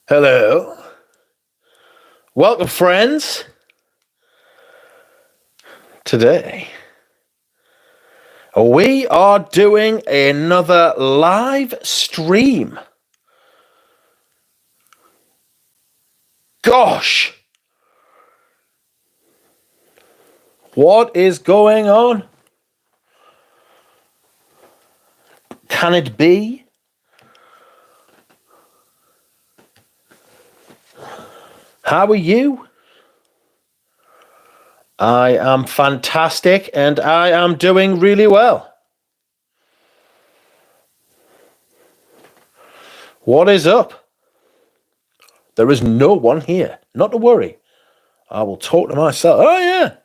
Hello. Welcome, friends. Today, we are doing another live stream. Gosh. What is going on? Can it be? How are you? I am fantastic and I am doing really well. What is up? There is no one here. Not to worry. I will talk to myself. Oh, yeah.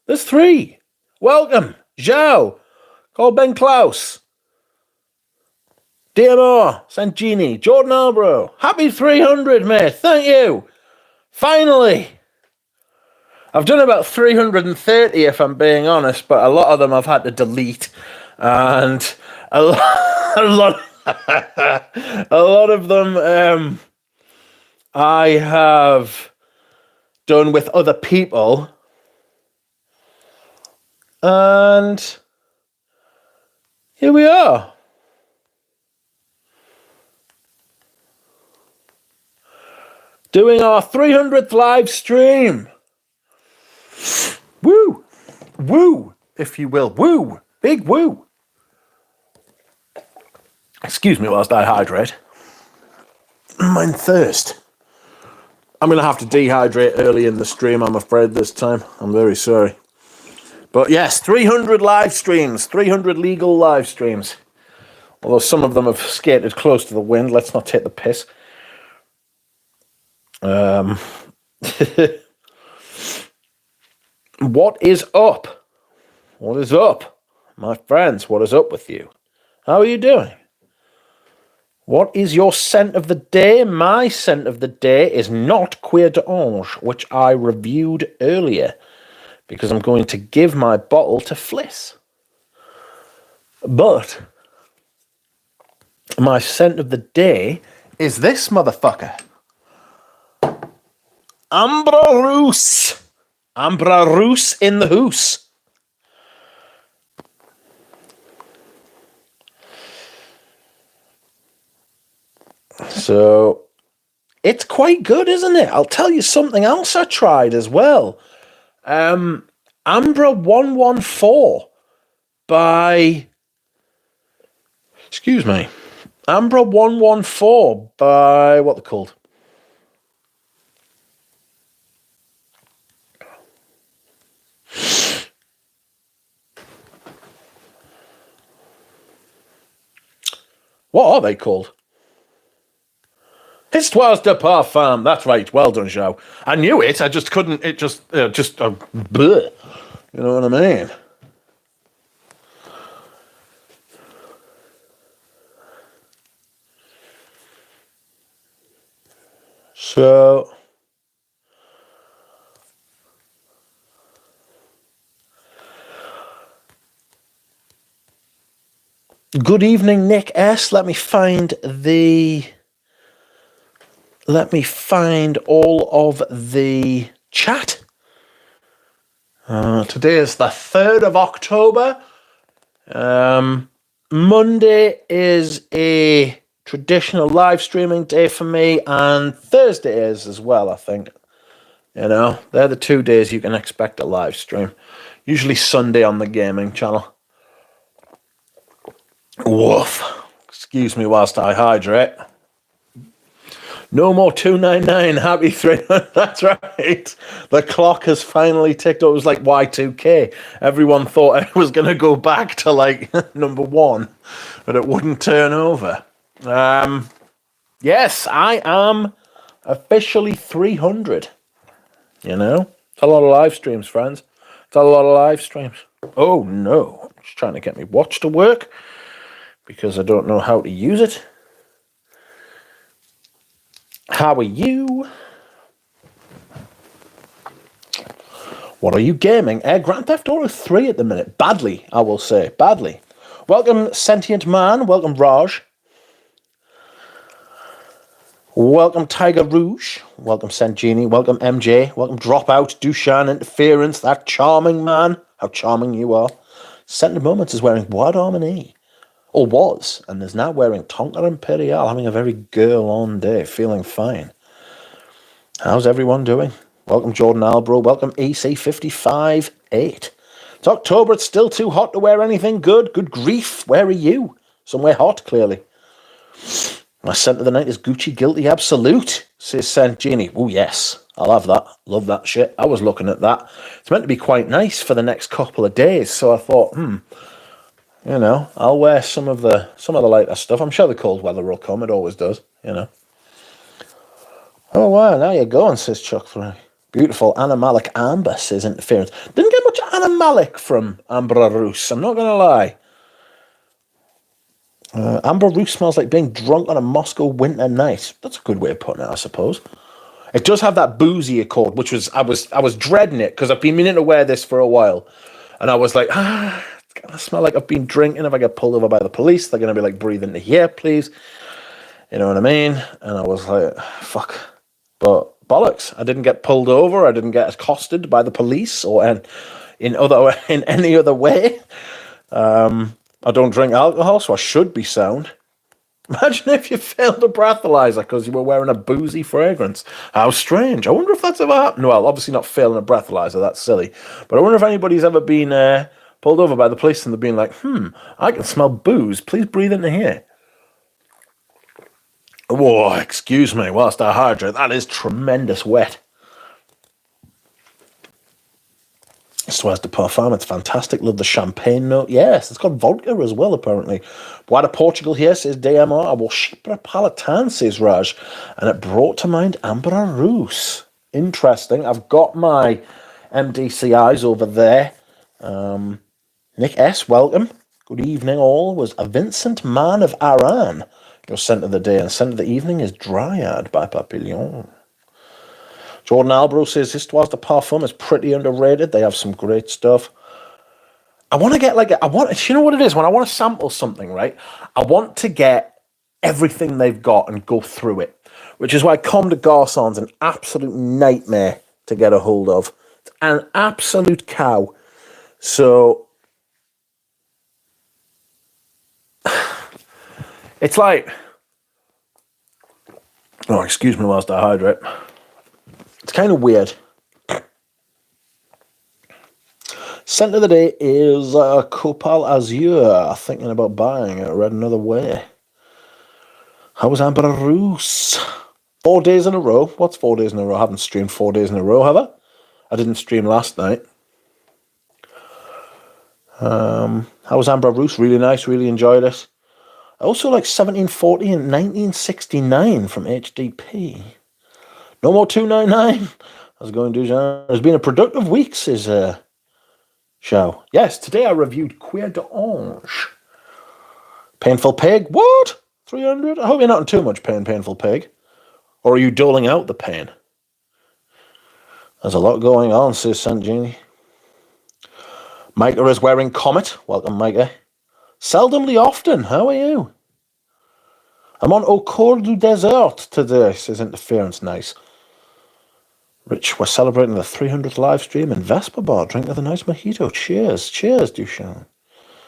There's three. Welcome. Zhao. Call Ben Klaus. DMR. Santini. Jordan Albro. Happy 300, mate. Thank you. Finally. I've done about 330 if I'm being honest, but a lot of them I've had to delete. And a lot of them I have done with other people. And here we are. Doing our 300th live stream. Woo! Woo, if you will. Woo! Big woo! Excuse me whilst I hydrate. I'm thirst. I'm going to have to dehydrate early in the stream, I'm afraid, this time. I'm very sorry. But yes, 300 live streams. 300 legal live streams. Although some of them have skated close to the wind. Let's not take the piss. What is up? What is up? My friends, what is up with you? How are you doing? What is your scent of the day? My scent of the day is not Queer d'Orange, which I reviewed earlier, because I'm going to give my bottle to Fliss. But my scent of the day is this motherfucker. Ambra Rousse. Ambra Rousse in the hoose. So, it's quite good, isn't it? I'll tell you something else I tried as well. Ambra 114 by... Excuse me. Ambra 114 by... What they're called? What are they called? Histoire de Parfum. That's right. Well done, Zhao. I knew it. I just couldn't. It just bleh. You know what I mean? So, good evening, Nick S. Let me find all of the chat. Today is the 3rd of October. Monday is a traditional live streaming day for me, and Thursday is as well, I think. You know, they're the 2 days you can expect a live stream. Usually Sunday on the gaming channel. Woof. Excuse me whilst I hydrate. No more 299. Happy 300. That's right. The clock has finally ticked. It was like Y2K. Everyone thought it was going to go back to like number 1, but it wouldn't turn over. Yes, I am officially 300. You know? It's a lot of live streams, friends. It's a lot of live streams. Oh, no. Just trying to get me watch to work because I don't know how to use it. How are you? What are you gaming? Grand Theft Auto 3 at the minute. Badly, I will say. Badly. Welcome, Sentient Man. Welcome, Raj. Welcome Tiger Rouge. Welcome Saint Genie. Welcome MJ. Welcome Dropout. Dushan Interference. That charming man. How charming you are. Scented Moments is wearing Bois d'Harmonie. Or was. And is now wearing Tonka Imperial. Having a very girl on day. Feeling fine. How's everyone doing? Welcome Jordan Albro. Welcome EC55-8. It's October. It's still too hot to wear anything good. Good grief. Where are you? Somewhere hot, clearly. My scent of the night is Gucci Guilty Absolute, says Saint Genie. Oh, yes. I'll have that. Love that shit. I was looking at that. It's meant to be quite nice for the next couple of days. So I thought, I'll wear some of the lighter stuff. I'm sure the cold weather will come. It always does, Oh, wow. Now you're going, says Chuck 3. Beautiful. Anna Malik Amber, says Interference. Didn't get much Anna Malik from Amber Rus. I'm not going to lie. Amber Rus smells like being drunk on a Moscow winter night. That's a good way of putting it, I suppose. It does have that boozy accord, which was I was dreading it because I've been meaning to wear this for a while, and I was like, it's gonna smell like I've been drinking. If I get pulled over by the police, they're gonna be like, breathe into here, please. You know what I mean? And I was like, fuck. But bollocks! I didn't get pulled over. I didn't get accosted by the police or in any other way. I don't drink alcohol, so I should be sound. Imagine if you failed a breathalyzer because you were wearing a boozy fragrance. How strange. I wonder if that's ever happened. Well, obviously not failing a breathalyzer, that's silly. But I wonder if anybody's ever been pulled over by the police and they've been like, I can smell booze. Please breathe into here. Whoa, excuse me, whilst I hydrate. That is tremendous wet. Soise de Parfum, it's fantastic. Love the champagne note. Yes, it's got vodka as well, apparently. Bois de Portugal here, says DMR. I will Chypre Palatin, says Raj. And it brought to mind Amber Rus. Interesting. I've got my MDCIs over there. Nick S., welcome. Good evening, all. Was a Vincent Man of Aran. Your scent of the day. And scent of the evening is Dryad by Papillon. Jordan Albro says Histoire de Parfum is pretty underrated. They have some great stuff. I want to get you know what it is? When I want to sample something, right? I want to get everything they've got and go through it, which is why Comme des Garçons an absolute nightmare to get a hold of. It's an absolute cow. So it's like, oh, excuse me whilst I hydrate. It's kind of weird. Scent of the day is Copal Azure. Thinking about buying it. Read another way. How was Amber Rus? 4 days in a row. What's 4 days in a row? I haven't streamed 4 days in a row, have I? I didn't stream last night. How was Amber Rus? Really nice. Really enjoyed it. I also like 1740 and 1969 from HDP. No more 299. How's it going, Dujan? It's been a productive week, says Show. Yes, today I reviewed Queer d'Ange. Painful Pig. What? 300? I hope you're not in too much pain, Painful Pig. Or are you doling out the pain? There's a lot going on, says Saint Genie. Micah is wearing Comet. Welcome, Micah. Seldomly often. How are you? I'm on Au Cours du Desert today, says Interference. Nice. Rich, we're celebrating the 300th live stream in Vespa Bar. Drink with a nice mojito. Cheers. Cheers, Duchamp.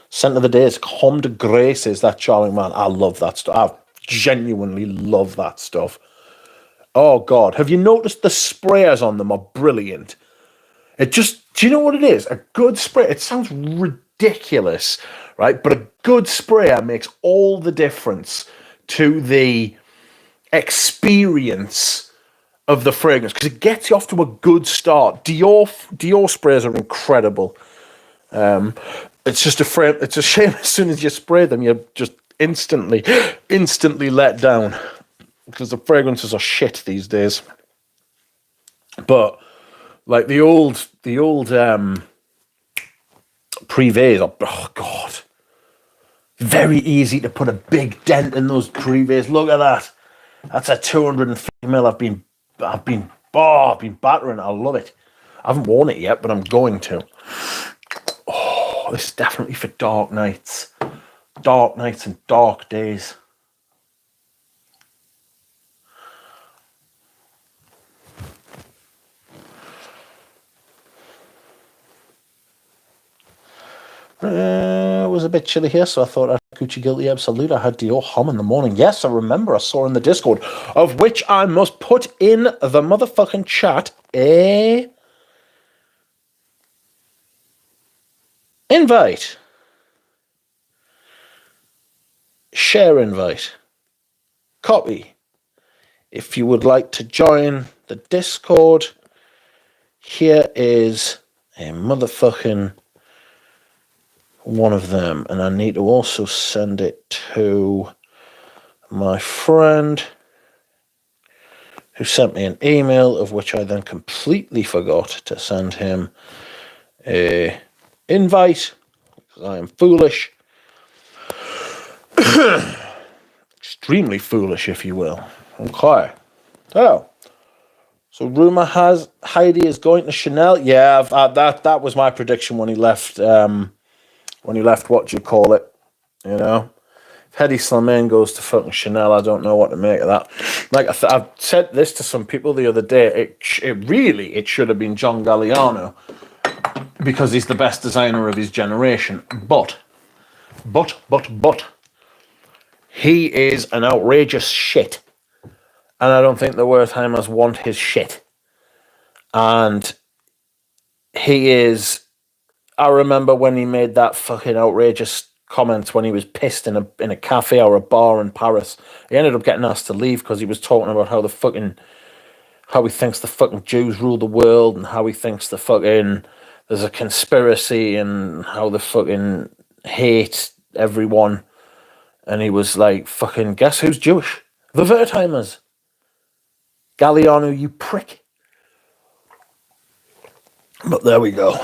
Scent of the day is Comme de Grace, is that charming man. I love that stuff. I genuinely love that stuff. Oh, God. Have you noticed the sprayers on them are brilliant? Do you know what it is? A good spray, it sounds ridiculous, right? But a good sprayer makes all the difference to the experience of the fragrance because it gets you off to a good start. Dior sprays are incredible. It's just it's a shame as soon as you spray them, you're just instantly let down because the fragrances are shit these days. But like the old Privés, oh God, very easy to put a big dent in those Privés. Look at that. That's a 250ml. I've been battering. I love it. I haven't worn it yet, but I'm going to. Oh, this is definitely for dark nights and dark days. It was a bit chilly here, so I thought I'd Gucci Guilty Absolute. I had Dior Homme in the morning. Yes, I remember I saw in the Discord, of which I must put in the motherfucking chat a invite. Share invite. Copy. If you would like to join the Discord, here is a motherfucking one of them. And I need to also send it to my friend who sent me an email, of which I then completely forgot to send him a invite, because I am foolish. Extremely foolish, if you will. Okay. Oh. So rumor has Heidi is going to Chanel. Yeah, that was my prediction when he left. When he left, what do you call it? You know, if Hedi Slimane goes to fucking Chanel, I don't know what to make of that. Like I've said this to some people the other day. It should have been John Galliano, because he's the best designer of his generation. But he is an outrageous shit. And I don't think the Wertheimers want his shit. And he is... I remember when he made that fucking outrageous comment when he was pissed in a cafe or a bar in Paris. He ended up getting asked to leave because he was talking about how he thinks the fucking Jews rule the world, and how he thinks there's a conspiracy, and how they fucking hate everyone. And he was like, fucking, guess who's Jewish? The Wertheimers. Galliano, you prick. But there we go.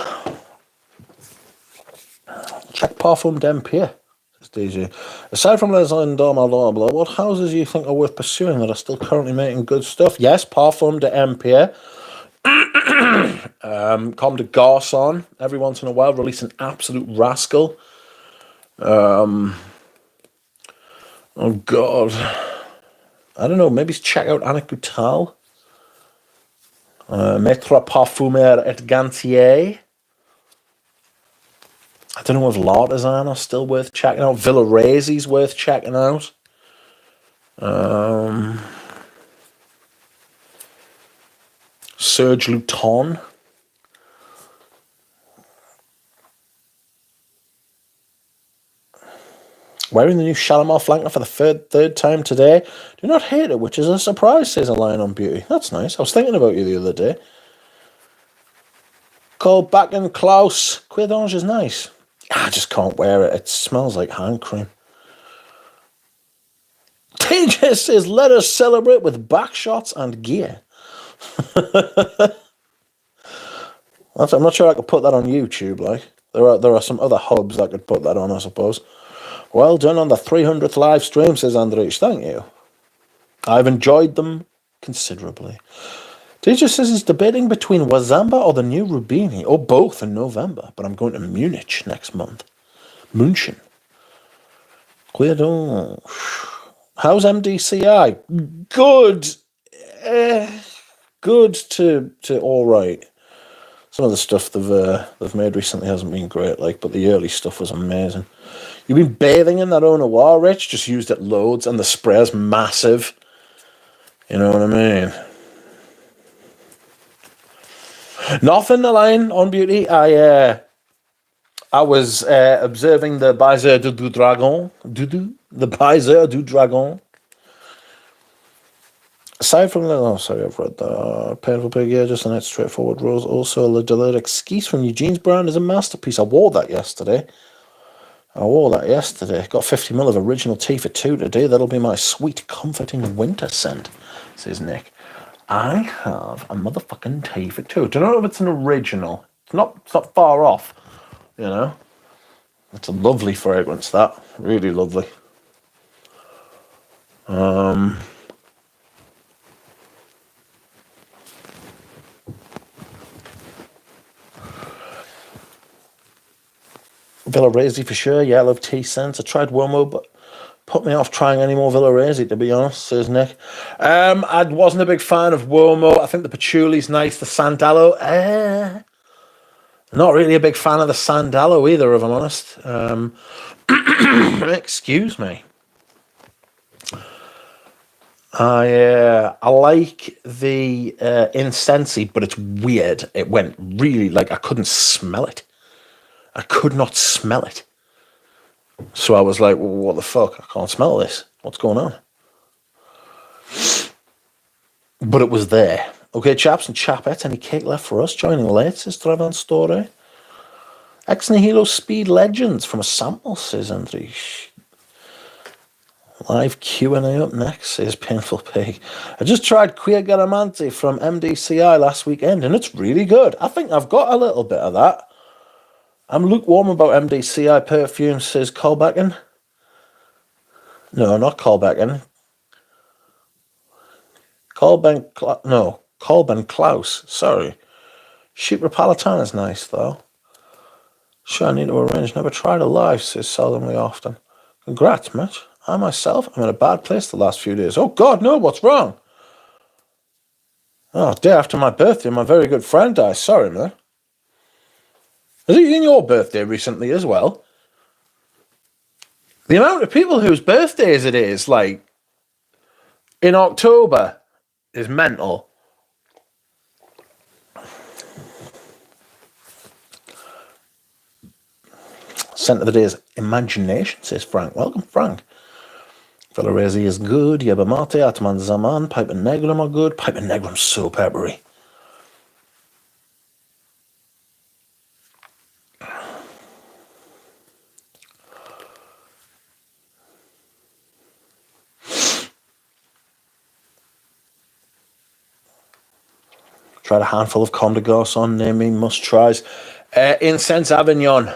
Check Parfum d'Empire, says DJ. Aside from Les and blah, blah, blah, what houses do you think are worth pursuing that are still currently making good stuff? Yes, Parfum d'Empire. Comme des Garçons, every once in a while, release an absolute rascal. Oh, God. I don't know, maybe check out Anecdotes. Maître Parfumeur et Gantier. I don't know if L'Artisan are still worth checking out. Villaresi's worth checking out. Serge Luton. Wearing the new Shalimar flanker for the third time today. Do not hate it, which is a surprise, says a Lion on Beauty. That's nice. I was thinking about you the other day. Cole Back and Klaus. Cuir d'Ange is nice. I just can't wear it. It smells like hand cream. TJ says, let us celebrate with back shots and gear. I'm not sure I could put that on YouTube. Like there are some other hubs that could put that on, I suppose. Well done on the 300th live stream, says Andrich. Thank you. I've enjoyed them considerably. DJ says he's debating between Wazamba or the new Rubini, or both in November, but I'm going to Munich next month. München. Cuir d'Ange. How's MDCI? Good. Good to all right. Some of the stuff they've made recently hasn't been great, but the early stuff was amazing. You've been bathing in that Eau Noir, Rich? Just used it loads, and the spray's massive. You know what I mean? Nothing, the Line on Beauty. I was observing the Baiser du Dragon. The Baiser du Dragon. Aside from that, I've read that. Painful Pig, yeah, just a nice straightforward rose. Also, Le Delire Exquise from Eugene's brand is a masterpiece. I wore that yesterday. Got 50ml of original tea for 2 today. That'll be my sweet, comforting winter scent, says Nick. I have a motherfucking tea for 2. Don't know if it's an original. It's not far off, you know. It's a lovely fragrance, that. Really lovely. Villaresi for sure. Yeah, I love tea scents. I tried Womo, but put me off trying any more Villaresi, to be honest, says Nick. I wasn't a big fan of Womo. I think the Patchouli's nice. The Sandalo, Not really a big fan of the Sandalo either, if I'm honest. Excuse me. I like the Incensey, but it's weird. It went really, like, I couldn't smell it. I could not smell it. So I was like, well, what the fuck? I can't smell this. What's going on? But it was there. Okay, chaps and chapettes, any cake left for us? Joining late, says Trevan Story. Ex Nihilo Speed Legends from a sample, says Andriy. Live Q&A up next, says Painful Pig. I just tried Queer Garamante from MDCI last weekend, and it's really good. I think I've got a little bit of that. I'm lukewarm about MDCI perfume, says Colbecken. No, not Colbecken. Colben Klaus. Sorry. Sheep Napolitana is nice, though. Sure, I need to arrange. Never tried a live, says Seldomly Often. Congrats, Mitch. I myself am in a bad place the last few days. Oh, God, no, what's wrong? Oh, day after my birthday, my very good friend died. Sorry, man. Has it been your birthday recently as well? The amount of people whose birthdays it is, like, in October is mental. Scent of the day is Imagination, says Frank. Welcome, Frank. Velarezi is good. Yerba Mate, Atman Zaman, Pipe and Negrum are good. Pipe and Negrum's so peppery. Tried a handful of Comme des Garçons, naming must-tries. Incense Avignon.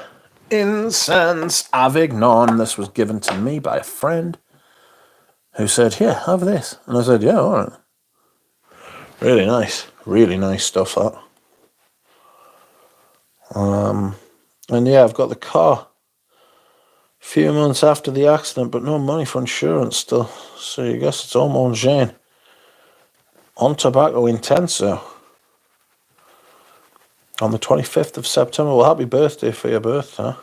Incense Avignon. This was given to me by a friend who said, here, have this. And I said, yeah, all right. Really nice. Really nice stuff, that. And yeah, I've got the car a few months after the accident, but no money for insurance still. So I guess it's all Mongane. On Tobacco Intenso. On the 25th of September. Well, happy birthday for your birthday.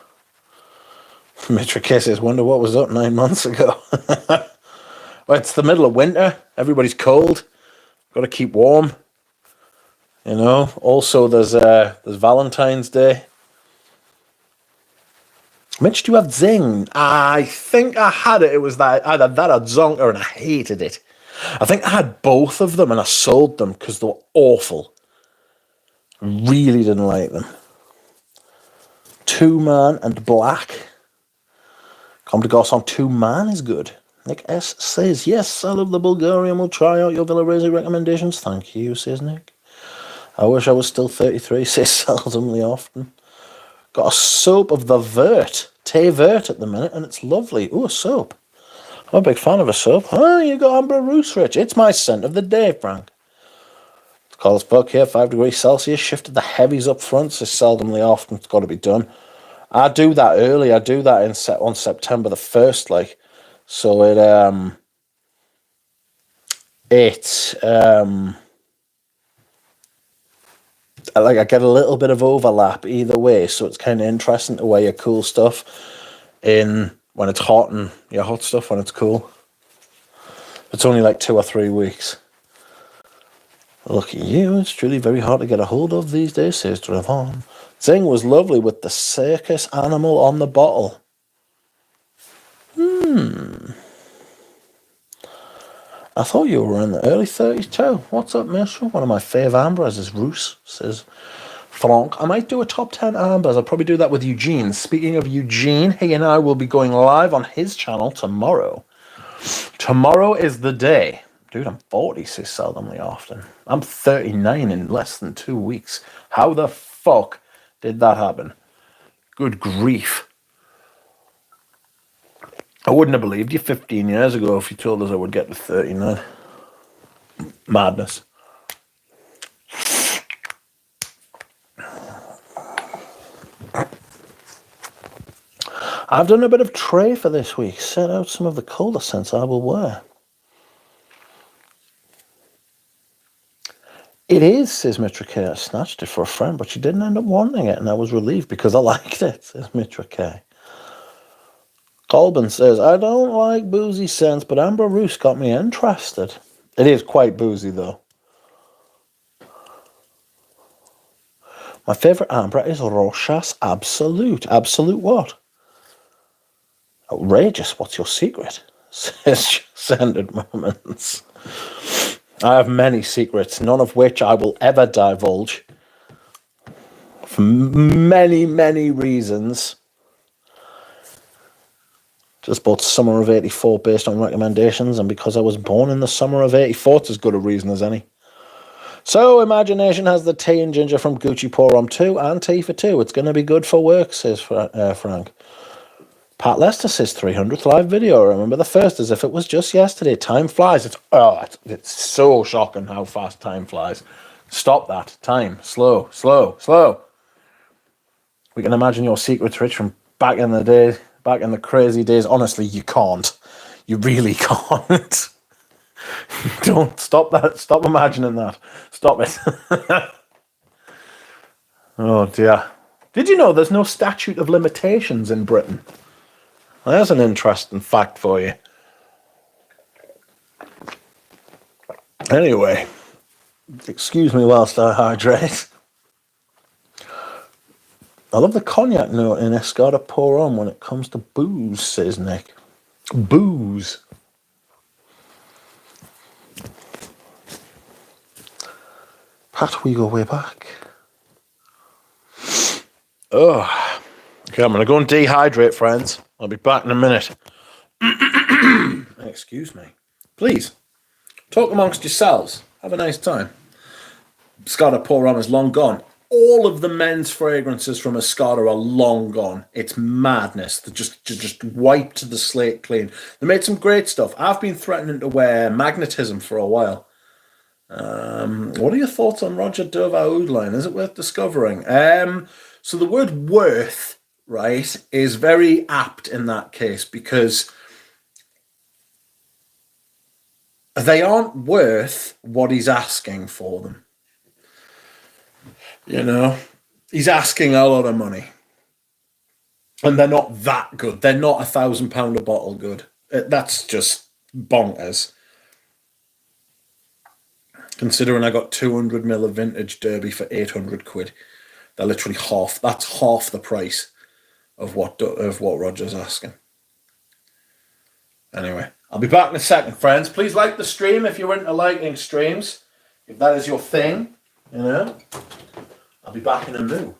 Mitra says, wonder what was up 9 months ago. Well, it's the middle of winter. Everybody's cold. Got to keep warm. You know. Also, there's Valentine's Day. Mitch, do you have Zing? I think I had it. It was that either that or Zonker, and I hated it. I think I had both of them, and I sold them because they were awful. Really didn't like them. Two Man and Black. Comme des Garçons 2 Man is good. Nick S says, yes, I love the Bulgarian. We'll try out your Villarezi recommendations. Thank you, says Nick. I wish I was still 33, says Seldomly Often. Got a soap of the Vert. Tay Vert at the minute, and it's lovely. Ooh, a soap. I'm a big fan of a soap. Oh, you got Amber Roots, Rich. It's my scent of the day, Frank. It's cold as fuck here, 5 degrees Celsius. Shifted the heavies up front, says Seldomly Often. It's got to be done. I do that early. I do that on September the 1st, like. So I get a little bit of overlap either way, so it's kind of interesting to wear your cool stuff in when it's hot and your hot stuff when it's cool. It's only like 2 or 3 weeks. Look at you, it's truly very hard to get a hold of these days, says Dravon. Zing was lovely with the circus animal on the bottle. I thought you were in the early 30s too. What's up, Mitchell? One of my fave ambers is Roos, says Frank. I might do a top 10 ambers. I'll probably do that with Eugene. Speaking of Eugene, he and I will be going live on his channel tomorrow. Tomorrow is the day. Dude, I'm 40, says Seldomly Often. I'm 39 in less than 2 weeks. How the fuck did that happen? Good grief. I wouldn't have believed you 15 years ago if you told us I would get to 39. Madness. I've done a bit of tray for this week. Set out some of the colder scents I will wear. It is, says Mitra K. I snatched it for a friend, but she didn't end up wanting it, and I was relieved because I liked it, says Mitra K. Colbin says, I don't like boozy scents, but Amber Roost got me interested. It is quite boozy, though. My favourite amber is Rochas Absolute. Absolute what? Outrageous. What's your secret? Says Scented Moments. I have many secrets, none of which I will ever divulge. For many, many reasons. Just bought Summer of 84 based on recommendations, and because I was born in the summer of 84, it's as good a reason as any. So, Imagination has the tea and ginger from Gucci Pour Rum 2 and tea for 2. It's going to be good for work, says Frank. Pat Lester says 300th live video. Remember the first as if it was just yesterday. Time flies. It's so shocking how fast time flies. Stop that. Time. Slow, slow, slow. We can imagine your secrets, Rich, from back in the day, back in the crazy days. Honestly, you can't. You really can't. Don't stop that. Stop imagining that. Stop it. Oh, dear. Did you know there's no statute of limitations in Britain? Well, there's an interesting fact for you. Anyway, excuse me whilst I hydrate. I love the cognac note in Escada Pour On when it comes to booze, says Nick. Booze. Pat, we go way back. Oh, okay, I'm going to go and dehydrate, friends. I'll be back in a minute. Excuse me. Please, talk amongst yourselves. Have a nice time. Escada Pour On is long gone. All of the men's fragrances from Escada are long gone. It's madness. They're just wiped the slate clean. They made some great stuff. I've been threatening to wear magnetism for a while. What are your thoughts on Roger Dove Oud line? Is it worth discovering? So the word worth, right, is very apt in that case because they aren't worth what he's asking for them. You know, he's asking a lot of money. And they're not that good. They're not £1,000 a bottle good. That's just bonkers. Considering I got 200ml of vintage Derby for 800 quid. They're literally half. That's half the price of what Roger's asking. Anyway, I'll be back in a second, friends. Please like the stream if you're into liking streams. If that is your thing, you know. I'll be back in a moo.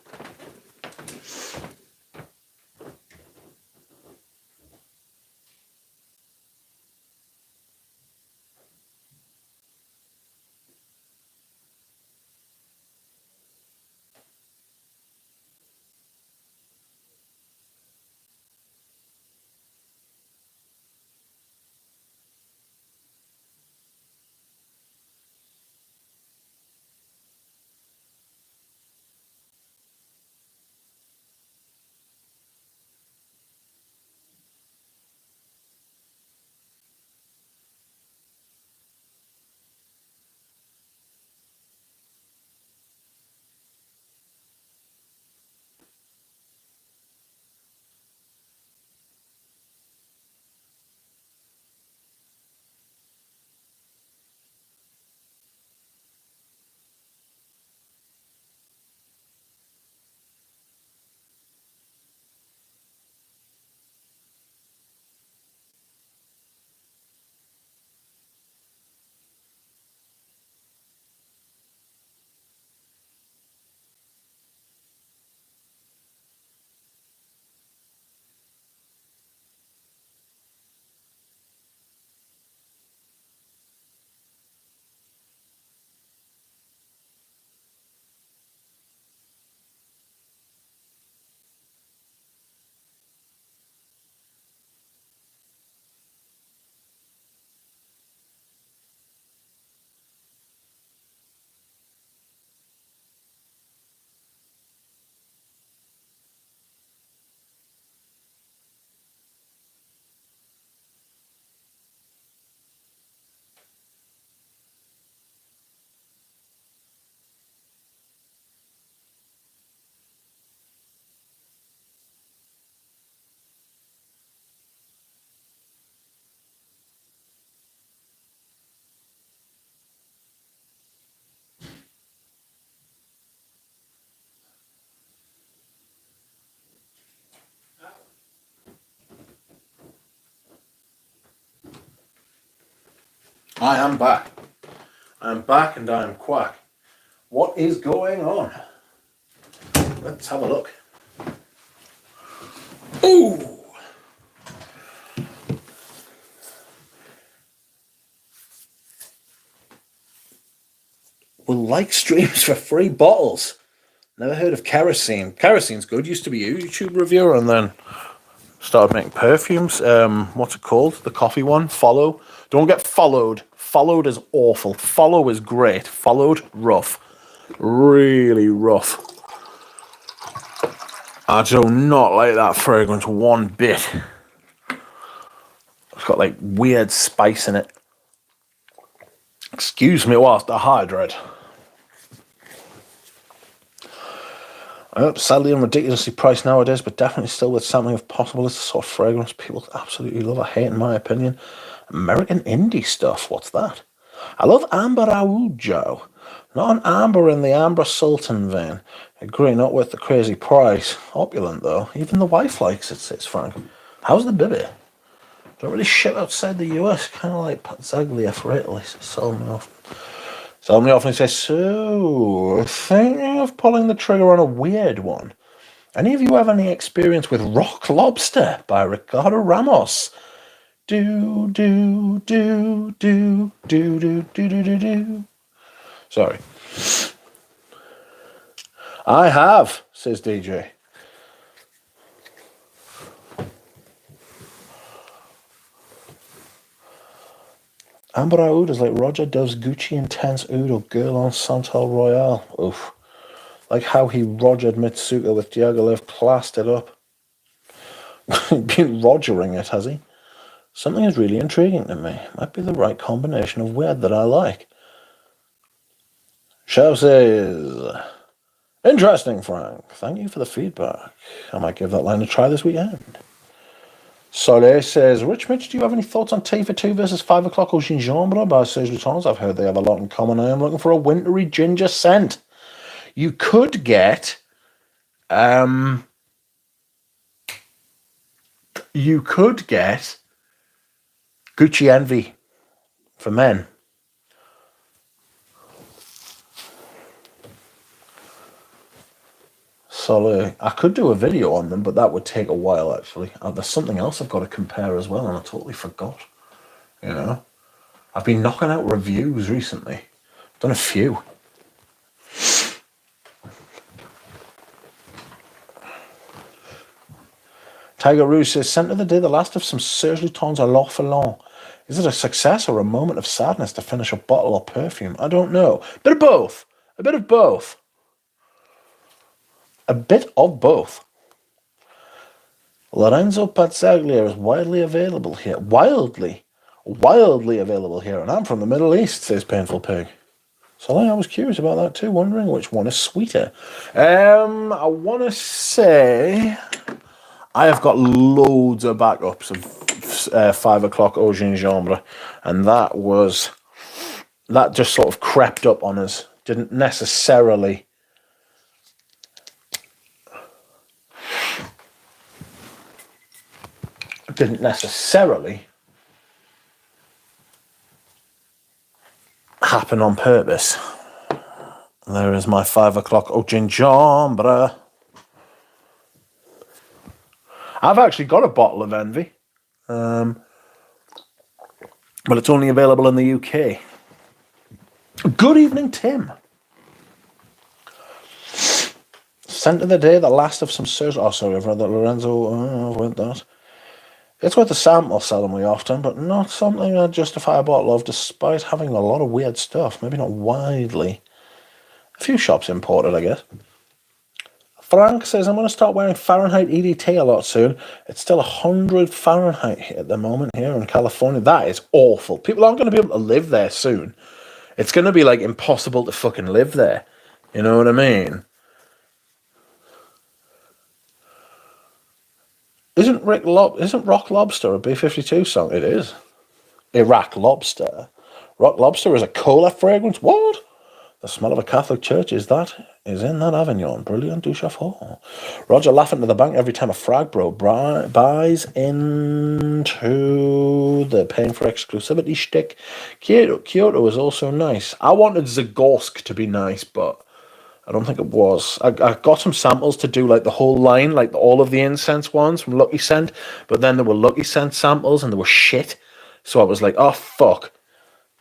I am back. I am back and I am quack. What is going on? Let's have a look. Ooh! We'll like streams for free bottles. Never heard of kerosene. Kerosene's good. Used to be a YouTube reviewer and then started making perfumes. What's it called? The coffee one? Follow. Don't get followed. Followed is awful. Follow is great. Followed, rough. Really rough. I do not like that fragrance one bit. It's got like weird spice in it. Excuse me whilst I hydrate. Sadly and ridiculously priced nowadays, but definitely still with something if possible. It's the sort of fragrance people absolutely love. I hate, in my opinion, American indie stuff. What's that? I love Amber Oud, Joe. Not an amber in the Amber Sultan vein. Agree, not worth the crazy price. Opulent, though. Even the wife likes it, says Frank. How's the bibby? Don't really ship outside the US. Kind of like Pazzaglia for Italy. Sell me off. Sell me off and he says, so, thinking of pulling the trigger on a weird one. Any of you have any experience with Rock Lobster by Ricardo Ramos? Do, do, do, do, do, do, do, do, do, do. Sorry. I have, says DJ. Amber Oud is like Roger Dove's Gucci Intense Oud or Girl on Santal Royale. Oof. Like how he Rogered Mitsuka with Diaghilev plastered up. Been Rogering it, has he? Something is really intriguing to me. Might be the right combination of weird that I like. Shell says, interesting, Frank. Thank you for the feedback. I might give that line a try this weekend. Soleil says, Rich Mitch, do you have any thoughts on Tea for Two versus 5 o'clock au gingembre by Serge Lutens? I've heard they have a lot in common. I am looking for a wintry ginger scent. You could get, Gucci Envy for men. So I could do a video on them, but that would take a while, actually. There's something else I've got to compare as well, and I totally forgot. You know? I've been knocking out reviews recently. I've done a few. Tiger Roo says, Scent of the Day, the last of some Serge Lutens à l'orphelin. Is it a success or a moment of sadness to finish a bottle or perfume? I don't know. Bit of both. A bit of both. A bit of both. Lorenzo Pazzaglia is widely available here. Wildly available here. And I'm from the Middle East, says Painful Pig. So I was curious about that too, wondering which one is sweeter. I want to say I have got loads of backups of 5 o'clock au gingembre. And that just sort of crept up on us. Didn't necessarily happen on purpose. There is my 5 o'clock au gingembre. I've actually got a bottle of Envy, but it's only available in the UK. Good evening, Tim. Scent of the Day, the last of some Serge. Oh, sorry, I've read that, Lorenzo. I've read that. It's worth a sample, selling me often, but not something I'd justify a bottle of, despite having a lot of weird stuff. Maybe not widely. A few shops imported, I guess. Frank says, I'm going to start wearing Fahrenheit EDT a lot soon. It's still 100 Fahrenheit at the moment here in California. That is awful. People aren't going to be able to live there soon. It's going to be, like, impossible to fucking live there. You know what I mean? Isn't Rock Lobster a B-52 song? It is. Iraq Lobster. Rock Lobster is a cola fragrance? What? The smell of a Catholic church is in that Avignon. Brilliant, douche hall. Roger laughing to the bank every time a frag bro buys into the paying for exclusivity shtick. Kyoto was also nice. I wanted Zagorsk to be nice, but I don't think it was. I got some samples to do like the whole line, like all of the incense ones from Lucky Scent, but then there were Lucky Scent samples and they were shit. So I was like, oh, fuck.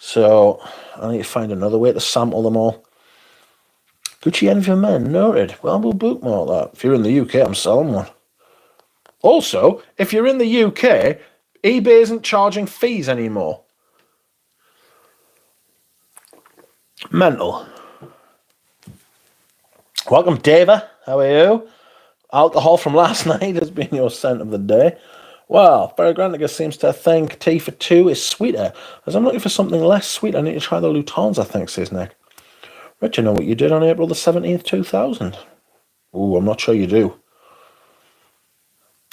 So I need to find another way to sample them all. Gucci Envy for Men, noted. Well, we'll bookmark that. If you're in the UK, I'm selling one. Also, if you're in the UK, eBay isn't charging fees anymore. Mental. Welcome, Dava. How are you? Alcohol from last night has been your scent of the day. Well, Barry Grandiger seems to think T for 2 is sweeter. As I'm looking for something less sweet, I need to try the Lutons, I think, says Nick. Rich, you know what you did on April the 17th, 2000? Ooh, I'm not sure you do.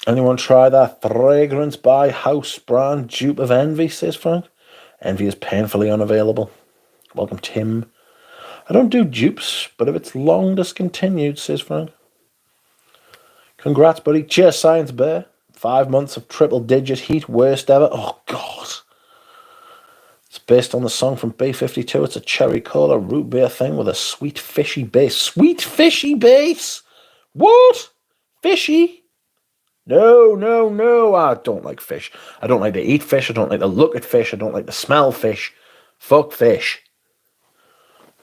Anyone try that fragrance by house brand dupe of Envy, says Frank. Envy is painfully unavailable. Welcome, Tim. I don't do dupes, but if it's long discontinued, says Frank. Congrats, buddy. Cheers, Science Bear. 5 months of triple-digit heat, worst ever. Oh, God. It's based on the song from B-52. It's a cherry cola root beer thing with a sweet, fishy base. Sweet, fishy base? What? Fishy? No. I don't like fish. I don't like to eat fish. I don't like to look at fish. I don't like to smell fish. Fuck fish.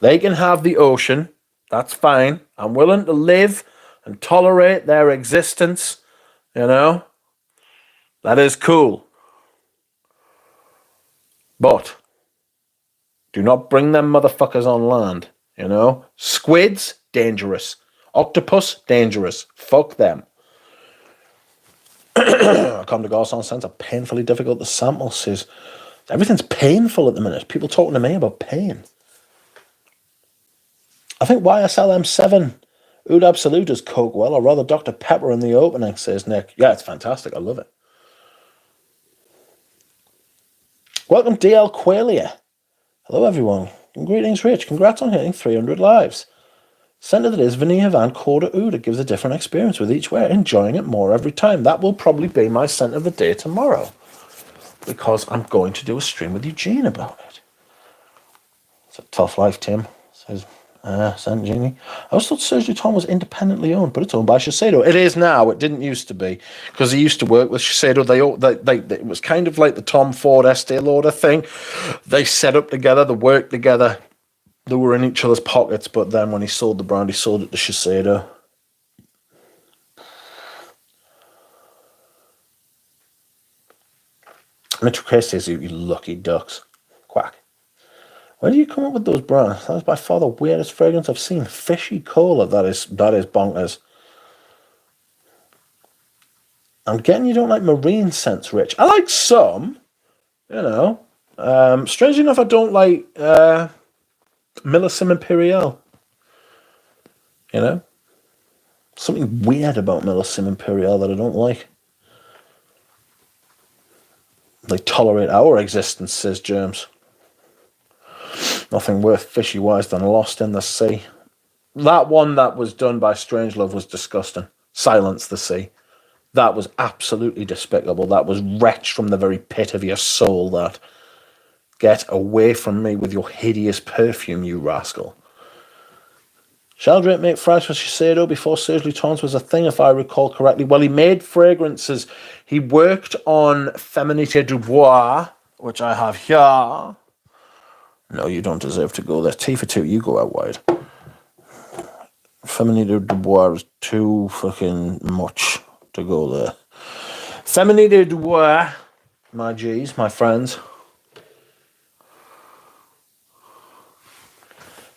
They can have the ocean. That's fine. I'm willing to live and tolerate their existence. You know? That is cool. But do not bring them motherfuckers on land. You know? Squids, dangerous. Octopus, dangerous. Fuck them. Come to Garson sense are painfully difficult to sample, says. Everything's painful at the minute. People talking to me about pain. I think YSL M7 Oud Absolute is Coke well, or rather Dr. Pepper in the opening, says Nick. Yeah, it's fantastic. I love it. Welcome, DL Qualia. Hello, everyone. Greetings, Rich. Congrats on hitting 300 lives. Centre that is Vanilla Van Corda Oud. It gives a different experience with each wear, enjoying it more every time. That will probably be my scent of the day tomorrow, because I'm going to do a stream with Eugene about it. It's a tough life, Tim, says Saint Genie. I always thought Serge Luton was independently owned, but it's owned by Shiseido. It is now. It didn't used to be, because he used to work with Shiseido. It was kind of like the Tom Ford Estee Lauder thing. They set up together, they worked together, they were in each other's pockets, but then when he sold the brand, he sold it to Shiseido. Mitchell Chris says, you lucky ducks. Quack. Where do you come up with those brands? That is by far the weirdest fragrance I've seen. Fishy cola, that is bonkers. I'm getting you don't like marine scents, Rich. I like some, you know. Strangely enough, I don't like Millicim Imperial. You know? Something weird about Millicim Imperial that I don't like. They tolerate our existence, says Germs. Nothing worth fishy-wise than Lost in the Sea. That one that was done by Strangelove was disgusting. Silence the Sea. That was absolutely despicable. That was wretched from the very pit of your soul, that. Get away from me with your hideous perfume, you rascal. Sheldrake made fries for Shiseido before Serge Lutens was a thing, if I recall correctly. Well, he made fragrances. He worked on Féminité du Bois, which I have here. No, you don't deserve to go there. T for 2, you go out wide. Féminité du Bois is too fucking much to go there. Féminité du Bois, my G's, my friends.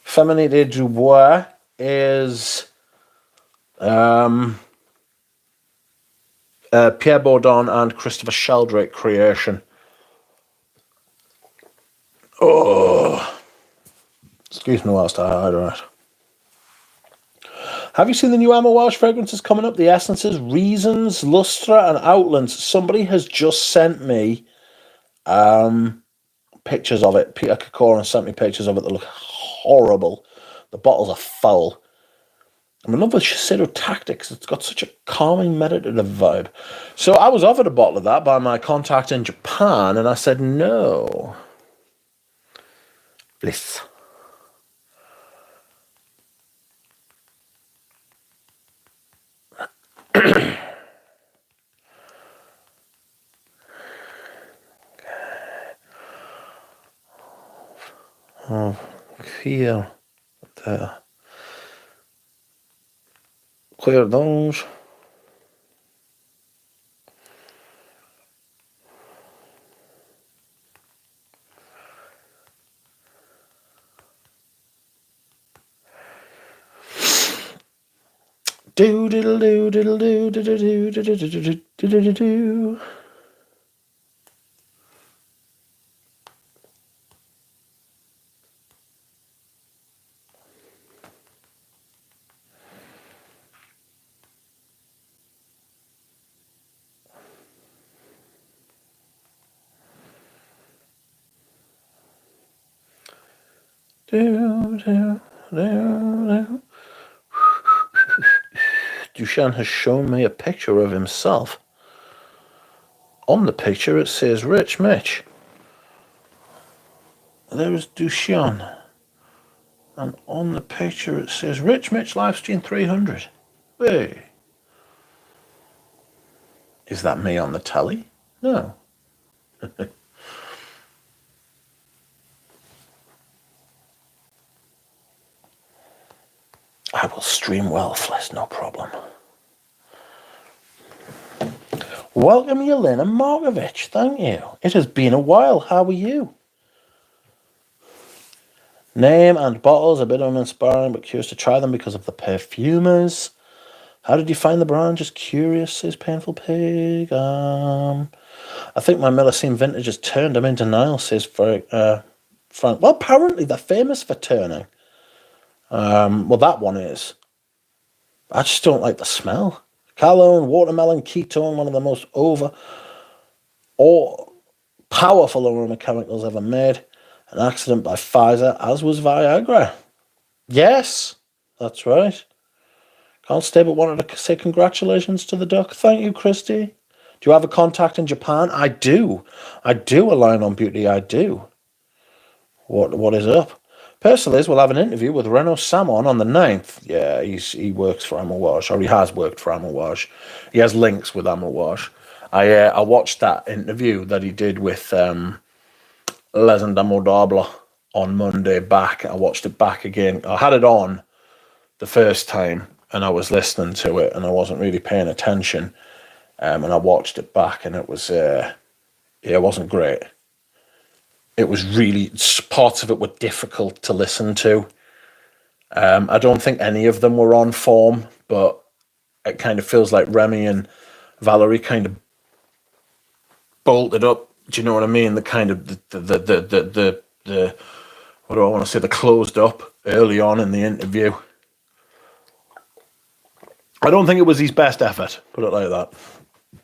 Féminité du Bois is Pierre Bourdon and Christopher Sheldrake creation. Oh, excuse me whilst I hydrate. Have you seen the new Amouage fragrances coming up? The essences, Reasons, Lustra, and Outlands. Somebody has just sent me pictures of it. Peter Kokorin sent me pictures of it that look horrible. The bottles are full. I'm in love with Shiseido Tactics. It's got such a calming, meditative vibe. So I was offered a bottle of that by my contact in Japan, and I said no. Bliss. Oh, here. There. Clear those. Do diddle do diddle do diddle do diddle do diddle do. Dushan has shown me a picture of himself. On the picture it says Rich Mitch. There is Dushan. And on the picture it says Rich Mitch Livestream 300. Hey. Is that me on the telly? No. I will stream well, Fliss, no problem. Welcome, Yelena Markovich. Thank you. It has been a while. How are you? Name and bottles, a bit uninspiring, but curious to try them because of the perfumers. How did you find the brand? Just curious, says Painful Pig. I think my Millesine vintage has turned them into Nile, says Frank. Well, apparently they're famous for turning. Well, that one is. I just don't like the smell. Cologne, watermelon, ketone, one of the most powerful aroma chemicals ever made. An accident by Pfizer, as was Viagra. Yes, that's right. Can't stay but wanted to say congratulations to the duck. Thank you, Christy. Do you have a contact in Japan? I do. I do, Align on Beauty, I do. What is up? Percival's will have an interview with Renaud Samon on the 9th. Yeah, he works for Amouage, or he has worked for Amouage. He has links with Amouage. I watched that interview that he did with Les Indomptables on Monday back. I watched it back again. I had it on the first time, and I was listening to it, and I wasn't really paying attention. And I watched it back, and it was, it wasn't great. It was really, parts of it were difficult to listen to. I don't think any of them were on form, but it kind of feels like Remy and Valerie kind of bolted up. Do you know what I mean? The kind of the what do I want to say? The closed up early on in the interview. I don't think it was his best effort, put it like that.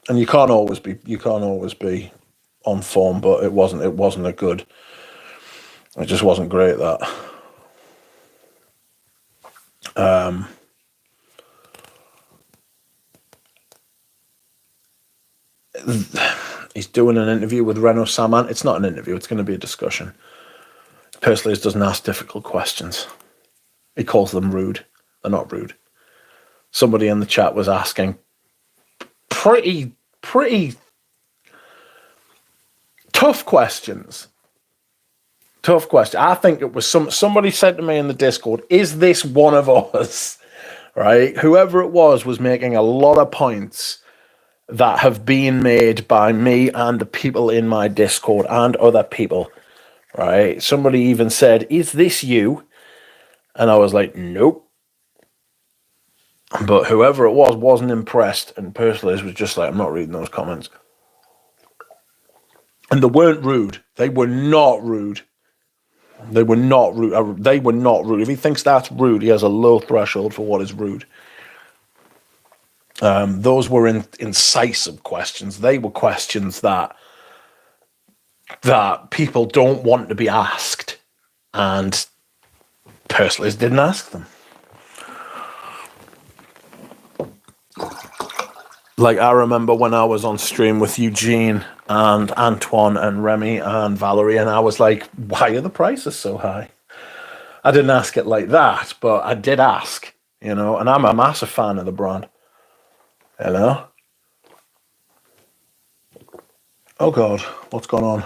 And you can't always be on form, but it wasn't a good. It just wasn't great, that. He's doing an interview with Renaud Samon. It's not an interview, it's going to be a discussion. Personally, he doesn't ask difficult questions. He calls them rude. They're not rude. Somebody in the chat was asking pretty tough questions. Tough question. I think it was somebody said to me in the Discord, is this one of us? Right? Whoever it was making a lot of points that have been made by me and the people in my Discord and other people. Right? Somebody even said, is this you? And I was like, nope. But whoever it was wasn't impressed, and personally was just like, I'm not reading those comments. And they weren't rude. They were not rude. They were not rude. They were not rude. If he thinks that's rude, he has a low threshold for what is rude. Those were incisive questions. They were questions that people don't want to be asked. And Personally, didn't ask them. Like, I remember when I was on stream with Eugene and Antoine and Remy and Valerie, and I was like, why are the prices so high? I didn't ask it like that, but I did ask, you know, and I'm a massive fan of the brand, you know? Oh, God, what's going on?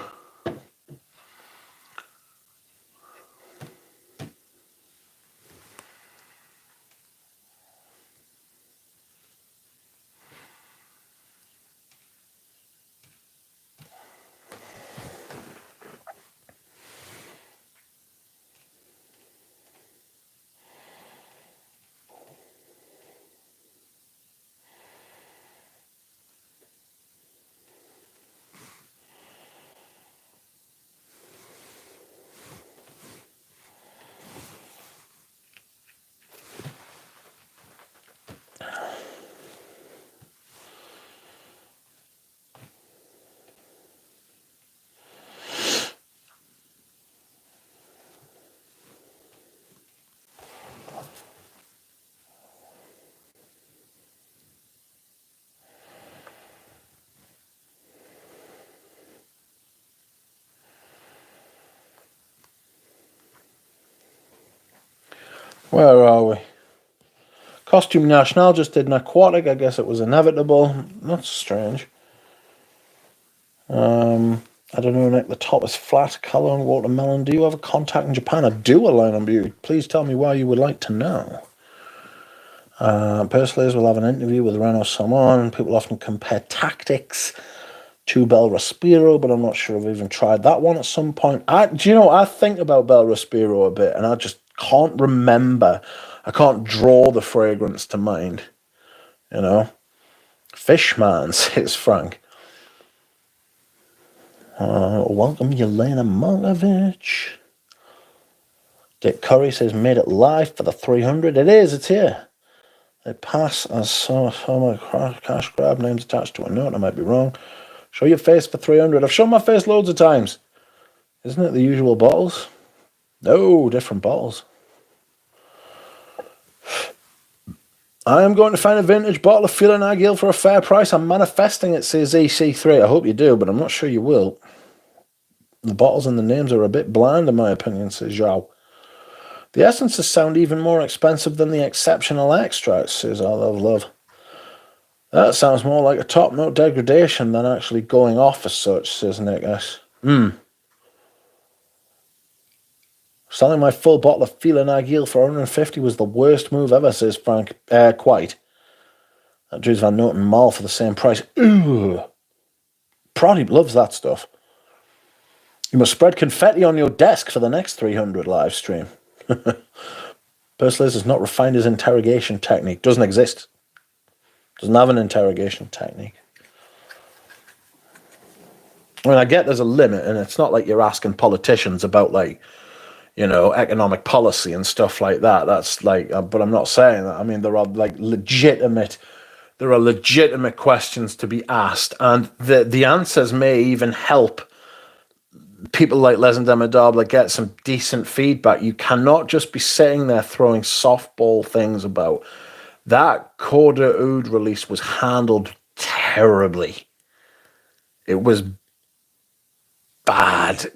Where are we? Costume National just did an aquatic. I guess it was inevitable. That's strange. I don't know, Nick. The top is flat, colour and watermelon. Do you have a contact in Japan? I do, a line on beauty. Please tell me why you would like to know. Personally, we'll have an interview with Renault Salmon. People often compare tactics to Bel Respiro, but I'm not sure I've even tried that one at some point. Do you know, I think about Bel Respiro a bit, and I just can't remember. I can't draw the fragrance to mind, you know. Fishman, says Frank. Welcome, Yelena Mongovich. Dick Curry says, made it live for the 300. It is, it's here. They pass as so my cash grab names attached to a note. I might be wrong. Show your face for 300. I've shown my face loads of times. Isn't it the usual bottles? No, different bottles. I am going to find a vintage bottle of Feeling Ideal for a fair price. I'm manifesting it, says EC3. I hope you do, but I'm not sure you will. The bottles and the names are a bit bland, in my opinion, says Zhao. The essences sound even more expensive than the exceptional extracts, says I Love Love. That sounds more like a top-note degradation than actually going off as such, says Nick S. Selling my full bottle of Feeling Ideal for 150 was the worst move ever, says Frank. Quite. That Dries Van Noten Mall for the same price. Ooh. Proddy loves that stuff. You must spread confetti on your desk for the next 300 live stream. Persliz has not refined his interrogation technique. Doesn't exist. Doesn't have an interrogation technique. I mean, I get there's a limit, and it's not like you're asking politicians about, like, you know, economic policy and stuff like that. That's like, but I'm not saying that. I mean, there are legitimate questions to be asked, and the answers may even help people like Les and Demodable get some decent feedback. You cannot just be sitting there throwing softball things about. That Corda Oud release was handled terribly. It was bad.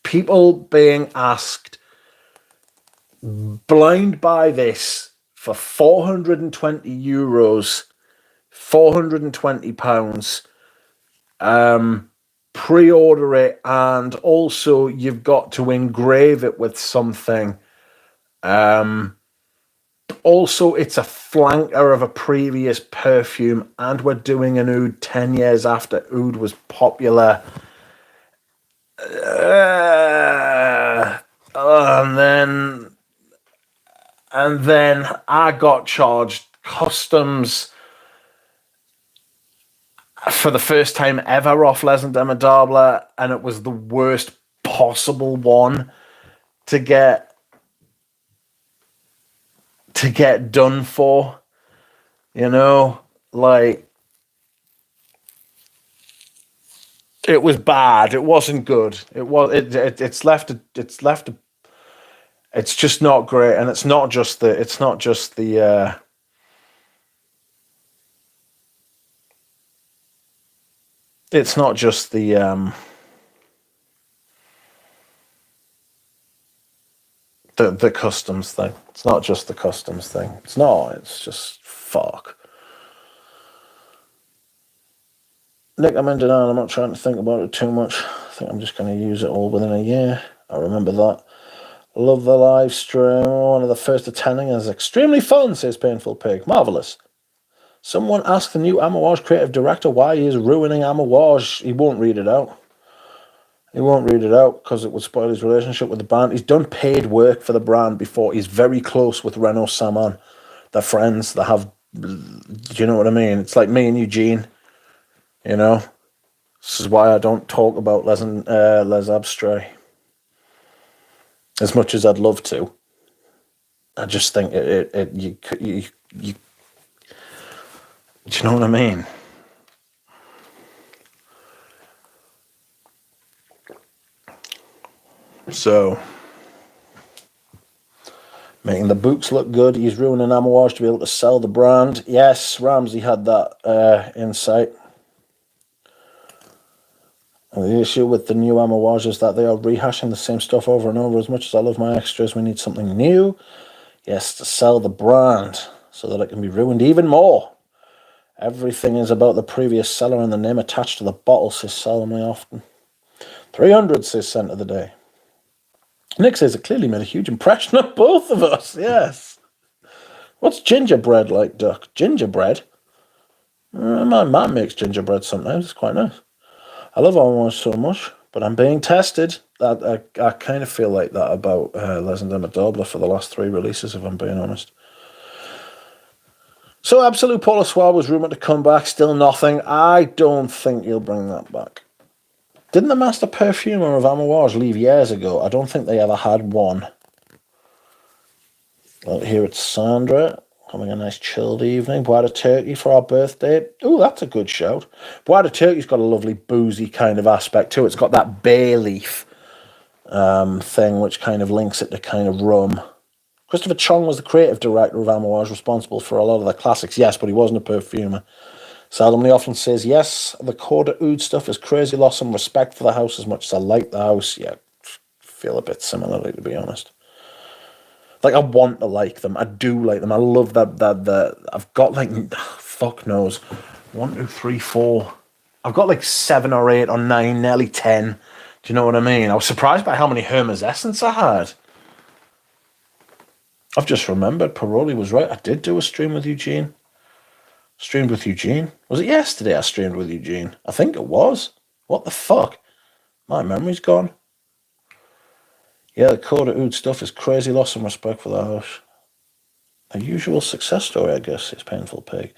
People being asked, blind buy this for €420, £420, pre-order it, and also you've got to engrave it with something. Also, it's a flanker of a previous perfume, and we're doing an oud 10 years after oud was popular. And then I got charged customs for the first time ever off Les and Demodable, and it was the worst possible one to get done for, you know, like, it was bad. It wasn't good. It's left It's just not great, and it's not just the the customs thing. It's not just the customs thing. It's not. It's just fuck. Nick, I'm in denial. I'm not trying to think about it too much. I think I'm just going to use it all within a year. I remember that. Love the live stream. One of the first attending is extremely fun, says Painful Pig. Marvellous. Someone asked the new Amouage creative director why he is ruining Amouage. He won't read it out. He won't read it out because it would spoil his relationship with the brand. He's done paid work for the brand before. He's very close with Renault Saman. They're friends. They have... Do you know what I mean? It's like me and Eugene. You know? This is why I don't talk about Les Abstrait as much as I'd love to. I just think you do you know what I mean? So, making the boots look good. He's ruining Amouage to be able to sell the brand. Yes, Ramsey had that insight. And the issue with the new Amouage is that they are rehashing the same stuff over and over. As much as I love my extras, we need something new. Yes, to sell the brand so that it can be ruined even more. Everything is about the previous seller and the name attached to the bottle, says solemnly often. 300, says Scent of the Day. Nick says it clearly made a huge impression on both of us, yes. What's gingerbread like, Duck? Gingerbread? My mum makes gingerbread sometimes, it's quite nice. I love Almost so much, but I'm being tested. I kind of feel like that about Les Indomitable for the last 3 releases, if I'm being honest. So Absolute Paul Soir was rumoured to come back, still nothing. I don't think he'll bring that back. Didn't the master perfumer of Amouage leave years ago? I don't think they ever had one. Out here it's Sandra, having a nice chilled evening. Bois de Turkey for our birthday. Oh, that's a good shout. Bois de Turkey's got a lovely boozy kind of aspect too. It's got that bay leaf thing which kind of links it to kind of rum. Christopher Chong was the creative director of Amouage, responsible for a lot of the classics. Yes, but he wasn't a perfumer. Seldomly often says, yes, the Corda Oud stuff is crazy. Lost some respect for the house as much as I like the house. Yeah, feel a bit similarly, to be honest. Like, I want to like them. I do like them. I love that I've got, like, fuck knows, 1, 2, 3, 4. I've got, like, 7 or 8 or 9, nearly 10. Do you know what I mean? I was surprised by how many Hermes Essence I had. I've just remembered, Paroli was right. I did do a stream with Eugene. Streamed with Eugene. Was it yesterday I streamed with Eugene? I think it was. What the fuck? My memory's gone. Yeah, the Corda Oud stuff is crazy. Lost some respect for the house. A usual success story, I guess, is Painful Pig.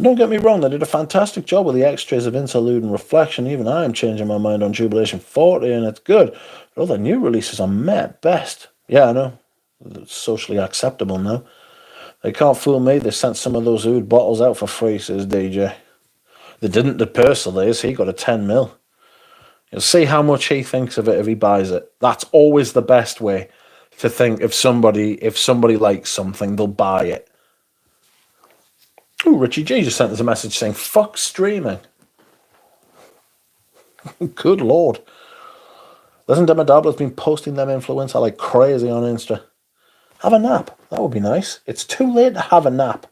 Don't get me wrong, they did a fantastic job with the extras of Interlude and Reflection. Even I am changing my mind on Jubilation 40, and it's good. But all the new releases are met best. Yeah, I know. It's socially acceptable now. They can't fool me. They sent some of those Oud bottles out for free, says DJ. They didn't to Persolays. He got a 10 mil. You'll see how much he thinks of it if he buys it. That's always the best way to think if somebody likes something, they'll buy it. Ooh, Richie G just sent us a message saying, fuck streaming. Good Lord. Listen, Demadablo's been posting them influencer like crazy on Insta. Have a nap. That would be nice. It's too late to have a nap.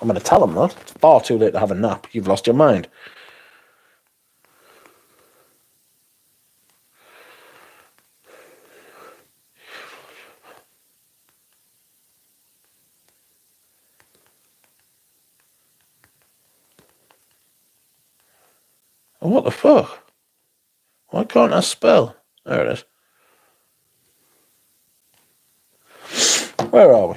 I'm going to tell him that. It's far too late to have a nap. You've lost your mind. Oh, what the fuck? Why can't I spell? There it is. Where are we?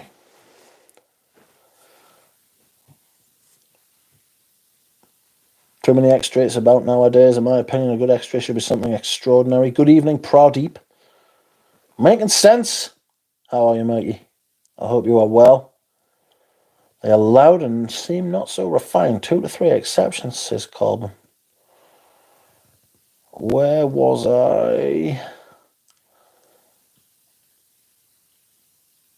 Too many extras about nowadays. In my opinion, a good extra should be something extraordinary. Good evening, Pradeep. Making sense? How are you, Mikey? I hope you are well. They are loud and seem not so refined. 2 to 3 exceptions, says Corbin. Where was I?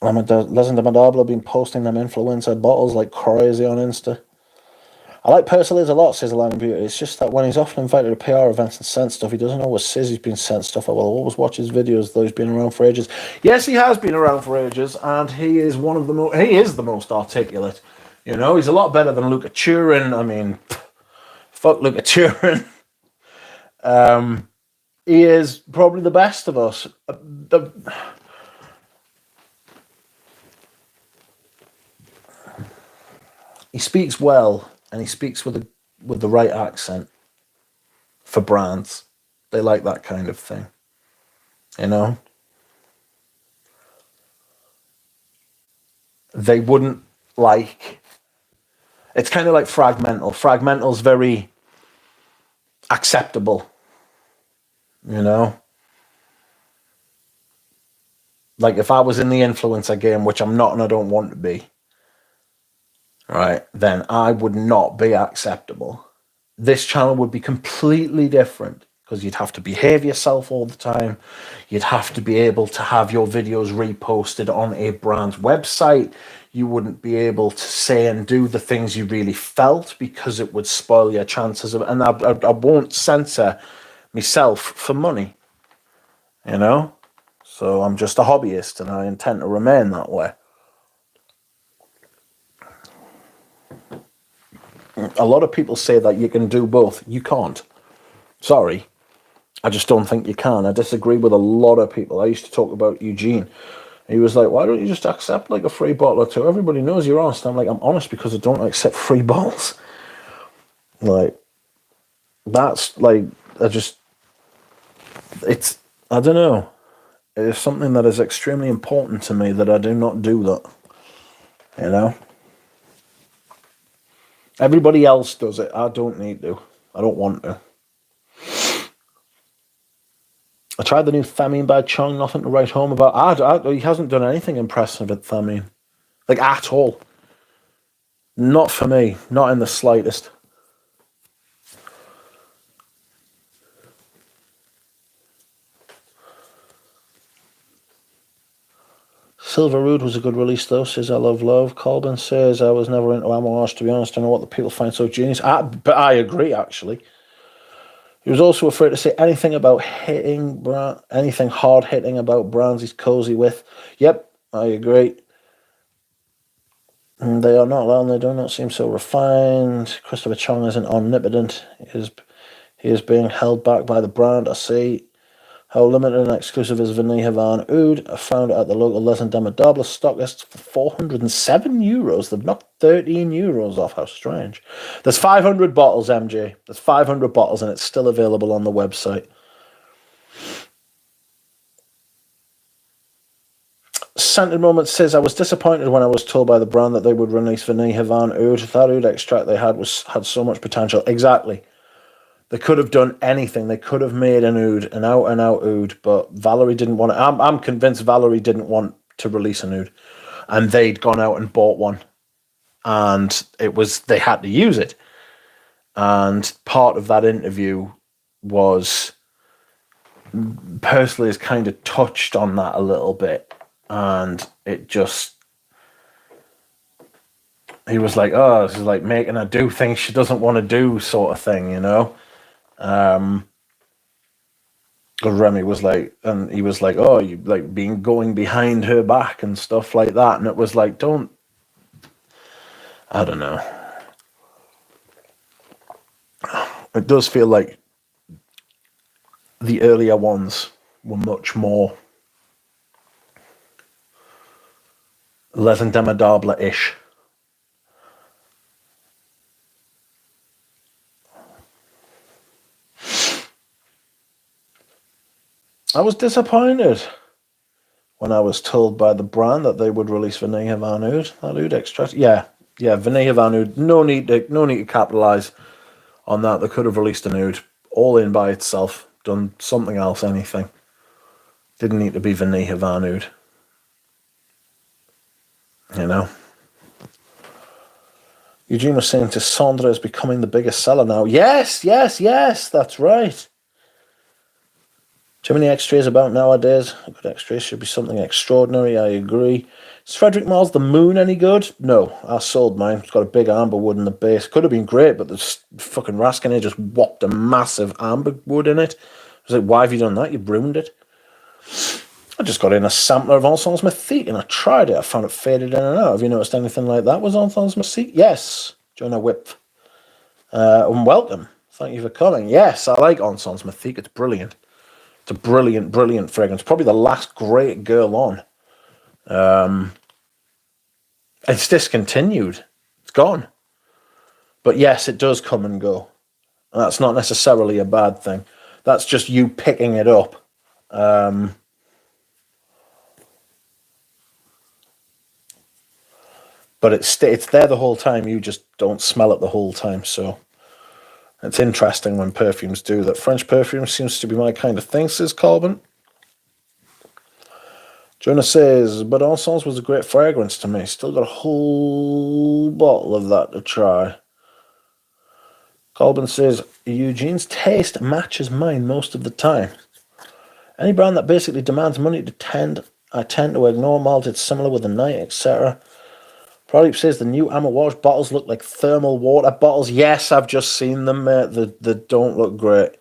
Legend of Madabla been posting them influencer bottles like crazy on Insta. I like Persiles a lot, says Aligning Beauty. It's just that when he's often invited to PR events and sent stuff, he doesn't always says he's been sent stuff. I will always watch his videos, though he's been around for ages. Yes, he has been around for ages, and he is one of the he is the most articulate. You know, he's a lot better than Luca Turin. I mean, fuck Luca Turin. He is probably the best of us. He speaks well, and he speaks with the right accent for brands. They like that kind of thing, you know. They wouldn't like. It's kind of like Fragmental. Fragmental's very acceptable, you know. Like if I was in the influencer game, which I'm not and I don't want to be, right, then I would not be acceptable. This channel would be completely different because you'd have to behave yourself all the time. You'd have to be able to have your videos reposted on a brand's website. You wouldn't be able to say and do the things you really felt because it would spoil your chances of, and I won't censor myself for money, you know? So I'm just a hobbyist and I intend to remain that way. A lot of people say that you can do both. You can't. Sorry. I just don't think you can. I disagree with a lot of people. I used to talk about Eugene. He was like, why don't you just accept like a free bottle or two? Everybody knows you're honest. I'm like, I'm honest because I don't accept free bottles. Like, that's like, I don't know. It's something that is extremely important to me that I do not do that. You know? Everybody else does it. I don't need to. I don't want to. I tried the new Thameen by Chong. Nothing to write home about. He hasn't done anything impressive at Thameen. Like, at all. Not for me. Not in the slightest. Silver Rood was a good release, though, says I Love Love. Colbin says, I was never into Amouage, to be honest. I don't know what the people find so genius. But I agree, actually. He was also afraid to say anything about anything hard-hitting about brands he's cozy with. Yep, I agree. They are not loud, and they do not seem so refined. Christopher Chong isn't omnipotent. He is being held back by the brand, I see. How limited and exclusive is Vanilla Van Oud? I found it at the local Legend Demodable stockist for 407 euros. They've knocked 13 euros off. How strange. There's 500 bottles, MJ. There's 500 bottles, and it's still available on the website. Scented Moment says, I was disappointed when I was told by the brand that they would release Vanilla Van Oud. That oud extract they had so much potential. Exactly. They could have done anything. They could have made an oud, an out-and-out oud, but Valerie didn't want it. I'm convinced Valerie didn't want to release an oud, and they'd gone out and bought one, and they had to use it. And part of that interview was Persley has kind of touched on that a little bit, and he was like, oh, this is like making her do things she doesn't want to do, sort of thing, you know. Remy was like, and he was like, oh, you like going behind her back and stuff like that. And it was like, I don't know. It does feel like the earlier ones were much more Legend Demodable-ish. I was disappointed when I was told by the brand that they would release Vanilla Van Oud. That oud extract. Yeah, Vanilla Van Oud. No need to capitalise on that. They could have released an oud all in by itself, done something else, anything. Didn't need to be Vanilla Van Oud. You know? Eugene was saying Sandra is becoming the biggest seller now. Yes, that's right. Too many extras about nowadays. A good extra should be something extraordinary, I agree. Is Frederick Mars the moon any good? No, I sold mine. It's got a big amber wood in the base. Could have been great, but this fucking Raskin here just whopped a massive amber wood in it. I was like, why have you done that? You've ruined it. I just got in a sampler of Ensembles Mythique and I tried it. I found it faded in and out. Have you noticed anything like that with Ensembles Mythique? Yes. Join our whip. And welcome. Thank you for coming. Yes, I like Ensembles Mythique. It's brilliant. It's a brilliant, brilliant fragrance. Probably the last great girl on. It's discontinued. It's gone. But yes, it does come and go. And that's not necessarily a bad thing. That's just you picking it up. But it's there the whole time. You just don't smell it the whole time. So it's interesting when perfumes do that. French perfume seems to be my kind of thing, says Colbin. Jonah says, but Ensembles was a great fragrance to me. Still got a whole bottle of that to try. Colbin says, Eugene's taste matches mine most of the time. Any brand that basically demands money I tend to ignore. Malted similar with the night, etc. Prodeep says the new Amouage bottles look like thermal water bottles. Yes, I've just seen them, mate. They don't look great.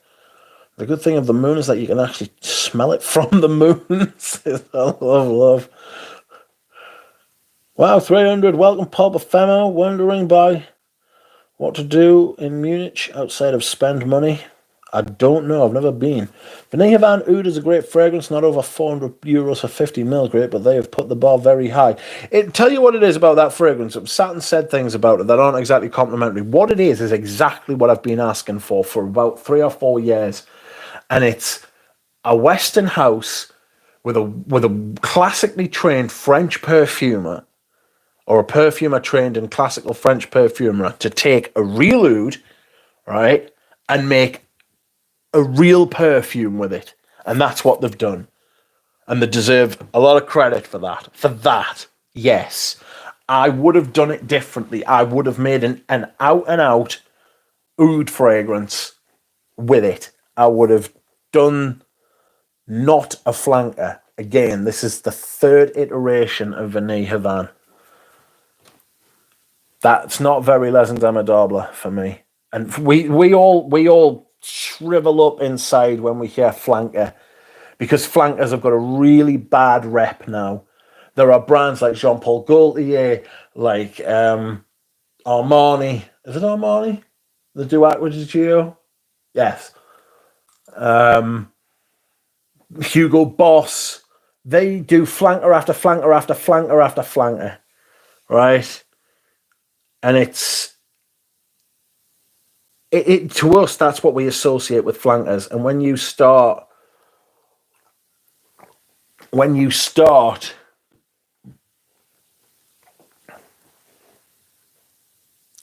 The good thing of the moon is that you can actually smell it from the moon. love. Wow, 300. Welcome, Pulp Ephemo. Wondering by what to do in Munich outside of spend money. I don't know. I've never been. Vanilla Van Oud is a great fragrance. Not over €400 for 50 ml. Great, but they have put the bar very high. Tell you what it is about that fragrance. Satin said things about it that aren't exactly complimentary. What it is exactly what I've been asking for about 3 or 4 years. And it's a Western house with a classically trained French perfumer or a perfumer trained in classical French perfumer to take a real oud, right, and make a real perfume with it. And that's what they've done. And they deserve a lot of credit for that. For that, yes. I would have done it differently. I would have made an out-and-out oud fragrance with it. I would have done not a flanker. Again, this is the third iteration of Vanille Havane. That's not very legendary for me. And we all shrivel up inside when we hear flanker, because flankers have got a really bad rep now. There are brands like Jean Paul Gaultier, like Armani. Is it Armani? The Duat with Gio? Yes. Hugo Boss. They do flanker after flanker after flanker after flanker, right? And it to us, that's what we associate with flankers. And when you start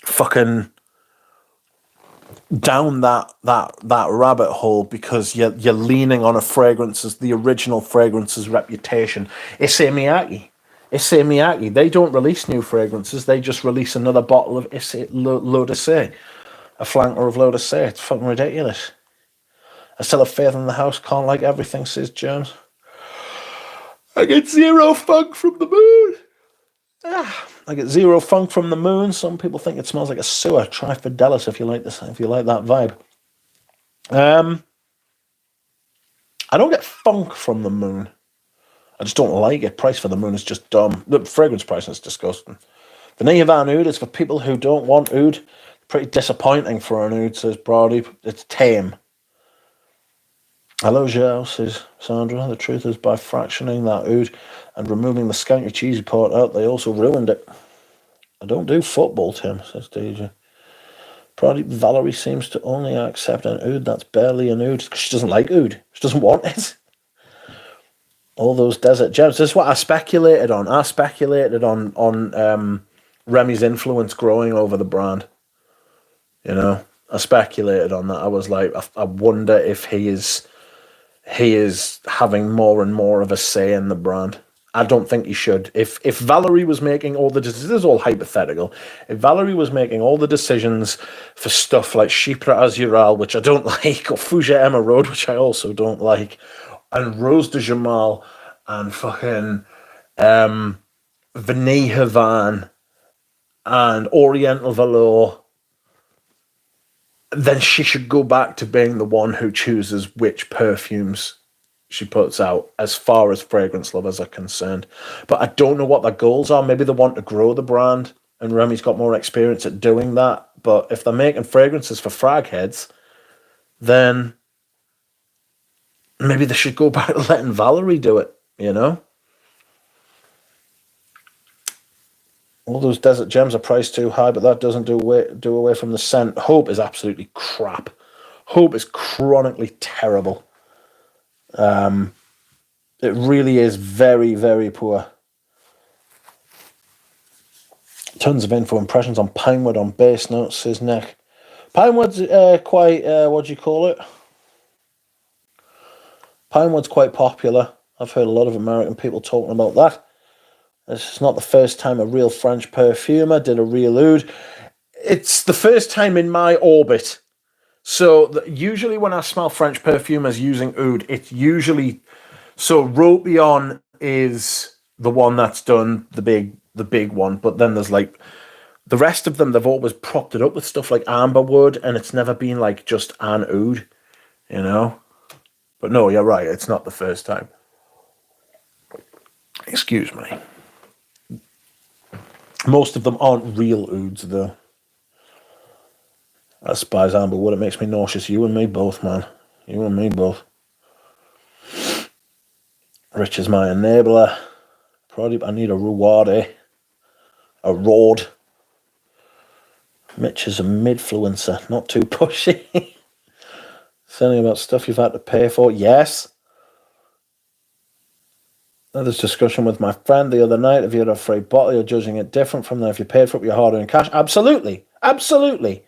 fucking down that rabbit hole because you're leaning on the original fragrance's reputation. Issey Miyake. They don't release new fragrances. They just release another bottle of L'Odyssée, a flanker of L'Odyssée. It's fucking ridiculous. I still have faith in the house. Can't like everything, says James. I get zero funk from the moon. I get zero funk from the moon. Some people think it smells like a sewer. Try Fidelis if you like this. If you like that vibe. I don't get funk from the moon. I just don't like it. Price for the moon is just dumb. The fragrance pricing is disgusting. Vanilla Van Oud is for people who don't want oud. Pretty disappointing for an oud, says Brody. It's tame. Hello, Joe, says Sandra. The truth is, by fractioning that oud and removing the skanky cheesy part out, they also ruined it. I don't do football, Tim, says DJ. Brody, Valerie seems to only accept an oud that's barely an oud because she doesn't like oud. She doesn't want it. All those desert gems. This is what I speculated on. I speculated on Remy's influence growing over the brand. You know, I speculated on that. I was like, I wonder if he is having more and more of a say in the brand. I don't think he should. If Valerie was making all the decisions, this is all hypothetical. If Valerie was making all the decisions for stuff like Chypre Azural, which I don't like, or Fougère Emeraude, which I also don't like, and Rose de Jamal and fucking Vanille Havane and Oriental Velour, then she should go back to being the one who chooses which perfumes she puts out as far as fragrance lovers are concerned. But I don't know what their goals are. Maybe they want to grow the brand, and Remy's got more experience at doing that. But if they're making fragrances for frag heads, then maybe they should go back to letting Valerie do it, you know? All those desert gems are priced too high, but that doesn't do away from the scent. Hope is absolutely crap. Hope is chronically terrible. It really is very, very poor. Tons of info impressions on Pinewood on base notes, says Nick. Pinewood's quite, what do you call it? Pinewood's quite popular. I've heard a lot of American people talking about that. This is not the first time a real French perfumer did a real oud. It's the first time in my orbit. So usually when I smell French perfumers using oud, it's usually... So Ropion is the one that's done the big one, but then there's like... The rest of them, they've always propped it up with stuff like amberwood, and it's never been like just an oud, you know? But no, you're right, it's not the first time. Excuse me. Most of them aren't real ouds, though. I despise amberwood. It makes me nauseous. You and me both, man. You and me both. Rich is my enabler. Probably I need a Ruwade. A Rode. Mitch is a midfluencer. Not too pushy. Something about stuff you've had to pay for. Yes. There's discussion with my friend the other night. If you had a free bottle, you're judging it different from than if you paid for it with your hard-earned cash. Absolutely. Absolutely.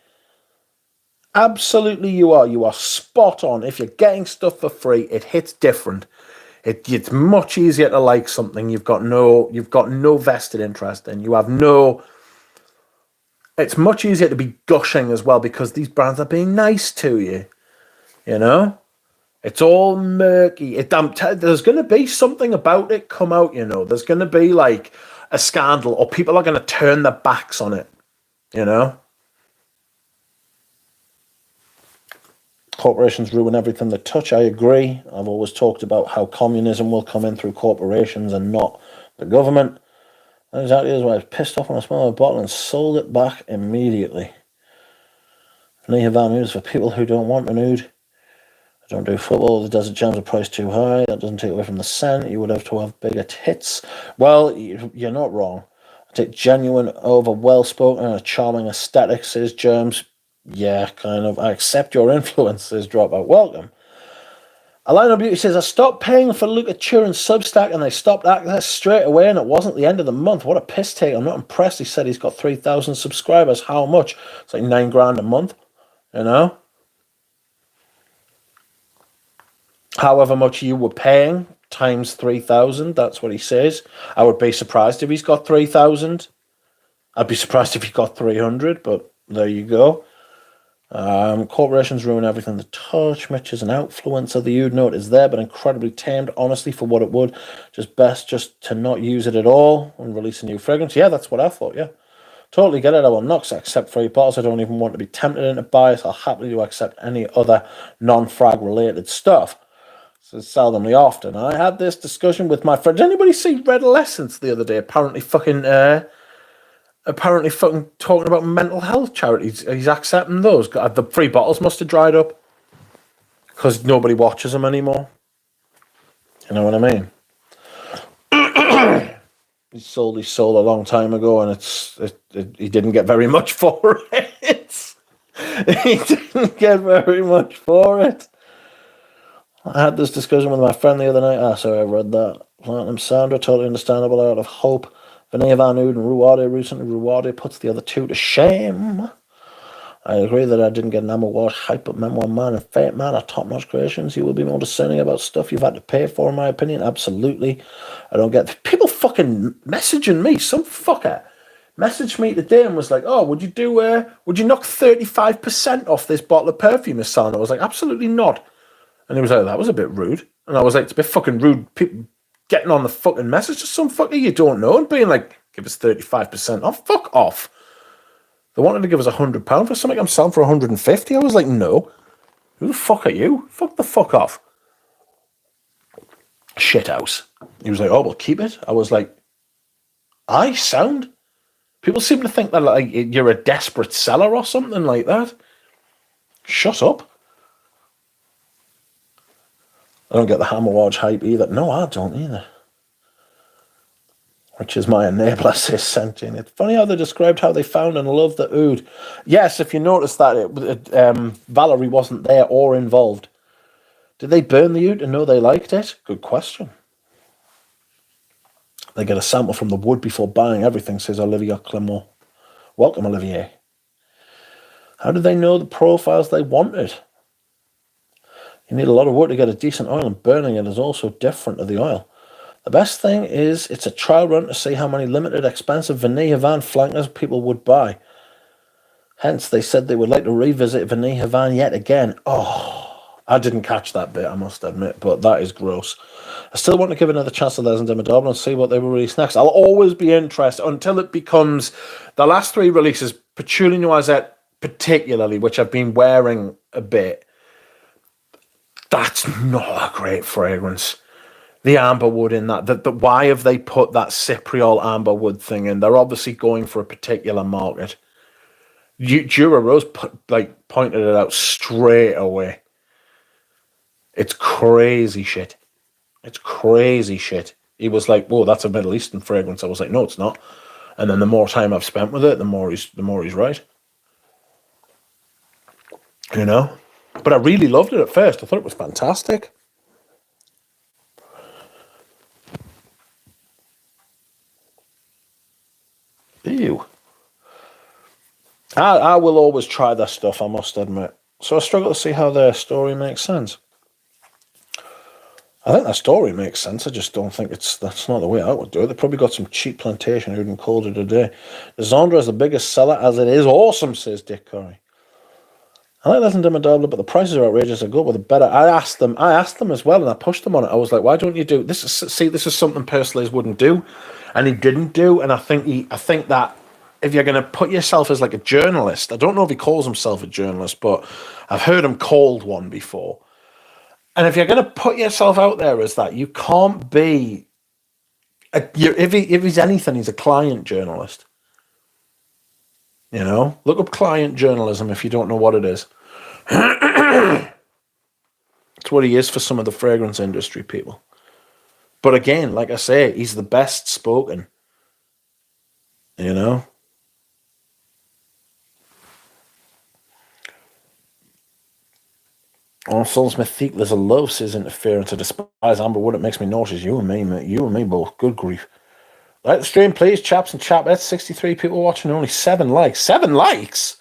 Absolutely you are. You are spot on. If you're getting stuff for free, it hits different. It's much easier to like something you've got no vested interest in. You have no... It's much easier to be gushing as well because these brands are being nice to you. You know? It's all murky. There's going to be something about it come out, you know. There's going to be like a scandal or people are going to turn their backs on it, you know. Corporations ruin everything they touch. I agree. I've always talked about how communism will come in through corporations and not the government. That exactly is why I was pissed off when I smelled a bottle and sold it back immediately. Vanilla Havane is for people who don't want an oud. Don't do football. The desert gems are priced too high. That doesn't take away from the scent. You would have to have bigger tits. Well, you're not wrong. I take genuine over well-spoken and a charming aesthetic, says Germs. Yeah, kind of. I accept your influence, says Dropout. Welcome. Alina Beauty says, I stopped paying for Luca Turin's Substack and they stopped access straight away and it wasn't the end of the month. What a piss take. I'm not impressed. He said he's got 3,000 subscribers. How much? It's like $9,000 a month, you know? However much you were paying times 3,000, that's what he says. I would be surprised if he's got 3,000. I'd be surprised if he got 300, but there you go. Corporations ruin everything they touch. Mitch is an influencer. The oud note is there, but incredibly tamed, honestly, for what it would. Best to not use it at all and release a new fragrance. Yeah, that's what I thought, yeah. Totally get it. I will not accept free bottles. I don't even want to be tempted into bias. I'll happily accept any other non-frag related stuff. So seldomly often. I had this discussion with my friend. Did anybody see Redolescence the other day? Apparently fucking talking about mental health charities. He's accepting those. The free bottles must have dried up because nobody watches them anymore. You know what I mean? He sold his soul a long time ago, and he didn't get very much for it. He didn't get very much for it. I had this discussion with my friend the other night. Sorry, I read that. Platinum Sandra, totally understandable, out of Hope. Vanilla Van Oud and Ruwade recently. Ruwade puts the other two to shame. I agree that I didn't get an award hype, but Memoir Man and Fate Man are top-notch creations. You will be more discerning about stuff you've had to pay for, in my opinion. Absolutely. I don't get... People fucking messaging me. Some fucker messaged me today and was like, oh, would you knock 35% off this bottle of perfume you're selling? I was like, absolutely not. And he was like, that was a bit rude. And I was like, it's a bit fucking rude. People getting on the fucking message to some fucker you don't know and being like, give us 35% off. Fuck off. They wanted to give us £100 for something I'm selling for 150. I was like, no. Who the fuck are you? Fuck the fuck off. Shit house. He was like, oh, we'll keep it. I was like, I sound. People seem to think that like you're a desperate seller or something like that. Shut up. I don't get the Hammer Watch hype either. No, I don't either. Which is my enabler, says Sentient. It's funny how they described how they found and loved the oud. Yes, if you notice that Valerie wasn't there or involved. Did they burn the oud and know they liked it? Good question. They get a sample from the wood before buying everything, says Olivia Clement. Welcome, Olivier. How did they know the profiles they wanted? You need a lot of wood to get a decent oil, and burning it is also different to the oil. The best thing is it's a trial run to see how many limited, expensive Vanille Havane flankers people would buy. Hence, they said they would like to revisit Vanille Havane yet again. Oh, I didn't catch that bit, I must admit, but that is gross. I still want to give another chance to Les Indomitable and see what they will release next. I'll always be interested until it becomes the last three releases, Patchouli Noisette particularly, which I've been wearing a bit. That's not a great fragrance. The amberwood in that. Why have they put that Cypriol amberwood thing in? They're obviously going for a particular market. Dura Rose pointed it out straight away. It's crazy shit. It's crazy shit. He was like, whoa, that's a Middle Eastern fragrance. I was like, no, it's not. And then the more time I've spent with it, the more he's right. You know? But I really loved it at first. I thought it was fantastic. Ew. I will always try that stuff, I must admit. So I struggle to see how their story makes sense. I think their story makes sense. I just don't think that's not the way I would do it. They probably got some cheap plantation who didn't call it a day. The Zondra is the biggest seller as it is awesome, says Dick Curry. I like Les Indomitable, but the prices are outrageous. I go with the better. I asked them as well, and I pushed them on it. I was like, "Why don't you do this?" This is something Persolays wouldn't do, and he didn't do. And I think that if you're going to put yourself as like a journalist, I don't know if he calls himself a journalist, but I've heard him called one before. And if you're going to put yourself out there as that, you can't be. If he's anything, he's a client journalist. You know, look up client journalism if you don't know what it is. It's what he is for some of the fragrance industry people. But again, like I say, he's the best spoken. You know? On Souls Mythique, there's a love, says interference. I despise amberwood. It makes me nauseous. You and me, mate. You and me both. Good grief. Like the stream, please, chaps and chapettes. 63 people watching, only 7 likes. 7 likes?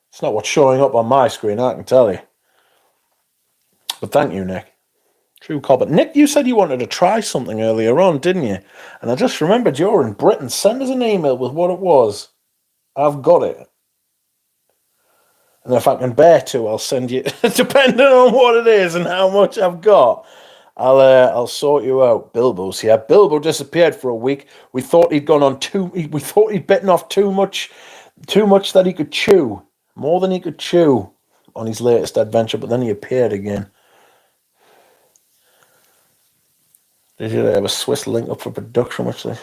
It's not what's showing up on my screen, I can tell you. But thank you, Nick. True call. But Nick, you said you wanted to try something earlier on, didn't you? And I just remembered you're in Britain. Send us an email with what it was. I've got it. And if I can bear to, I'll send you, depending on what it is and how much I've got. I'll sort you out. Bilbo's here. Bilbo disappeared for a week. We thought he'd gone on we thought he'd bitten off too much that he could chew. More than he could chew on his latest adventure, but then he appeared again. Did you have a Swiss link up for production, which they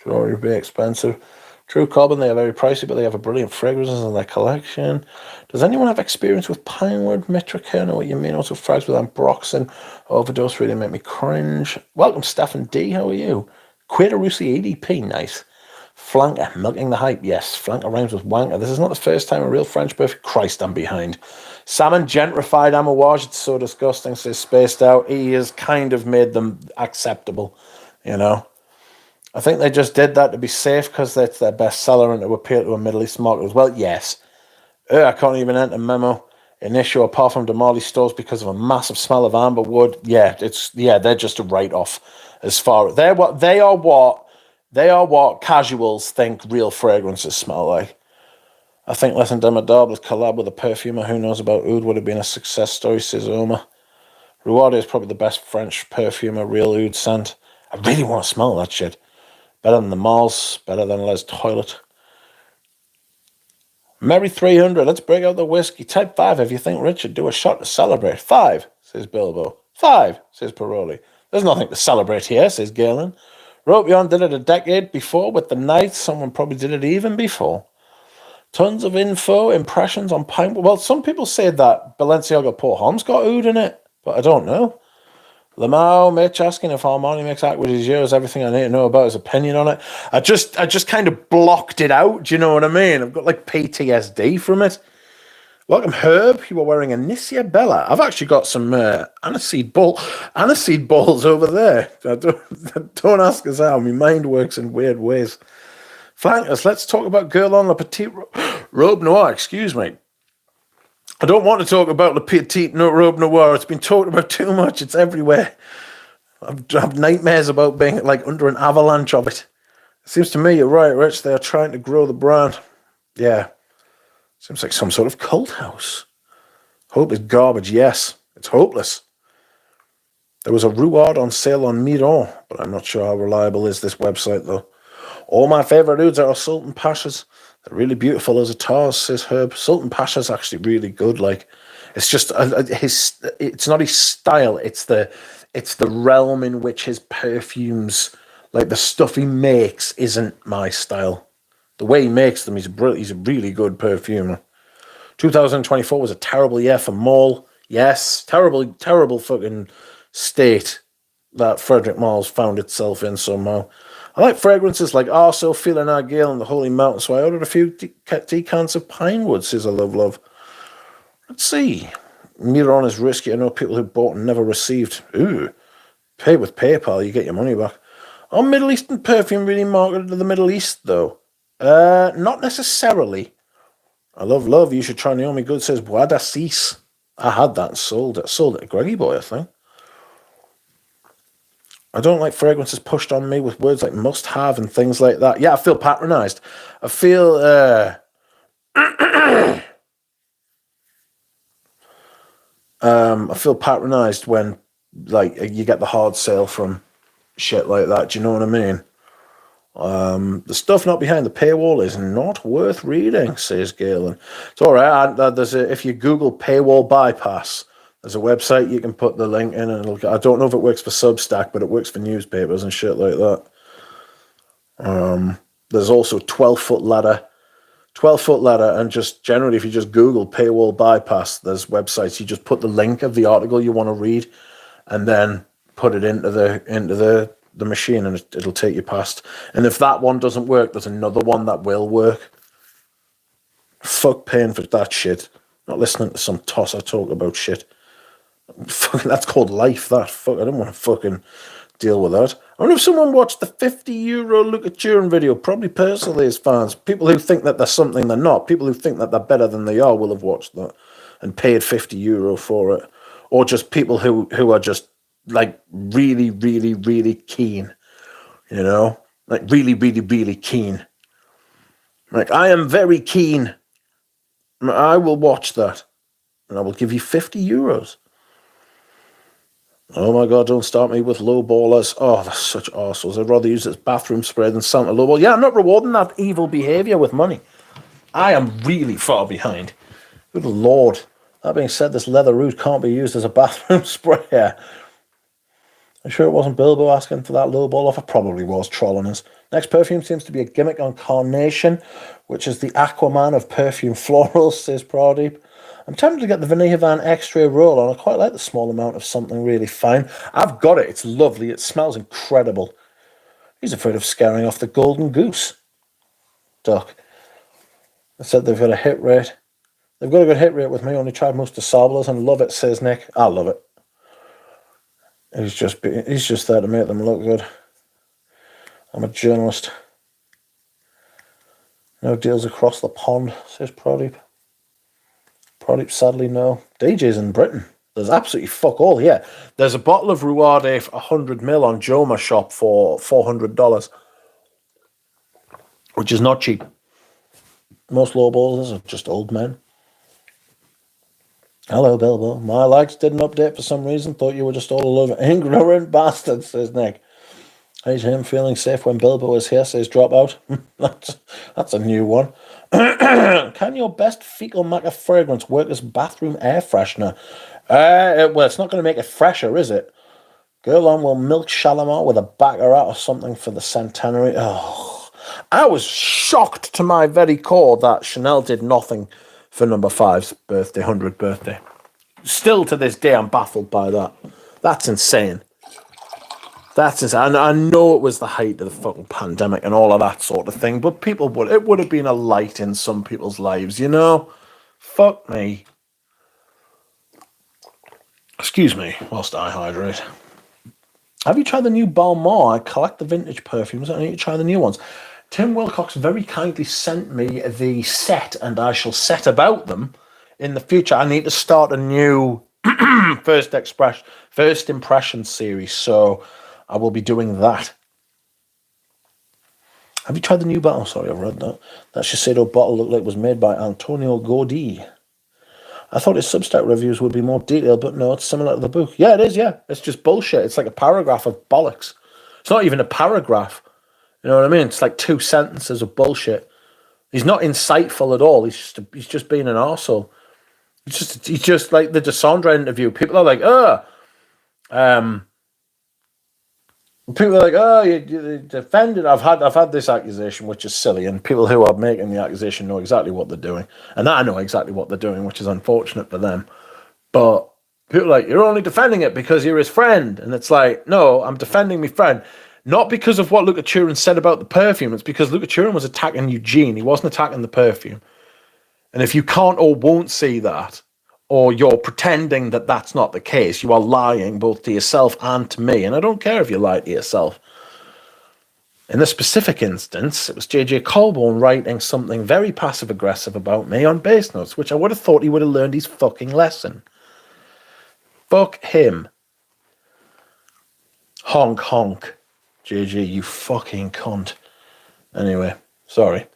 should already be expensive? True Carbon, they are very pricey, but they have a brilliant fragrances in their collection. Does anyone have experience with Pinewood, Mitricane, or what you mean? Also, frags with Ambroxan. Overdose really make me cringe. Welcome, Stefan D. How are you? Quaterussi EDP, nice. Flanker, milking the hype, yes. Flanker rhymes with wanker. This is not the first time a real French perfect. Christ, I'm behind. Salmon gentrified Amouage. It's so disgusting, says Spaced Out. He has kind of made them acceptable, you know. I think they just did that to be safe because that's their best seller and to appeal to a Middle East market as well. Yes. I can't even enter memo. An issue apart from Damali stores because of a massive smell of amberwood. Yeah, they're just a write-off as far they are what casuals think real fragrances smell like. I think Les Indomitable's collab with a perfumer who knows about oud would have been a success story, says Oma. Ruade is probably the best French perfume, a real oud scent. I really want to smell that shit. Better than the Mars, better than Les Toilet. Merry 300, let's break out the whiskey. Type 5 if you think Richard do a shot to celebrate. 5, says Bilbo. 5, says Paroli. There's nothing to celebrate here, says Galen. Ropion did it a decade before with the Knights. Someone probably did it even before. Tons of info, impressions on pine. Well, some people say that Balenciaga Port Holmes got oud in it, but I don't know. Lamau, Mitch asking if Armani makes Aqua di Giro is everything I need to know about his opinion on it. I just kind of blocked it out. Do you know what I mean? I've got like PTSD from it. Welcome, Herb. You were wearing a Nissia Bella. I've actually got some aniseed balls over there. Don't ask us how. My mind works in weird ways. Flankers, let's talk about Girl on La Petite Robe Noire. Excuse me. I don't want to talk about the Petite Robe Noire. It's been talked about too much. It's everywhere. I have nightmares about being like under an avalanche of it. It seems to me you're right, Rich. They are trying to grow the brand. Yeah. Seems like some sort of cult house. Hope is garbage. Yes. It's hopeless. There was a Ruard on sale on Miron, but I'm not sure how reliable is this website, though. All my favourite dudes are Sultan Pashas. They're really beautiful as a Tars, says Herb. Sultan Pasha's actually really good. Like, it's just it's not his style. It's the realm in which his perfumes, like the stuff he makes, isn't my style. The way he makes them, he's a really good perfumer. 2024 was a terrible year for Maul. Yes, terrible fucking state that Frederick Malls found itself in somehow. I like fragrances like Arso, Feeling Argyle, and the Holy Mountain, so I ordered a few decants of Pinewood, says I love. Let's see. Miron is risky. I know people who bought and never received. Ooh. Pay with PayPal, you get your money back. Are Middle Eastern perfume really marketed to the Middle East, though? Not necessarily. I love. You should try Naomi Good, says Bois d'Assis. I had that and sold it. Sold it to Greggy Boy, I think. I don't like fragrances pushed on me with words like must have and things like that. Yeah, I feel patronized. I feel I feel patronized when like you get the hard sale from shit like that. Do you know what I mean? The stuff not behind the paywall is not worth reading, says Galen. It's all right. If you Google paywall bypass, there's a website you can put the link in, and I don't know if it works for Substack, but it works for newspapers and shit like that. There's also 12-foot ladder. 12-foot ladder, and just generally, if you just Google paywall bypass, there's websites. You just put the link of the article you want to read, and then put it into the machine, and it'll take you past. And if that one doesn't work, there's another one that will work. Fuck paying for that shit. Not listening to some tosser talk about shit. Fucking, that's called life, that. Fuck, I don't want to fucking deal with that. I wonder if someone watched the €50 Look at Turin video. Probably personally as fans. People who think that they're something they're not. People who think that they're better than they are will have watched that and paid €50 for it. Or just people who are just like really, really, really keen. You know? Like really, really, really keen. Like, I am very keen. I will watch that. And I will give you €50. Oh my God, don't start me with low ballers. Oh, they're such arseholes. I'd rather use it as bathroom spray than Santa low ball. Yeah, I'm not rewarding that evil behaviour with money. I am really far behind. Good Lord. That being said, this leather root can't be used as a bathroom sprayer. I'm sure it wasn't Bilbo asking for that low ball offer. Probably was trolling us. Next perfume seems to be a gimmick on Carnation, which is the Aquaman of perfume florals, says Pradeep. I'm tempted to get the Vanilla Van Extra roll on. I quite like the small amount of something really fine. I've got it. It's lovely. It smells incredible. He's afraid of scaring off the golden goose. Duck. I said they've got a hit rate. They've got a good hit rate with me. Only tried most of Sablas and love it, says Nick. I love it. He's just there to make them look good. I'm a journalist. No deals across the pond, says Pradeep. Pradeep, sadly, no. DJ's in Britain. There's absolutely fuck all here. There's a bottle of Ruade 100ml on Joma Shop for $400, which is not cheap. Most lowballers are just old men. Hello, Bilbo. My likes didn't update for some reason. Thought you were just all a lot of ignorant bastards, says Nick. Hate him feeling safe when Bilbo is here, says Dropout. That's a new one. Can your best fecal matter fragrance work as bathroom air freshener? Well, it's not going to make it fresher, is it? Girl on will milk Shalimar with a baccarat or something for the centenary. Oh, I was shocked to my very core that Chanel did nothing for number 5's birthday, 100th birthday. Still to this day, I'm baffled by that. That's insane. That's insane. And I know it was the height of the fucking pandemic and all of that sort of thing, but it would have been a light in some people's lives, you know? Fuck me. Excuse me whilst I hydrate. Have you tried the new Balmain? I collect the vintage perfumes. I need to try the new ones. Tim Wilcox very kindly sent me the set, and I shall set about them in the future. I need to start a new first impression series, so I will be doing that. Have you tried the new bottle? Sorry, I've read that. That Shiseido bottle looked like it was made by Antonio Gaudí. I thought his Substack reviews would be more detailed, but no, it's similar to the book. Yeah, it is, yeah. It's just bullshit. It's like a paragraph of bollocks. It's not even a paragraph. You know what I mean? It's like 2 sentences of bullshit. He's not insightful at all. He's just being an arsehole. He's just like the Desandra interview. People are like, you defended. I've had this accusation, which is silly, and people who are making the accusation know exactly what they're doing, and I know exactly what they're doing, which is unfortunate for them. But people are like, you're only defending it because you're his friend, and it's like, no, I'm defending my friend, not because of what Luca Turin said about the perfume. It's because Luca Turin was attacking Eugene. He wasn't attacking the perfume. And if you can't or won't see that, or you're pretending that that's not the case, you are lying both to yourself and to me. And I don't care if you lie to yourself. In this specific instance, it was JJ Colborne writing something very passive-aggressive about me on Bass Notes, which I would have thought he would have learned his fucking lesson. Fuck him. Honk, honk. JJ, you fucking cunt. Anyway, sorry.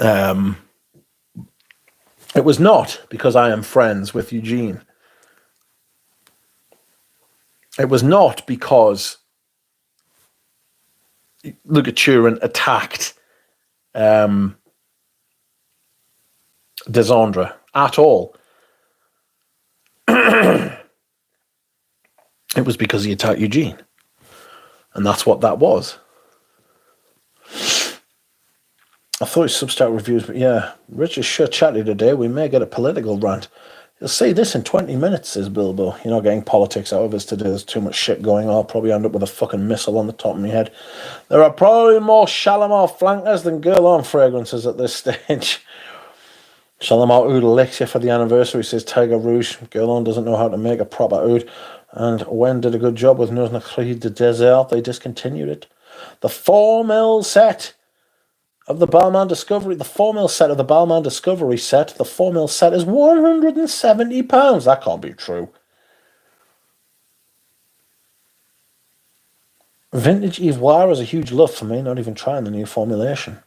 It was not because I am friends with Eugene. It was not because Luca Turin attacked Desandra at all. It was because he attacked Eugene. And that's what that was. I thought his Substack reviews, but yeah, Rich is sure chatty today. We may get a political rant. You'll see this in 20 minutes, says Bilbo. You're not getting politics out of us today. There's too much shit going on. I'll probably end up with a fucking missile on the top of my head. There are probably more Shalimar flankers than Guerlain fragrances at this stage. Shalimar Oud licks you for the anniversary, says Tiger Rouge. Guerlain doesn't know how to make a proper oud. And when did a good job with Nose Nacri de Désert, they discontinued it. The 4mm set of the Balmain Discovery, the 4mm set of the Balmain Discovery set, the 4mm set is £170. That can't be true. Vintage Ivoire is a huge love for me, not even trying the new formulation.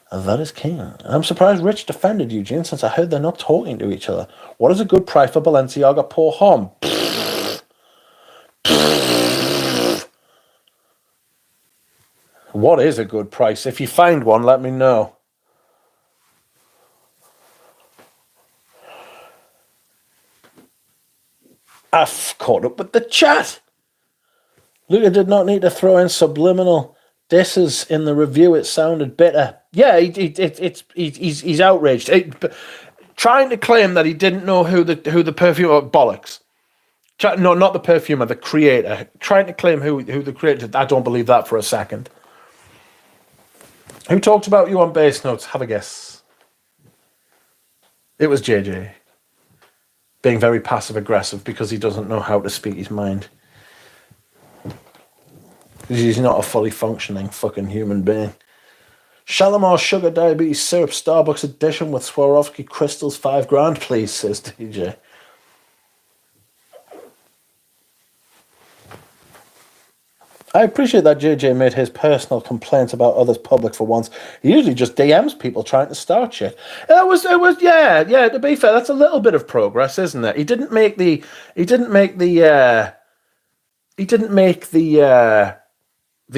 And that is king. I'm surprised Rich defended Eugene since I heard they're not talking to each other. What is a good price for Balenciaga Pour Homme? What is a good price? If you find one, let me know. I've caught up with the chat. Luca did not need to throw in subliminal disses in the review. It sounded bitter. Yeah, he's outraged. Trying to claim that he didn't know who the perfumer, bollocks. No, not the perfumer, the creator. Trying to claim who the creator. I don't believe that for a second. Who talked about you on Bass Notes? Have a guess. It was JJ. Being very passive-aggressive because he doesn't know how to speak his mind. Because he's not a fully functioning fucking human being. Shalimar Sugar Diabetes Syrup Starbucks Edition with Swarovski crystals, $5,000, please, says DJ. I appreciate that JJ made his personal complaints about others public for once. He usually just DMs people trying to start shit. Yeah. To be fair, that's a little bit of progress, isn't it? He didn't make the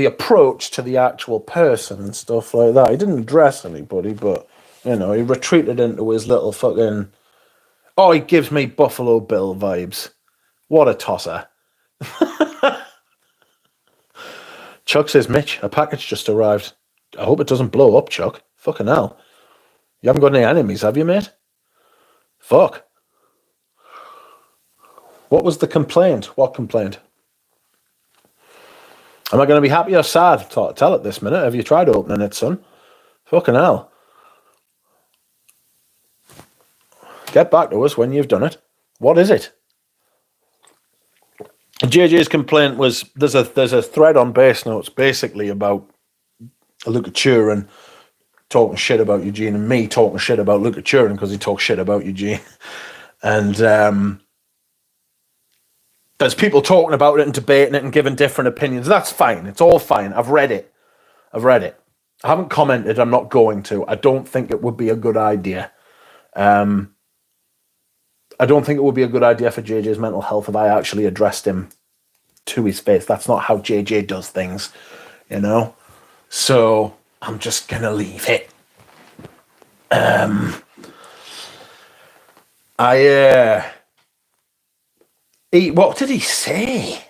approach to the actual person and stuff like that. He didn't address anybody, but he retreated into his little fucking. Oh, he gives me Buffalo Bill vibes. What a tosser. Chuck says, Mitch, a package just arrived. I hope it doesn't blow up, Chuck. Fucking hell. You haven't got any enemies, have you, mate? Fuck. What was the complaint? What complaint? Am I going to be happy or sad? Tell it this minute. Have you tried opening it, son? Fucking hell. Get back to us when you've done it. What is it? JJ's complaint was there's a thread on Base Notes basically about Luca Turin talking shit about Eugene and me talking shit about Luca Turin because he talks shit about Eugene. And there's people talking about it and debating it and giving different opinions. That's fine. It's all fine. I've read it. I haven't commented. I'm not going to. I don't think it would be a good idea. I don't think it would be a good idea for JJ's mental health if I actually addressed him to his face. That's not how JJ does things, So I'm just going to leave it. What did he say?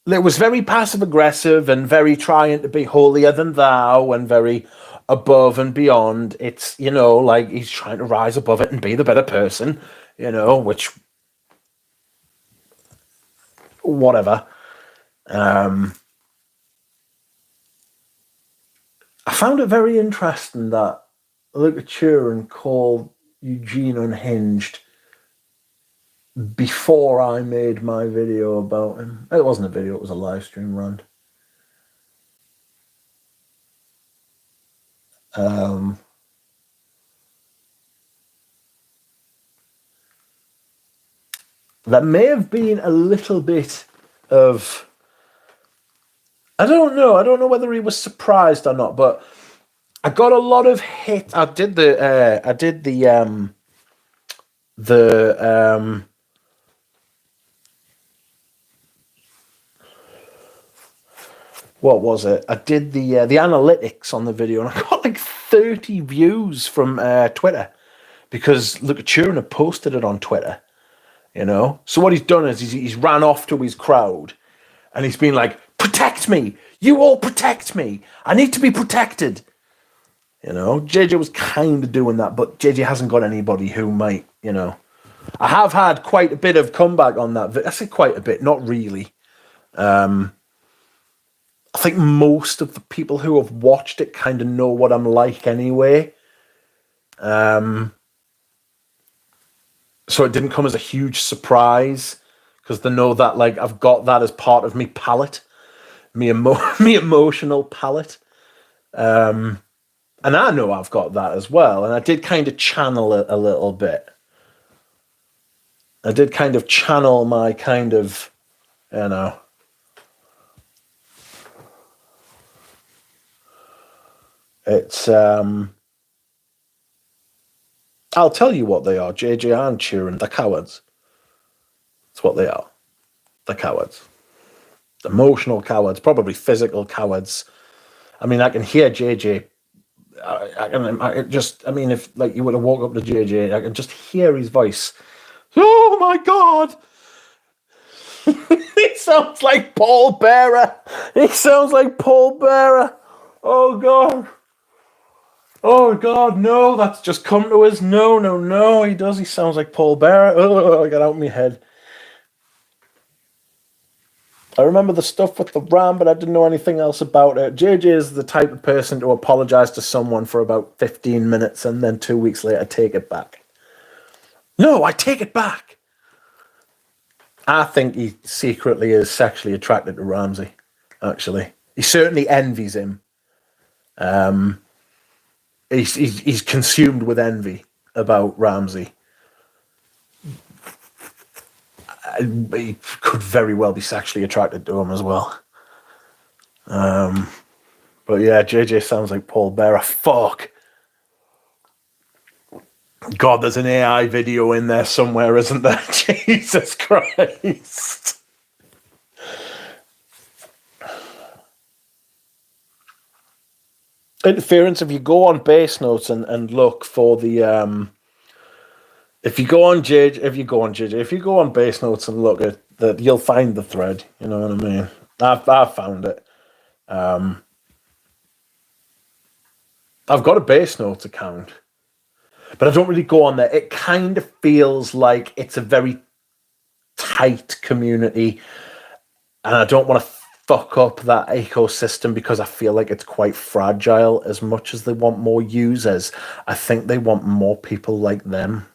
It was very passive-aggressive and very trying to be holier than thou and very above and beyond. It's, like he's trying to rise above it and be the better person. Which, whatever. I found it very interesting that Luca Turin called Eugene unhinged before I made my video about him. It wasn't a video, it was a live stream rant. There may have been a little bit of, I don't know whether he was surprised or not, but I got a lot of hate. I did the what was it? I did the analytics on the video, and I got like 30 views from Twitter because Luca Turin had posted it on Twitter. So what he's done is he's ran off to his crowd and he's been like, protect me. You all protect me. I need to be protected. JJ was kind of doing that, but JJ hasn't got anybody who might, I have had quite a bit of comeback on that. I say quite a bit, not really. I think most of the people who have watched it kind of know what I'm like anyway. So it didn't come as a huge surprise because they know that like I've got that as part of me palette, me emotional palette. And I know I've got that as well. And I did kind of channel it a little bit. I did kind of channel my kind of, it's, I'll tell you what they are, JJ and Turin. They're cowards. That's what they are. They're cowards. Emotional cowards, probably physical cowards. I mean, I can hear JJ. If like you would have walked up to JJ, I can just hear his voice. Oh my God! He sounds like Paul Bearer. Oh God. Oh God, no, that's just come to us. No, he does. He sounds like Paul Bearer. Oh, I got out of my head. I remember the stuff with the ram, but I didn't know anything else about it. JJ is the type of person to apologize to someone for about 15 minutes and then 2 weeks later take it back. No, I take it back. I think he secretly is sexually attracted to Ramsey, actually. He certainly envies him. He's consumed with envy about Ramsey. He could very well be sexually attracted to him as well. But yeah, JJ sounds like Paul Bearer. Fuck. God, there's an AI video in there somewhere, isn't there? Jesus Christ. Interference, if you go on Bass Notes and look for the if you go on Bass Notes and look at that, you'll find the thread. You know what I mean? I've found it. I've got a Bass Notes account, but I don't really go on there. It kind of feels like it's a very tight community, and I don't want to fuck up that ecosystem because I feel like it's quite fragile. As much as they want more users, I think they want more people like them.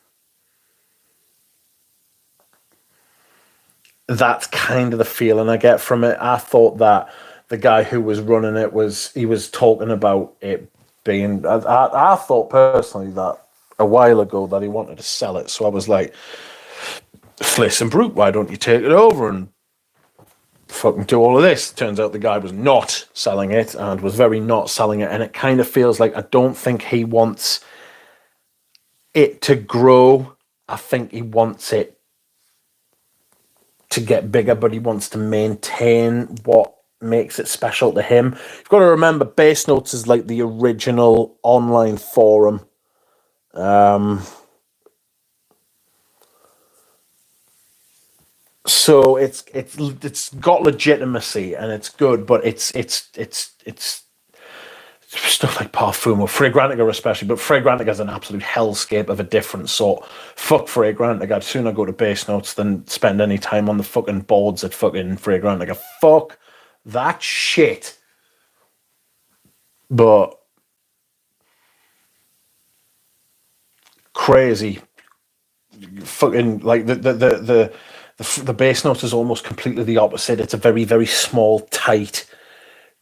That's kind of the feeling I get from it. I thought that the guy who was running it was talking about it being. I thought personally that a while ago that he wanted to sell it. So I was like, Fliss and Brute, why don't you take it over and fucking do all of this? Turns out the guy was not selling it and was very not selling it. And it kind of feels like I don't think he wants it to grow. I think he wants it to get bigger, but he wants to maintain what makes it special to him. You've got to remember, Bass Notes is like the original online forum. So it's got legitimacy and it's good, but it's stuff like Parfum or Fragrantica especially, but Fragrantica is an absolute hellscape of a different sort. Fuck Fragrantica. I'd sooner go to Bass Notes than spend any time on the fucking boards at fucking Fragrantica. Fuck that shit. But crazy. Fucking like the Bass Notes is almost completely the opposite. It's a very, very small, tight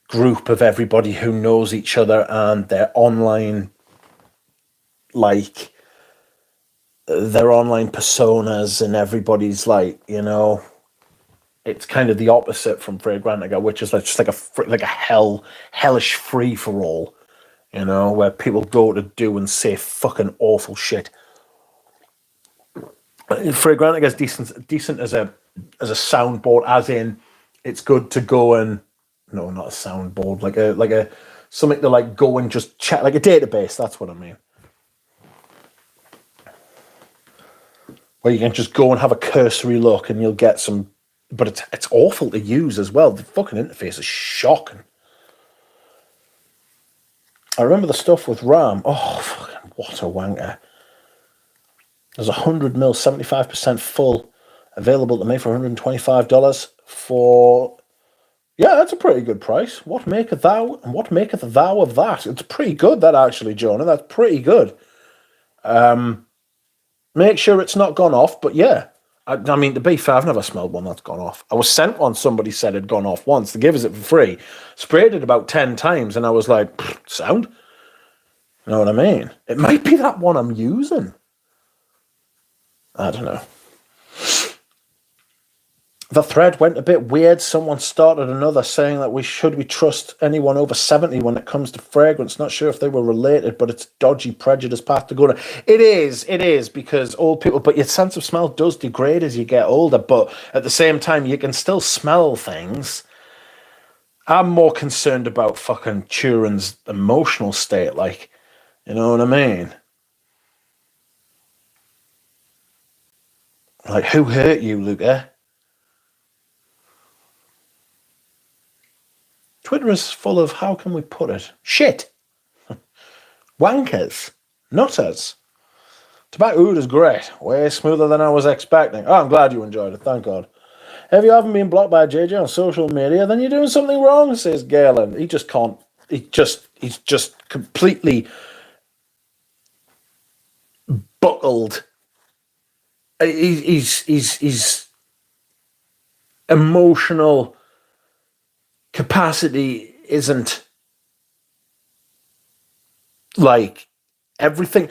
group of everybody who knows each other, and their online personas, and everybody's like, you know, it's kind of the opposite from Fragrantica, which is like just like a hellish free for all, you know, where people go to do and say fucking awful shit. Fragrantica is decent as a soundboard, as in it's good to go and. No, not a soundboard, like a something to like go and just check, like a database. That's what I mean. Where you can just go and have a cursory look, and you'll get some. But it's awful to use as well. The fucking interface is shocking. I remember the stuff with RAM. Oh, fucking what a wanker! There's 100ml, 75% full, available to me for $125 for. Yeah, that's a pretty good price. What maketh thou, and what maketh thou of that? It's pretty good, that actually, Jonah. That's pretty good. Make sure it's not gone off, but yeah. I mean, to be fair, I've never smelled one that's gone off. I was sent one, somebody said it had gone off once. They gave us it for free. Sprayed it about 10 times, and I was like, sound? You know what I mean? It might be that one I'm using. I don't know. The thread went a bit weird. Someone started another saying that we trust anyone over 70 when it comes to fragrance. Not sure if they were related, but it's dodgy prejudice path to go down. It is because old people, but your sense of smell does degrade as you get older, but at the same time, you can still smell things. I'm more concerned about fucking Turin's emotional state, like, you know what I mean? Like, who hurt you, Luca? Twitter is full of, how can we put it? Shit. Wankers. Nutters. Tobacco Oud is great. Way smoother than I was expecting. Oh, I'm glad you enjoyed it. Thank God. If you haven't been blocked by JJ on social media, then you're doing something wrong, says Galen. He just can't. He's just completely buckled. He's emotional capacity isn't like everything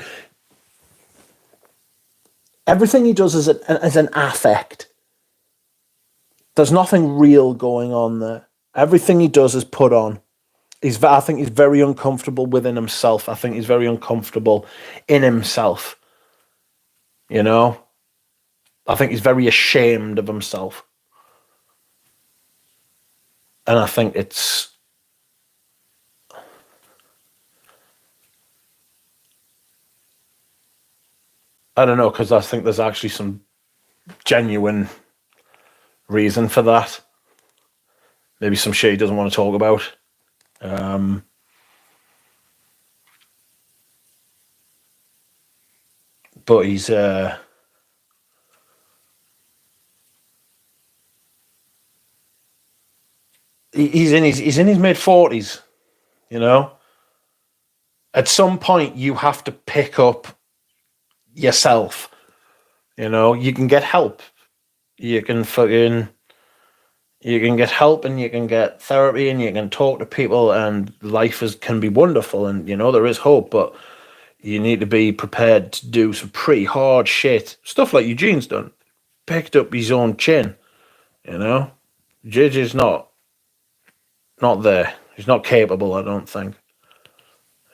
he does is an affect. There's nothing real going on there. Everything he does is put on. I think he's very uncomfortable within himself. I think he's very uncomfortable in himself. You know? I think he's very ashamed of himself. And I think it's... I don't know, because I think there's actually some genuine reason for that. Maybe some shit he doesn't want to talk about. But he's in his mid-40s, you know? At some point, you have to pick up yourself. You know, you can get help. You can get help, and you can get therapy, and you can talk to people, and life can be wonderful, and, you know, there is hope, but you need to be prepared to do some pretty hard shit. Stuff like Eugene's done. Picked up his own chin, you know? JJ's not there. He's not capable, I don't think.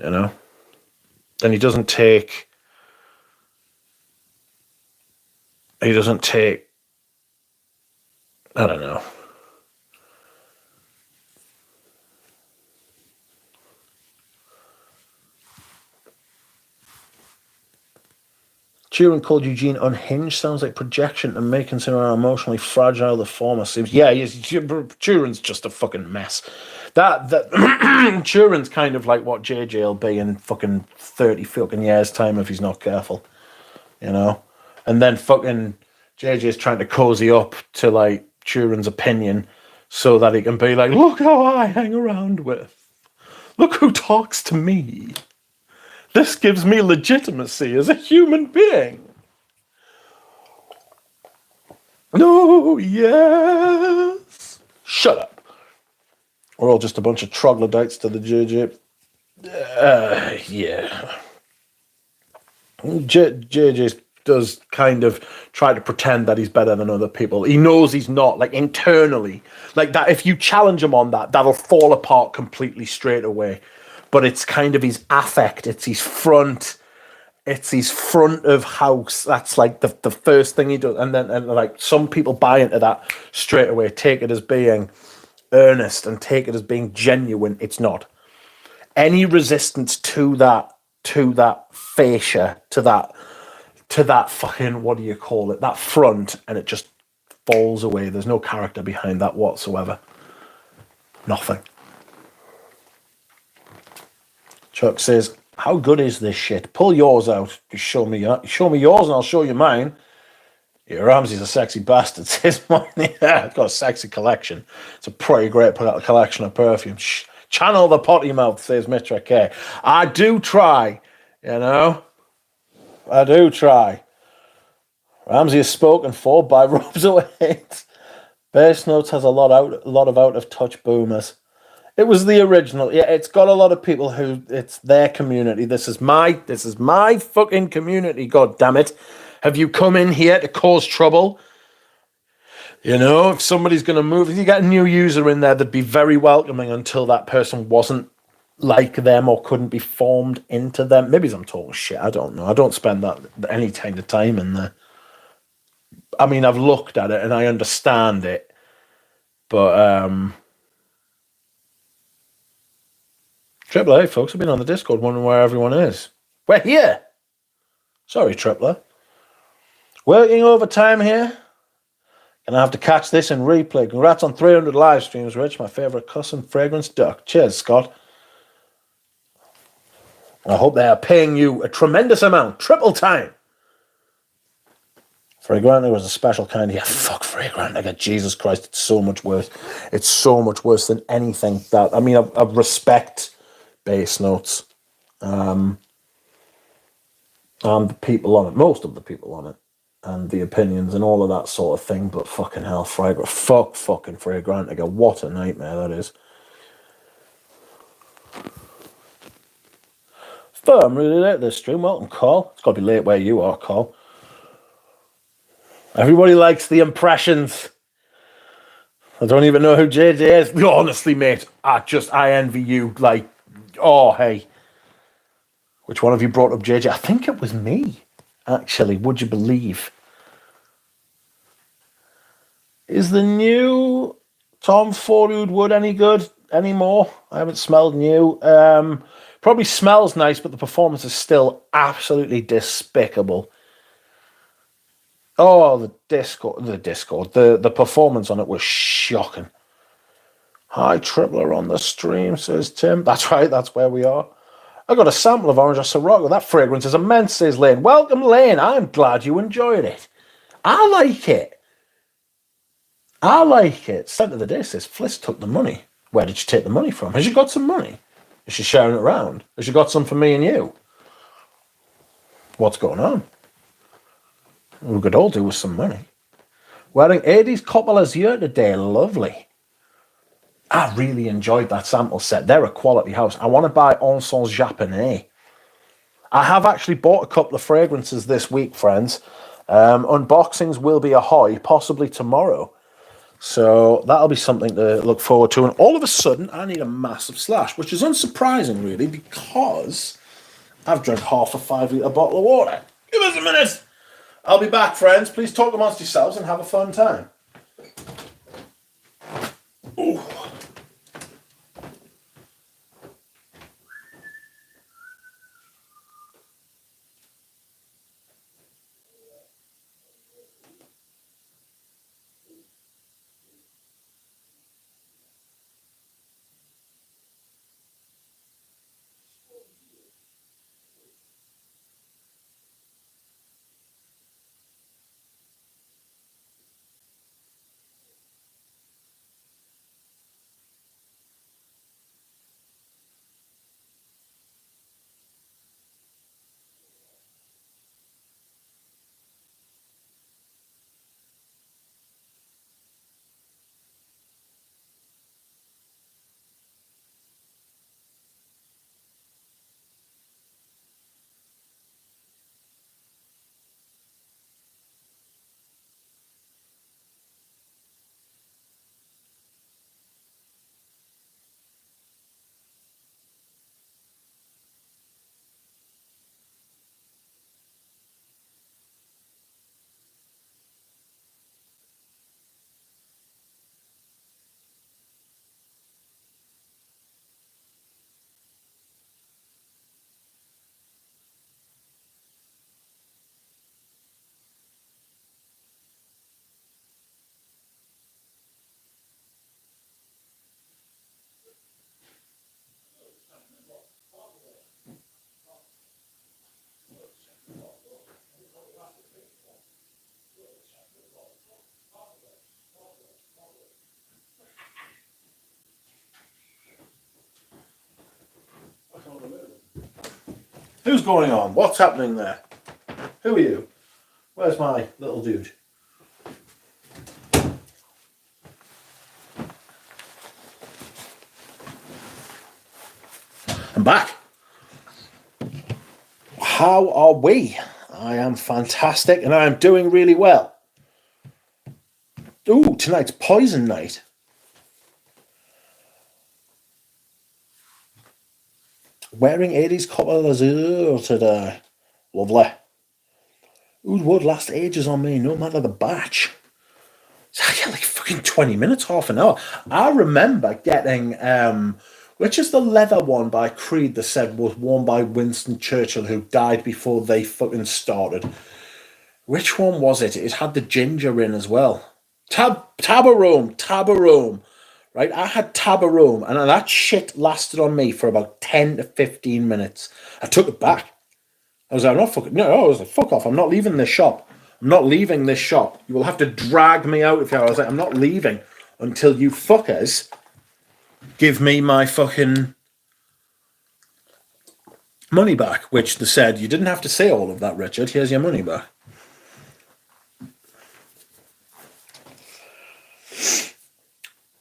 You know? And he doesn't take... I don't know. Turin called Eugene unhinged. Sounds like projection to me, considering how emotionally fragile the former seems. Yeah, Turin's just a fucking mess. That Turin's kind of like what JJ will be in fucking 30 fucking years' time if he's not careful. You know? And then fucking JJ's trying to cozy up to like Turin's opinion so that he can be like, look how I hang around with. Look who talks to me. This gives me legitimacy as a human being. No, yes. Shut up. We're all just a bunch of troglodytes to the JJ. Yeah. JJ does kind of try to pretend that he's better than other people. He knows he's not, like, internally. Like, that, if you challenge him on that, that'll fall apart completely straight away. But it's kind of his affect. It's his front of house. That's like the first thing he does. And like some people buy into that straight away, take it as being earnest and take it as being genuine. It's not. Any resistance to that fascia, to that fucking, what do you call it? That front, and it just falls away. There's no character behind that whatsoever. Nothing. Chuck says, how good is this shit? Pull yours out. You show me yours and I'll show you mine. Yeah, Ramsey's a sexy bastard, says mine. Yeah, it's got a sexy collection. It's a pretty great collection of perfume. Channel the potty mouth, says Mitra K. I do try, you know. I do try. Ramsey is spoken for by Rob's 08. Bass Notes has a lot of out of touch boomers. It was the original. Yeah, it's got a lot of people who it's their community. This is my fucking community, god damn it. Have you come in here to cause trouble? You know, if somebody's going to move, if you get a new user in there, they'd be very welcoming until that person wasn't like them or couldn't be formed into them. Maybe I'm talking shit, I don't know. I don't spend any kind of time in there. I mean, I've looked at it and I understand it, but Tripler, hey folks, I've been on the Discord wondering where everyone is. We're here. Sorry, Tripler. Working overtime here. Gonna have to catch this in replay. Congrats on 300 live streams, Rich. My favorite custom fragrance duck. Cheers, Scott. I hope they are paying you a tremendous amount. Triple time. Fragrant was a special kind. Yeah, fuck Fragrant. Like, Jesus Christ, it's so much worse. It's so much worse than anything that... I mean, I respect Bass Notes. And the people on it. Most of the people on it. And the opinions and all of that sort of thing. But fucking hell, Fragrant. Fuck fucking Fragrant. Like, what a nightmare that is. I'm really late this stream. Welcome, Carl. It's got to be late where you are, Carl. Everybody likes the impressions. I don't even know who JJ is. Honestly, mate, I envy you. Like, oh, hey. Which one of you brought up JJ? I think it was me, actually. Would you believe? Is the new Tom Ford Wood any good anymore? I haven't smelled new. Probably smells nice, but the performance is still absolutely despicable. Oh, the performance on it was shocking. Hi, Tripler on the stream, says Tim. That's right, that's where we are. I got a sample of Orange Sirocco. That fragrance is immense, says Lane. Welcome, Lane. I'm glad you enjoyed it. I like it. Sent to the day says Fliss took the money. Where did you take the money from? Has she got some money? Is she sharing it around? Has she got some for me and you? What's going on? We could all do with some money. Wearing 80s Copper Azure today. Lovely. I really enjoyed that sample set. They're a quality house. I want to buy Encens Japonais. I have actually bought a couple of fragrances this week, friends. Unboxings will be ahoy, possibly tomorrow. So that'll be something to look forward to. And all of a sudden, I need a massive slash, which is unsurprising, really, because I've drank half a 5-litre bottle of water. Give us a minute. I'll be back, friends. Please talk amongst yourselves and have a fun time. Ooh. Who's going on? What's happening there? Who are you? Where's my little dude? I'm back. How are we? I am fantastic and I am doing really well. Ooh, tonight's poison night. Wearing 80s Copper Azure today. Lovely. Oud Wood last ages on me, no matter the batch. I get like fucking 20 minutes, half an hour. I remember getting, which is the leather one by Creed that said was worn by Winston Churchill, who died before they fucking started. Which one was it? It had the ginger in as well. Tabarome. Right, I had Tabarome, and that shit lasted on me for about 10 to 15 minutes. I took it back. I was like, I'm not fucking, no, I was like, fuck off, I'm not leaving this shop. I'm not leaving this shop. You will have to drag me out if you are. I was like, I'm not leaving until you fuckers give me my fucking money back, which they said, you didn't have to say all of that, Richard. Here's your money back.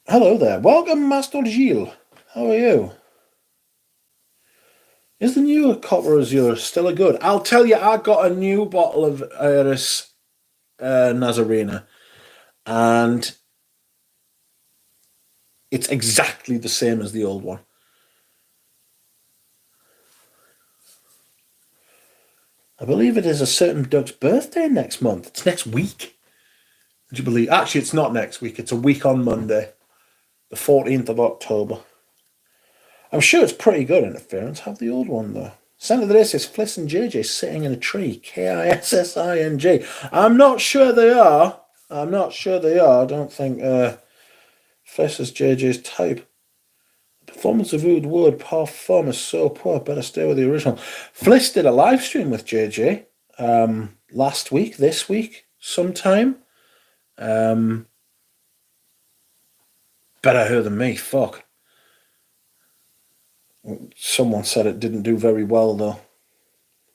Hello there. Welcome, Master Gilles. How are you? Is the new Copper Azure still a good? I'll tell you, I got a new bottle of Iris Nazarena, and It's exactly the same as the old one. I believe it is a certain Doug's birthday next month. It's next week. Would you believe? Actually, it's not next week. It's a week on Monday, the 14th of October. I'm sure it's pretty good interference. Have the old one, though. Centre of the day says Fliss and JJ sitting in a tree. Kissing. I'm not sure they are. I don't think Fliss is JJ's type. The performance of Oud Wood, parfum is so poor. Better stay with the original. Fliss did a live stream with JJ last week, this week, sometime. Better her than me. Fuck. Someone said it didn't do very well, though.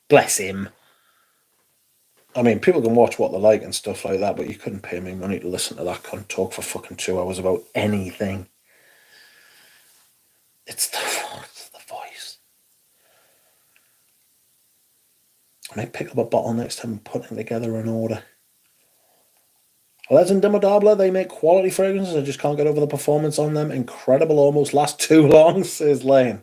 Bless him. I mean, people can watch what they like and stuff like that, but you couldn't pay me money to listen to that cunt talk for fucking 2 hours about anything. It's the voice. I might pick up a bottle next time and put together an order. Legend Dimodabla, they make quality fragrances. I just can't get over the performance on them. Incredible, almost last too long, says Lane.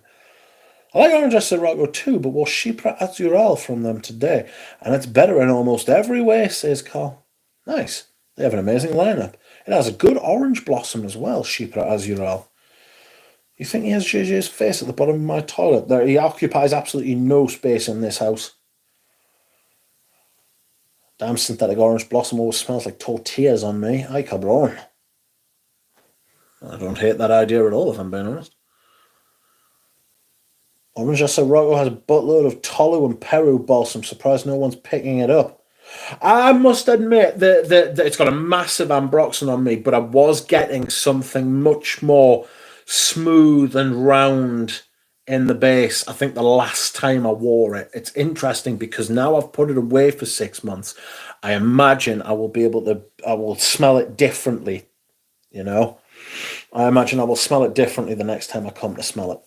I like Orange Sirocco too, but we'll Chypre Azural from them today. And it's better in almost every way, says Carl. Nice. They have an amazing lineup. It has a good orange blossom as well, Chypre Azural. You think he has JJ's face at the bottom of my toilet? There, he occupies absolutely no space in this house. Damn synthetic orange blossom always smells like tortillas on me. Ay, cabron. I don't hate that idea at all, if I'm being honest. Orange Sirocco has a buttload of Tolu and Peru balsam. Surprised no one's picking it up. I must admit that it's got a massive ambroxan on me, but I was getting something much more smooth and round in the base. I think the last time I wore it. It's interesting because now I've put it away for 6 months. I imagine I will smell it differently, you know? I imagine I will smell it differently the next time I come to smell it.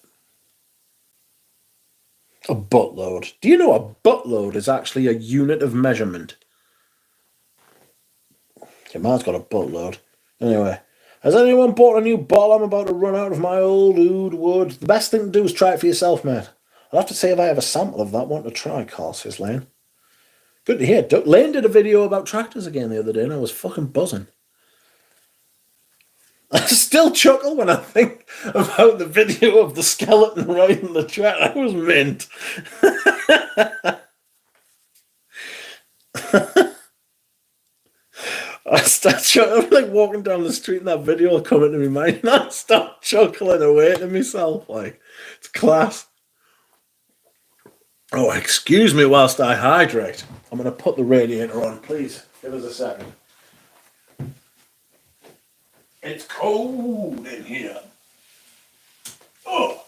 A buttload. Do you know a buttload is actually a unit of measurement? Your man's got a buttload. Anyway, has anyone bought a new bottle? I'm about to run out of my old Oud Wood. The best thing to do is try it for yourself, mate. I'll have to see if I have a sample of that one to try, Carl, says Lane. Good to hear. Lane did a video about tractors again the other day and I was fucking buzzing. I still chuckle when I think about the video of the skeleton riding the track. That was mint. I start chuckling. I'm like walking down the street and that video will come into my mind and I start chuckling away to myself. Like, it's class. Oh, excuse me whilst I hydrate. I'm going to put the radiator on, please. Give us a second. It's cold in here. Oh!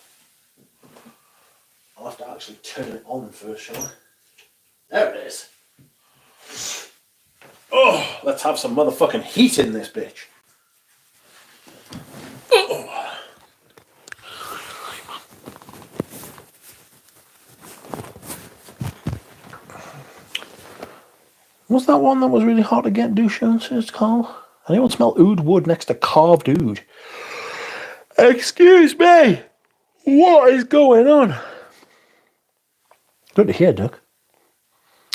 I'll have to actually turn it on first, shall I? There it is. Oh, let's have some motherfucking heat in this bitch. Oh. Was that one that was really hard to get, Dushan, says Carl? Anyone smell Oud Wood next to carved oud? Excuse me! What is going on? Good to hear, Duck.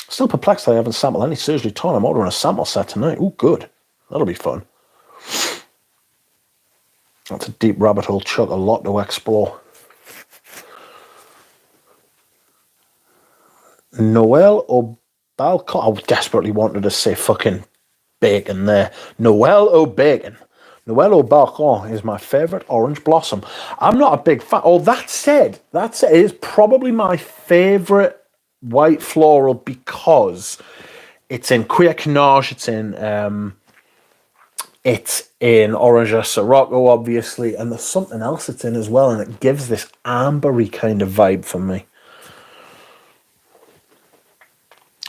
Still perplexed I haven't sampled any surgery torn. I'm ordering a sample set tonight. Ooh, good. That'll be fun. That's a deep rabbit hole, Chuck. A lot to explore. Noel O'Balcon. I desperately wanted to say fucking bacon there. Noel O'Bacon. Noel O'Balcon is my favourite orange blossom. I'm not a big fan. Oh, that said, it is probably my favourite white floral because it's in Cuisinart, it's in Orange Sirocco, obviously, and there's something else it's in as well, and it gives this ambery kind of vibe for me.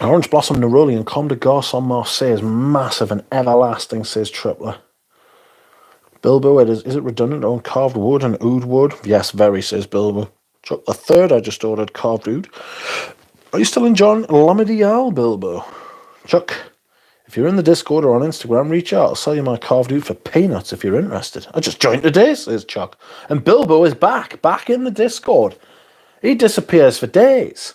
Orange Blossom Neroli and Comme de Gosse on Marseille is massive and everlasting, says Tripler. Bilbo, is it redundant on carved wood and oud wood? Yes, very, says Bilbo. Chuck the third, I just ordered carved oud. Are you still enjoying Lamedial, Bilbo? Chuck, If you're in the Discord or on Instagram, reach out. I'll sell you my carved oud for peanuts if you're interested. I just joined today, says Chuck. And Bilbo is back in the Discord. He disappears for days.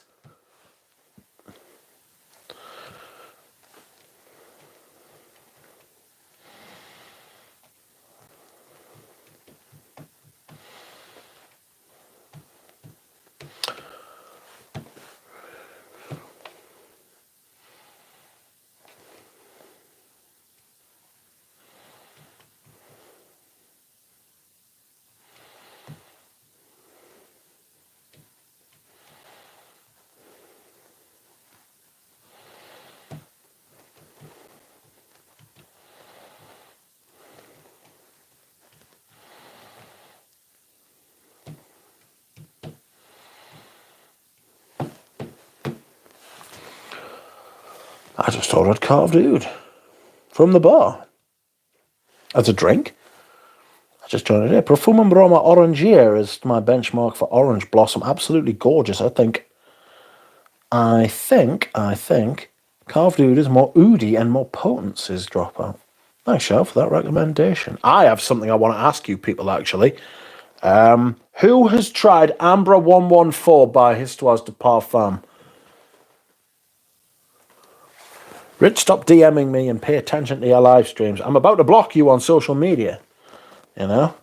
I just ordered carved oud from the bar as a drink. I just joined it here. Profumum Broma Orangier is my benchmark for orange blossom. Absolutely gorgeous. I think carved oud is more oudy and more potent, says Dropout. Thanks, Shao, for that recommendation. I have something I want to ask you people, actually. Who has tried Ambra 114 by Histoire de Parfum? Rich, stop DMing me and pay attention to your live streams. I'm about to block you on social media. You know?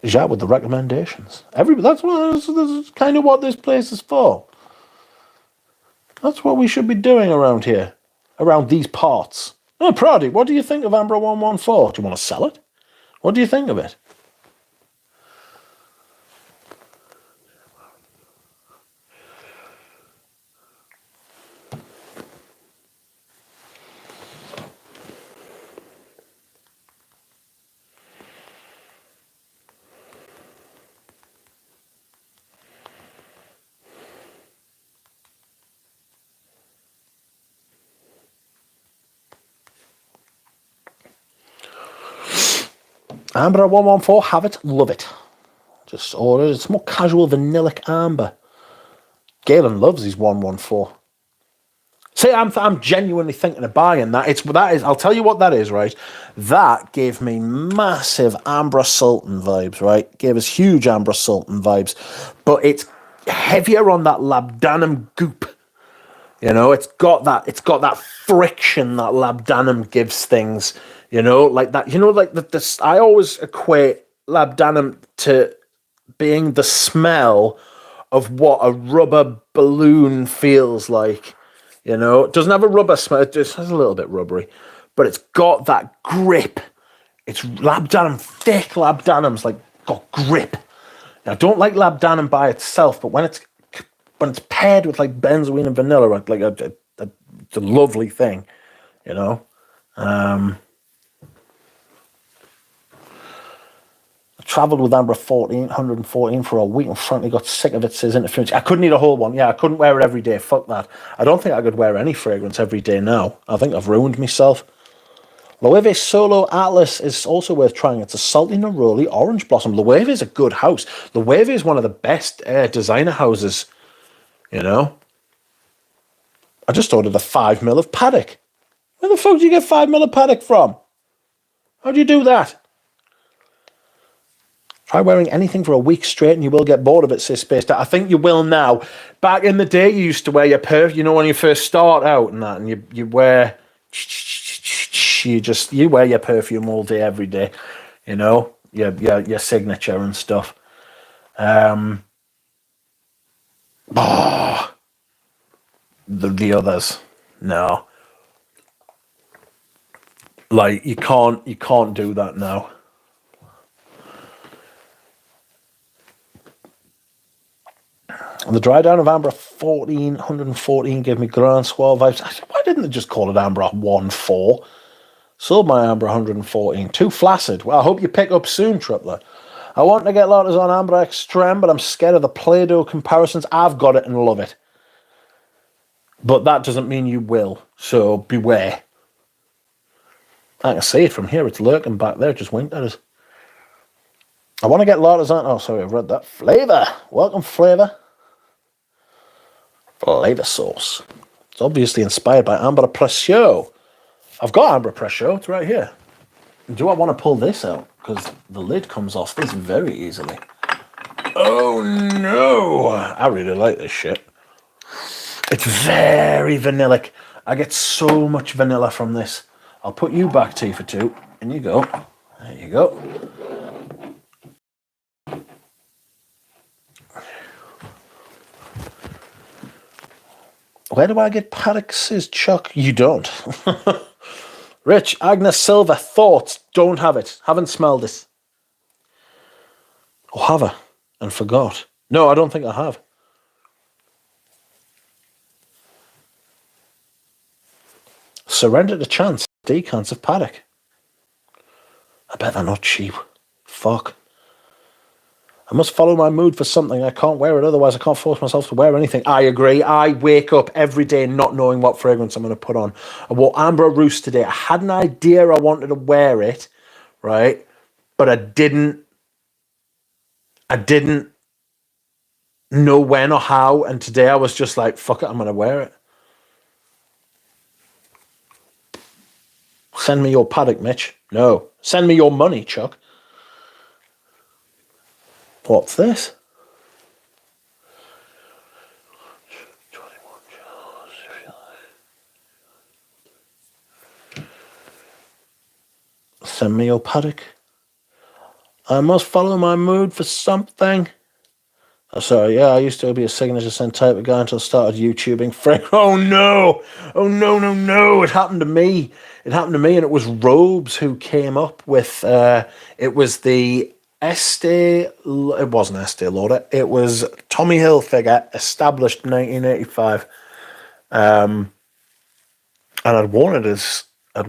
Yeah, with the recommendations. That's kind of what this place is for. That's what we should be doing around here. Around these parts. Oh, Proddy, what do you think of Ambra 114? Do you want to sell it? What do you think of it? Amber 114, have it, love it. Just order it. It's more casual, vanillic amber. Galen loves his 114. See, I'm genuinely thinking of buying that. I'll tell you what that is, right? That gave me massive Ambra Sultan vibes, right? Gave us huge Ambra Sultan vibes. But it's heavier on that labdanum goop. You know, it's got that friction that labdanum gives things. You know, like that. You know, like this. I always equate labdanum to being the smell of what a rubber balloon feels like. You know, it doesn't have a rubber smell. It just has a little bit rubbery, but it's got that grip. It's labdanum, thick labdanum's like got grip. Now, I don't like labdanum by itself, but when it's paired with like benzoin and vanilla, like it's a lovely thing. You know. Travelled with Ambra 114 for a week and frankly got sick of it, says Interference. I couldn't eat a whole one. Yeah, I couldn't wear it every day. Fuck that. I don't think I could wear any fragrance every day now. I think I've ruined myself. Loewe Solo Atlas is also worth trying. It's a salty, neroli orange blossom. Loewe is a good house. Loewe is one of the best designer houses, you know. I just ordered a 5ml of paddock. Where the fuck do you get 5ml of paddock from? How do you do that? Try wearing anything for a week straight and you will get bored of it, says Space. I think you will now. Back in the day, you used to wear your perfume, you know, when you first start out and that, and you wear, you wear your perfume all day, every day, you know, your signature and stuff. The others, no. Like, you can't do that now. And the dry down of Ambra 114 gave me Grand Squall vibes. Why didn't they just call it Ambra 1-4? Sold my Ambra 114. Too flaccid. Well, I hope you pick up soon, Tripler. I want to get lotters on Ambra Extreme, but I'm scared of the Play-Doh comparisons. I've got it and love it. But that doesn't mean you will, so beware. I can see it from here. It's lurking back there. Just winked at us. I want to get lotters on... Oh, sorry, I've read that. Flavor. Welcome, Flavor. Flavor sauce. It's obviously inspired by Amber Precio. I've got Amber Precio. It's right here. Do I want to pull this out? Because the lid comes off this very easily. Oh no! I really like this shit. It's very vanillic. I get so much vanilla from this. I'll put you back, T for two. And you go. There you go. Where do I get Paddocks' Chuck? You don't. Rich, Agnes Silva, thoughts. Don't have it. Haven't smelled it. Or have I? And forgot. No, I don't think I have. Surrendered a chance. Decants of Paddock. I bet they're not cheap. Fuck. I must follow my mood for something. I can't wear it, otherwise I can't force myself to wear anything. I agree. I wake up every day not knowing what fragrance I'm going to put on. I wore Amber Roost today. I had an idea I wanted to wear it, right? But I didn't know when or how. And today I was just like, fuck it, I'm going to wear it. Send me your paddock, Mitch. No. Send me your money, Chuck. What's this? 21 jars, if you like. Send me your paddock. I must follow my mood for something. Oh, sorry, yeah, I used to be a signature scent type of guy until I started YouTubing. Oh no! Oh no, no, no! It happened to me. It happened to me, and it was Robes who came up with, it was the it wasn't Estee Lauder, it was Tommy Hilfiger, established in 1985. And I'd worn it as a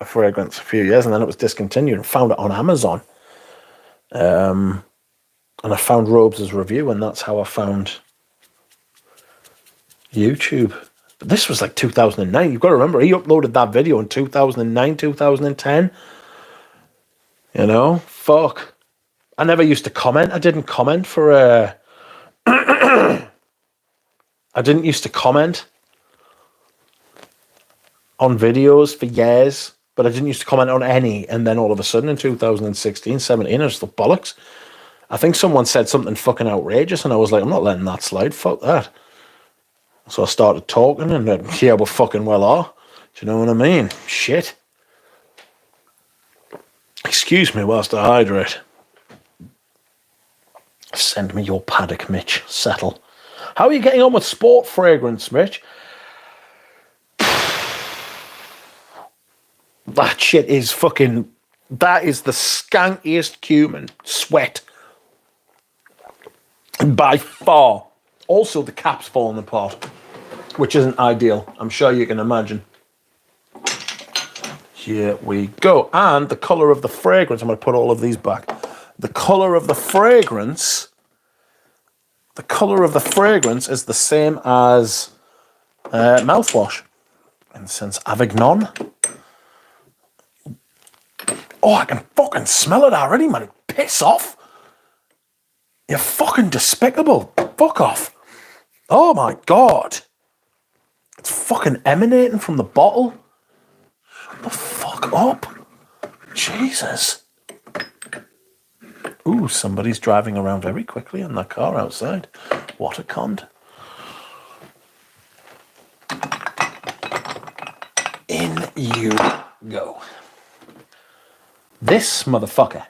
fragrance a few years, and then it was discontinued and found it on Amazon. And I found Robes' review, and that's how I found YouTube. But this was like 2009. You've got to remember, he uploaded that video in 2009, 2010. You know, fuck. I never used to comment. I didn't comment for I didn't used to comment on videos for years, but I didn't used to comment on any. And then all of a sudden in 2016, 17, I just thought, bollocks. I think someone said something fucking outrageous, and I was like, I'm not letting that slide. Fuck that. So I started talking, and then, yeah, we fucking well are. Do you know what I mean? Shit. Excuse me whilst I hydrate. Send me your paddock, Mitch. Settle. How are you getting on with sport fragrance, Mitch? That shit is fucking... That is the skankiest cumin. Sweat. By far. Also, the cap's falling apart, which isn't ideal. I'm sure you can imagine. Here we go. And the colour of the fragrance, I'm going to put all of these back. The colour of the fragrance is the same as mouthwash. And since Avignon. Oh, I can fucking smell it already, man. Piss off. You're fucking despicable. Fuck off. Oh my God. It's fucking emanating from the bottle. Shut the fuck up. Jesus. Ooh, somebody's driving around very quickly in their car outside. What a cunt. In you go. This motherfucker.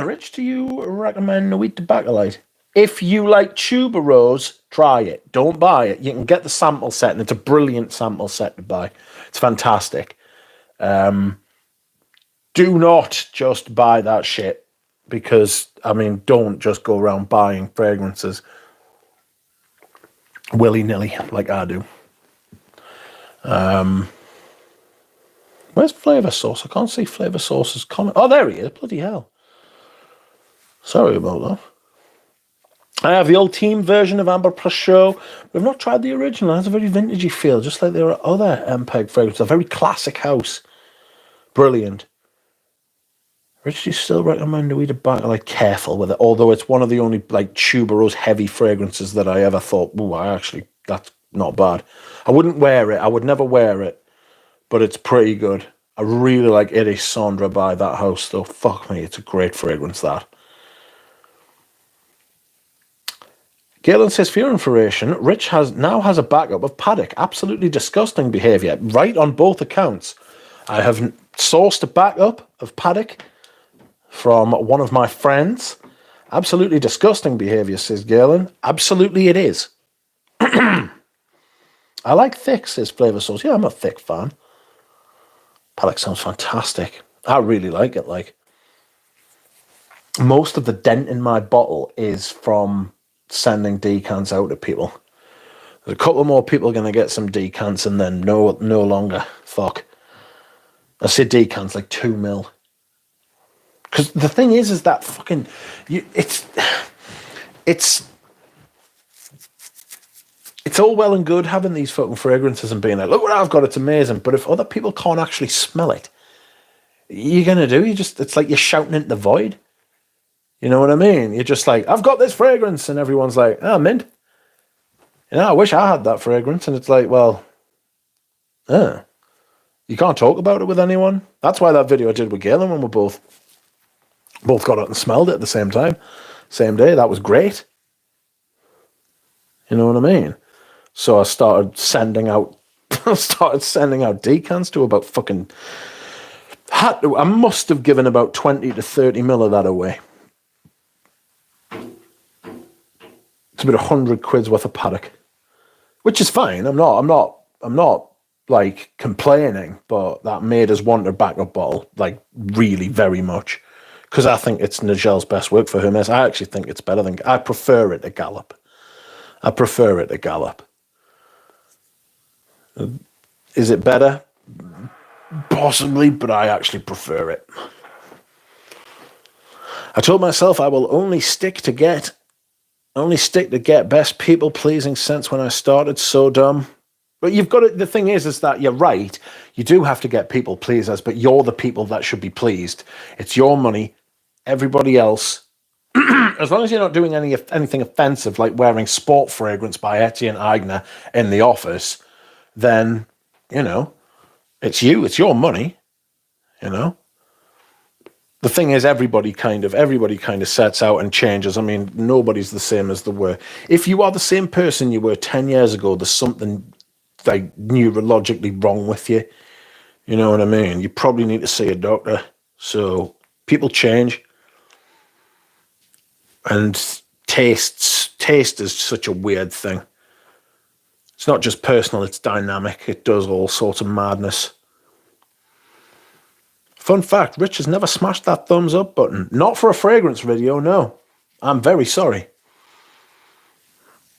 Rich, do you recommend Nuit de Bakelite? If you like tuberose, try it. Don't buy it. You can get the sample set, and it's a brilliant sample set to buy. It's fantastic. Do not just buy that shit, because, I mean, don't just go around buying fragrances willy-nilly like I do. Where's Flavor Source? I can't see Flavor Source's comment. Oh, there he is. Bloody hell. Sorry about that. I have the old team version of Amber Precio. We've not tried the original. It has a very vintagey feel, just like there are other MPEG fragrances. A very classic house. Brilliant. Rich, do you still recommend a wee tobacco? Like, careful with it. Although it's one of the only, like, tuberose heavy fragrances that I ever thought, oh, that's not bad. I wouldn't wear it. I would never wear it. But it's pretty good. I really like Iris Sondra by that house, though. Fuck me, it's a great fragrance, that. Galen says, for your information, Rich now has a backup of Paddock. Absolutely disgusting behaviour. Right on both accounts. I have sourced a backup of Paddock from one of my friends. Absolutely disgusting behaviour, says Galen. Absolutely it is. I like thick, says Flavour Sauce. Yeah, I'm a thick fan. Paddock sounds fantastic. I really like it. Like, most of the dent in my bottle is from sending decants out to people. There's a couple more people going to get some decants, and then no longer. Fuck. I say decants like 2 mil. Because the thing is that fucking it's all well and good having these fucking fragrances and being like, look what I've got, it's amazing. But if other people can't actually smell it, you're gonna do. It's like you're shouting into the void. You know what I mean? You're just like, I've got this fragrance, and everyone's like, oh, mint. I wish I had that fragrance. And it's like, well, you can't talk about it with anyone. That's why that video I did with Galen, when we both got it and smelled it at the same time, same day. That was great. You know what I mean? So I started sending out decants to about fucking. I must have given about 20 to 30 mil of that away. It's about 100 quid's worth of Paddock, which is fine. I'm not like complaining, but that made us want a backup bottle, like, really very much, because I think it's Nigel's best work for Hermes. I actually think it's better than. I prefer it to Gallop. Is it better? Possibly, but I actually prefer it. I told myself I will only stick to get best people pleasing scents when I started. So dumb. But you've got it. The thing is that you're right. You do have to get people pleasers, but you're the people that should be pleased. It's your money. Everybody else, as long as you're not doing anything offensive, like wearing sport fragrance by Etienne Eigner in the office, then, it's you. It's your money. The thing is, everybody kind of sets out and changes. I mean, nobody's the same as they were. If you are the same person you were 10 years ago, there's something like neurologically wrong with you. You know what I mean? You probably need to see a doctor. So people change. And taste is such a weird thing. It's not just personal, it's dynamic. It does all sorts of madness. Fun fact, Rich has never smashed that thumbs up button. Not for a fragrance video, no. I'm very sorry.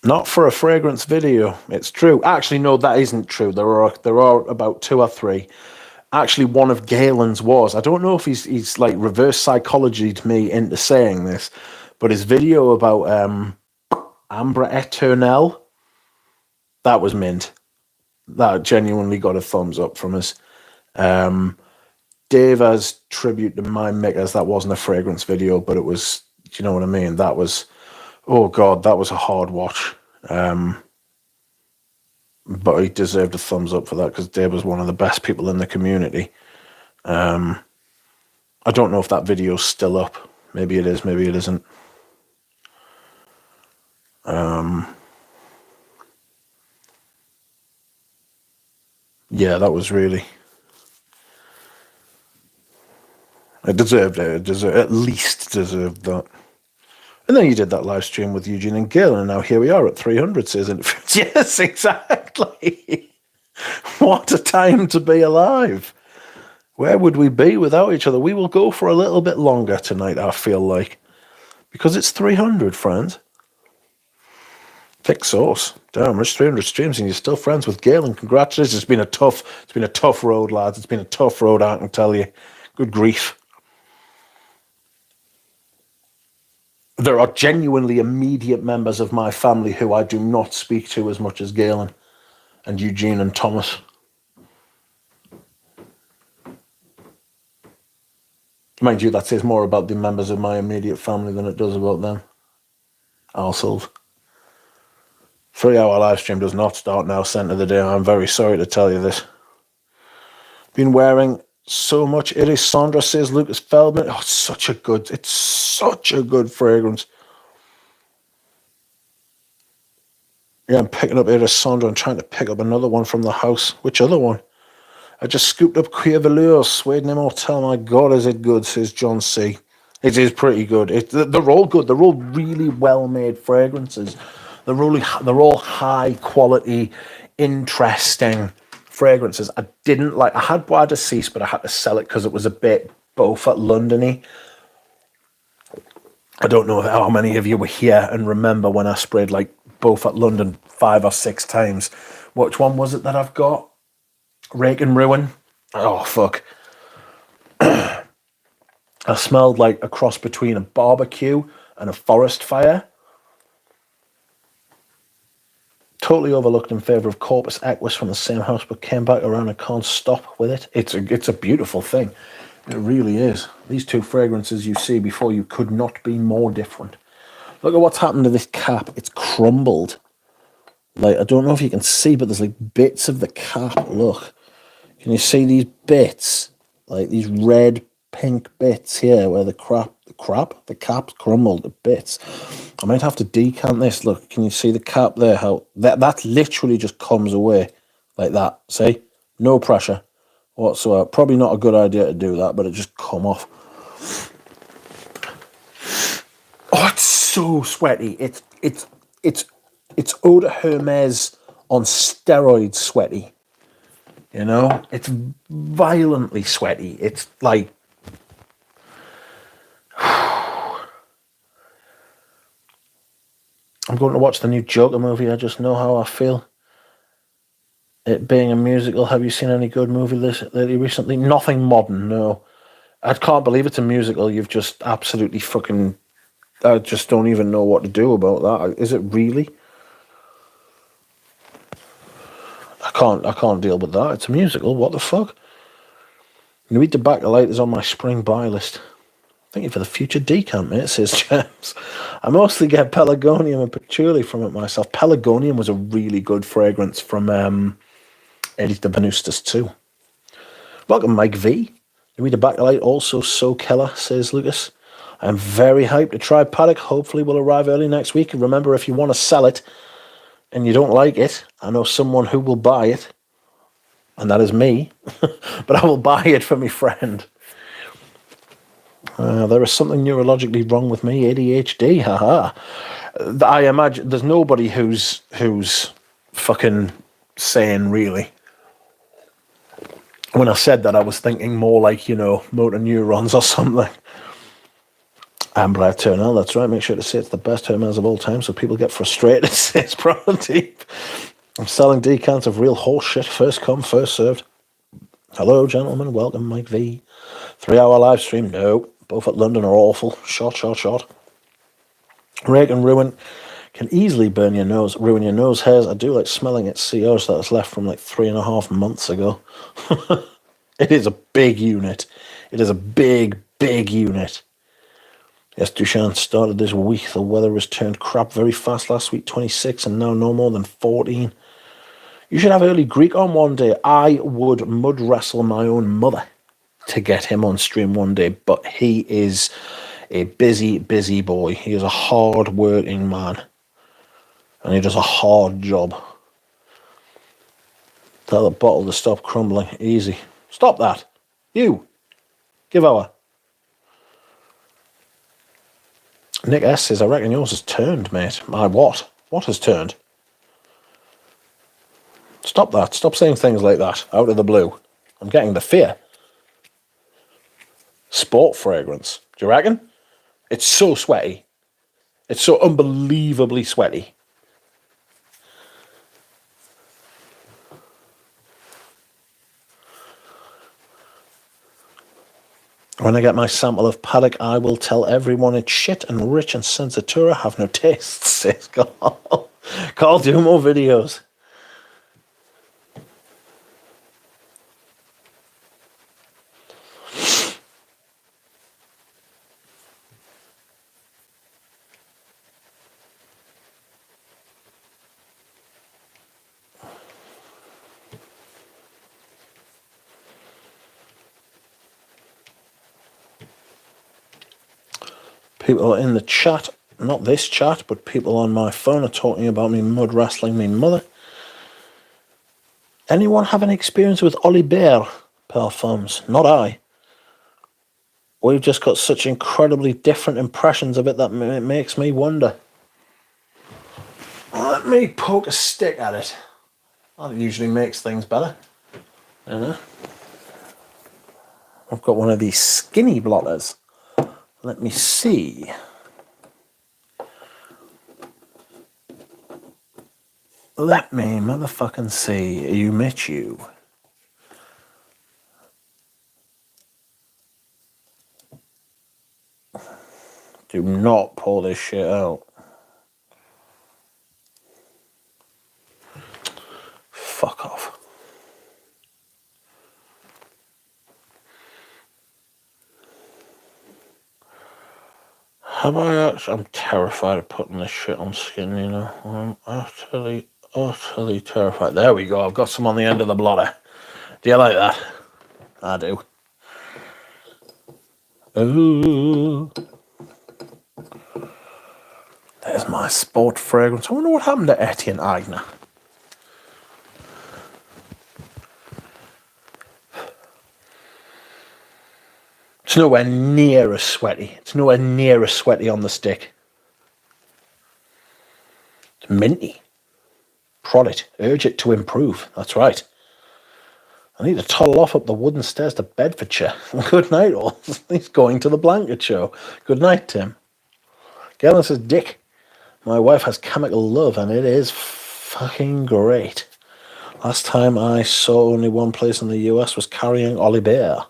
Not for a fragrance video. It's true. Actually, no, that isn't true. There are about 2 or 3. Actually, one of Galen's was. I don't know if he's like reverse psychologied me into saying this, but his video about Ambre Eternelle, that was mint. That genuinely got a thumbs up from us. Deva's tribute to My Makers, that wasn't a fragrance video, but it was, do you know what I mean? That was, oh God, that was a hard watch. But he deserved a thumbs up for that, because Dave was one of the best people in the community. I don't know if that video's still up. Maybe it is, maybe it isn't. Yeah, that was really... It deserved it. At least deserved that. And then you did that live stream with Eugene and Gil, and now here we are at 300, says it. Yes, exactly. What a time to be alive. Where would we be without each other? We will go for a little bit longer tonight, I feel like. Because it's 300, friends. Thick sauce. Damn, it's 300 streams and you're still friends with Galen. Congratulations. It's been a tough road, lads. It's been a tough road, I can tell you. Good grief. There are genuinely immediate members of my family who I do not speak to as much as Galen and Eugene and Thomas. Mind you, that says more about the members of my immediate family than it does about them. Arseholes. 3-hour live stream does not start now, centre of the day. I'm very sorry to tell you this. Been wearing so much. It is Sandra, says Lucas Feldman. Oh, it's such a good fragrance. Yeah, I'm picking up Iris Sandra. I'm trying to pick up another one from the house. Which other one? I just scooped up Queer Velour, Suede Immortel. My God, is it good, says John C. It is pretty good. They're all good. They're all really well-made fragrances. They're all high-quality, interesting fragrances. I had Bois de Cease, but I had to sell it because it was a bit Beaufort London-y. I don't know how many of you were here and remember when I sprayed like Beaufort London 5 or 6 times. Which one was it that I've got? Rake and Ruin. Oh, fuck. I smelled like a cross between a barbecue and a forest fire. Totally overlooked in favour of Corpus Equus from the same house, but came back around and can't stop with it. It's a beautiful thing. It really is. These two fragrances you see before you could not be more different. Look at what's happened to this cap. It's crumbled. Like, I don't know if you can see, but there's like bits of the cap. Look. Can you see these bits? Like these red, pink bits here where the cap's crumbled to bits. I might have to decant this. Look, can you see the cap there? How that literally just comes away like that. See? No pressure whatsoever. Probably not a good idea to do that, but it just come off. Oh, it's so sweaty. It's Eau de Hermes on steroids sweaty. You know, it's violently sweaty. It's like, I'm going to watch the new Joker movie. I just know how I feel. It being a musical. Have you seen any good movie lately recently? Nothing modern, no. I can't believe it's a musical. You've just absolutely fucking... I just don't even know what to do about that. Is it really? I can't deal with that. It's a musical. What the fuck? Nuit de Bakelite is on my spring buy list. Thank you for the future decant, mate, says James. I mostly get Pelargonium and Patchouli from it myself. Pelargonium was a really good fragrance from Eddie de Benustas too. Welcome, Mike V. Nuit de Bakelite, also so killer, says Lucas. I'm very hyped to try Paddock. Hopefully will arrive early next week. And remember, if you want to sell it and you don't like it, I know someone who will buy it. And that is me. But I will buy it for my friend. There is something neurologically wrong with me. ADHD, haha. I imagine there's nobody who's fucking sane, really. When I said that, I was thinking more like, you know, motor neurons or something. Amber Turnell, that's right. Make sure to say it's the best Hermes of all time so people get frustrated, says Deep. I'm selling decants of real horse shit. First come, first served. Hello, gentlemen. Welcome, Mike V. 3-hour live stream. No. Both at London are awful. Short. Rake and Ruin can easily ruin your nose hairs. I do like smelling its COs that was left from like 3.5 months ago. It is a big unit. It is a big unit. Yes, Dushan started this week. The weather has turned crap very fast last week, 26, and now no more than 14. You should have early Greek on one day. I would mud wrestle my own mother to get him on stream one day, but he is a busy boy. He is a hard-working man, and he does a hard job. Tell the bottle to stop crumbling. Easy. Stop that. You. Give over. Nick S says, I reckon yours has turned, mate. My what? What has turned? Stop that. Stop saying things like that out of the blue. I'm getting the fear. Sport fragrance. Do you reckon? It's so sweaty. It's so unbelievably sweaty. When I get my sample of Paddock, I will tell everyone it's shit and Rich and Sensatura have no taste, says Carl. Carl, do more videos. People in the chat, not this chat, but people on my phone are talking about me mud wrestling me mother. Anyone have any experience with Oliver perfumes? Not I. We've just got such incredibly different impressions of it that it makes me wonder. Let me poke a stick at it. That usually makes things better. You know? I've got one of these skinny blotters. Let me see. Let me motherfucking see. You met you. Do not pull this shit out. Fuck off. Have I actually? I'm terrified of putting this shit on skin, you know. I'm utterly terrified. There we go. I've got some on the end of the blotter. Do you like that? I do. Ooh. There's my sport fragrance. I wonder what happened to Etienne Agner. It's nowhere near as sweaty. It's nowhere near as sweaty on the stick. It's minty. Prod it. Urge it to improve. That's right. I need to toddle off up the wooden stairs to Bedfordshire. Good night, all. He's going to the blanket show. Good night, Tim. Galen says, Dick, my wife has chemical love, and it is fucking great. Last time I saw only one place in the US was carrying Oliver.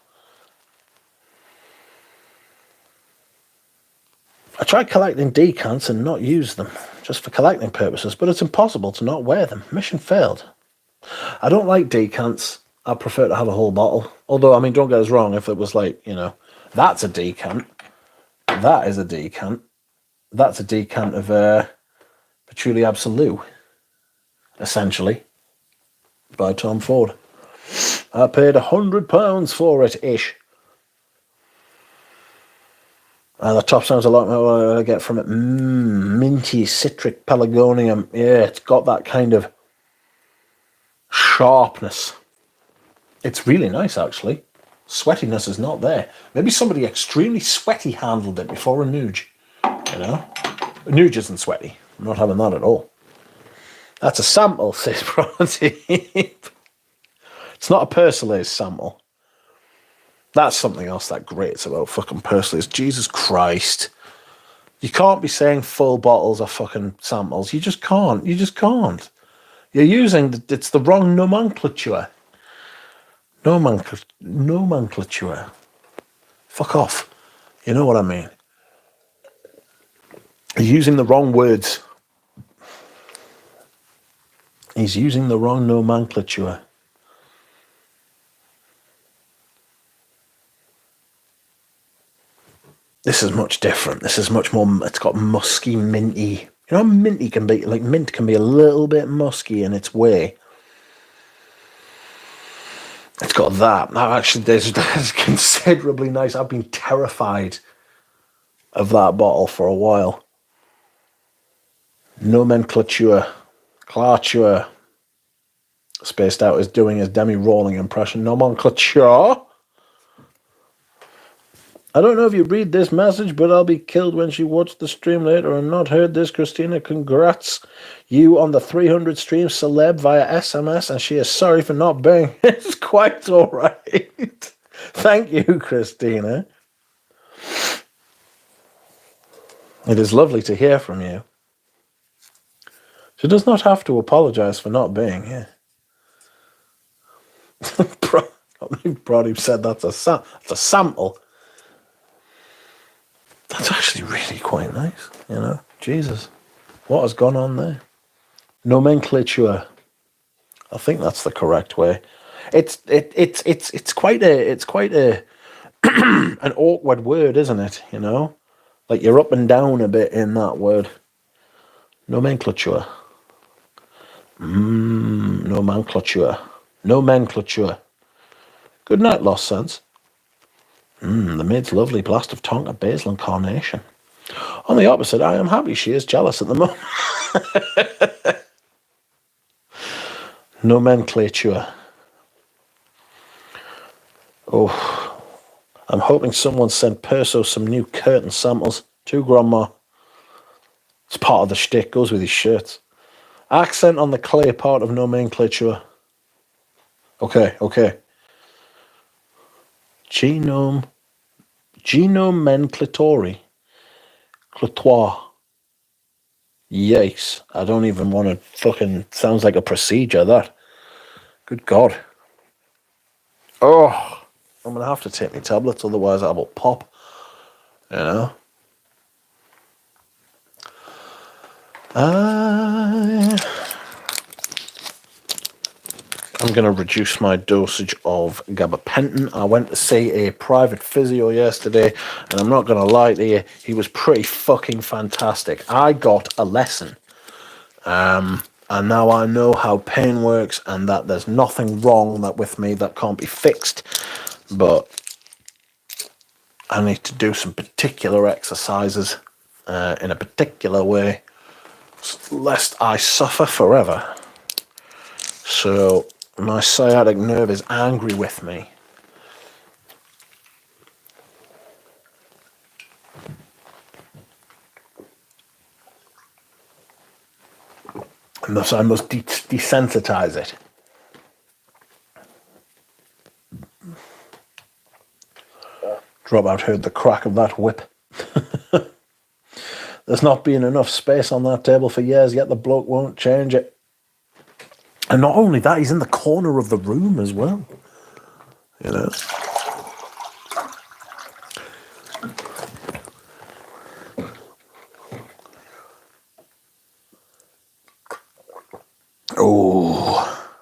I tried collecting decants and not use them, just for collecting purposes, but it's impossible to not wear them. Mission failed. I don't like decants. I prefer to have a whole bottle. Although, I mean, don't get us wrong, if it was like, you know, that's a decant, that is a decant, that's a decant of Patchouli Absolute, essentially, by Tom Ford. I paid £100 for it, ish. The top sounds a lot more what I get from it. Minty, citric, pelargonium. Yeah, it's got that kind of sharpness. It's really nice, actually. Sweatiness is not there. Maybe somebody extremely sweaty handled it before a Nuge. You know? A Nuge isn't sweaty. I'm not having that at all. That's a sample, says Bronte. It's not a Persolaise sample. That's something else that grates about fucking Persolaise. Jesus Christ. You can't be saying full bottles are fucking samples. You just can't. You just can't. You're using, it's the wrong nomenclature. Nomenclature. Fuck off. You know what I mean. He's using the wrong words. He's using the wrong nomenclature. This is much different. This is much more, it's got musky, minty. You know, minty can be, like mint can be a little bit musky in its way. It's got that. Now, actually, that's considerably nice. I've been terrified of that bottle for a while. Nomenclature. Clature. Spaced Out is doing his Demi Rawling impression. Nomenclature. I don't know if you read this message, but I'll be killed when she watched the stream later and not heard this. Christina, congrats you on the 300 streams celeb via SMS, and she is sorry for not being. It's quite all right. Thank you, Christina. It is lovely to hear from you. She does not have to apologize for not being here. Brody said that's a sample. That's actually really quite nice, you know. Jesus, what has gone on there? Nomenclature. I think that's the correct way. It's quite a an awkward word, isn't it? You know, like you're up and down a bit in that word. Nomenclature. Nomenclature. Nomenclature. Good night, Lost Sense. The maid's lovely blast of tonka, basil and carnation. On the opposite, I am happy she is jealous at the moment. Nomenclature. Oh, I'm hoping someone sent Perso some new curtain samples. To Grandma. It's part of the shtick, goes with his shirts. Accent on the clear part of nomenclature. Okay. Genomenclatory. Clatoire. Yikes. I don't even want to fucking... Sounds like a procedure, that. Good God. Oh, I'm going to have to take my tablets, otherwise I will pop. You know? I'm going to reduce my dosage of gabapentin. I went to see a private physio yesterday, and I'm not going to lie to you, he was pretty fucking fantastic. I got a lesson. And now I know how pain works and that there's nothing wrong with me that can't be fixed. But I need to do some particular exercises in a particular way, lest I suffer forever. So my sciatic nerve is angry with me. And thus I must desensitize it. Dropout heard the crack of that whip. There's not been enough space on that table for years, yet the bloke won't change it. And not only that, he's in the corner of the room as well. You know? Oh.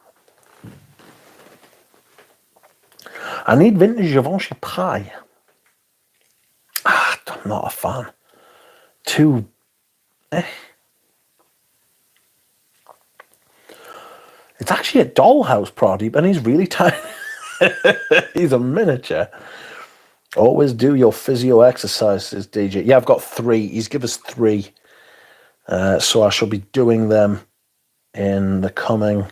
I need vintage Givenchy pie. I'm not a fan. Too... It's actually a dollhouse, Pradeep, and he's really tiny. He's a miniature. Always do your physio exercises, DJ. Yeah, I've got 3. He's given us 3. So I shall be doing them in the coming...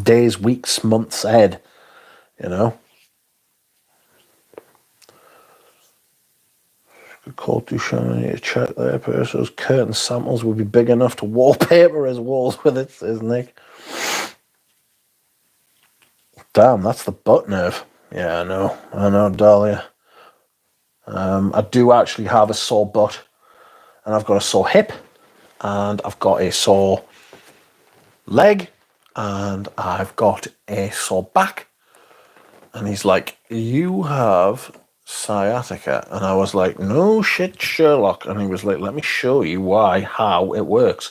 days, weeks, months ahead. You know? Call Duchamp, I need to check there. Perso's curtain samples would be big enough to wallpaper his walls with it, says Nick. Damn, that's the butt nerve. Yeah, I know, Dahlia. I do actually have a sore butt, and I've got a sore hip, and I've got a sore leg, and I've got a sore back. And he's like, you have sciatica. And I was like, no shit, Sherlock. And he was like, let me show you how it works.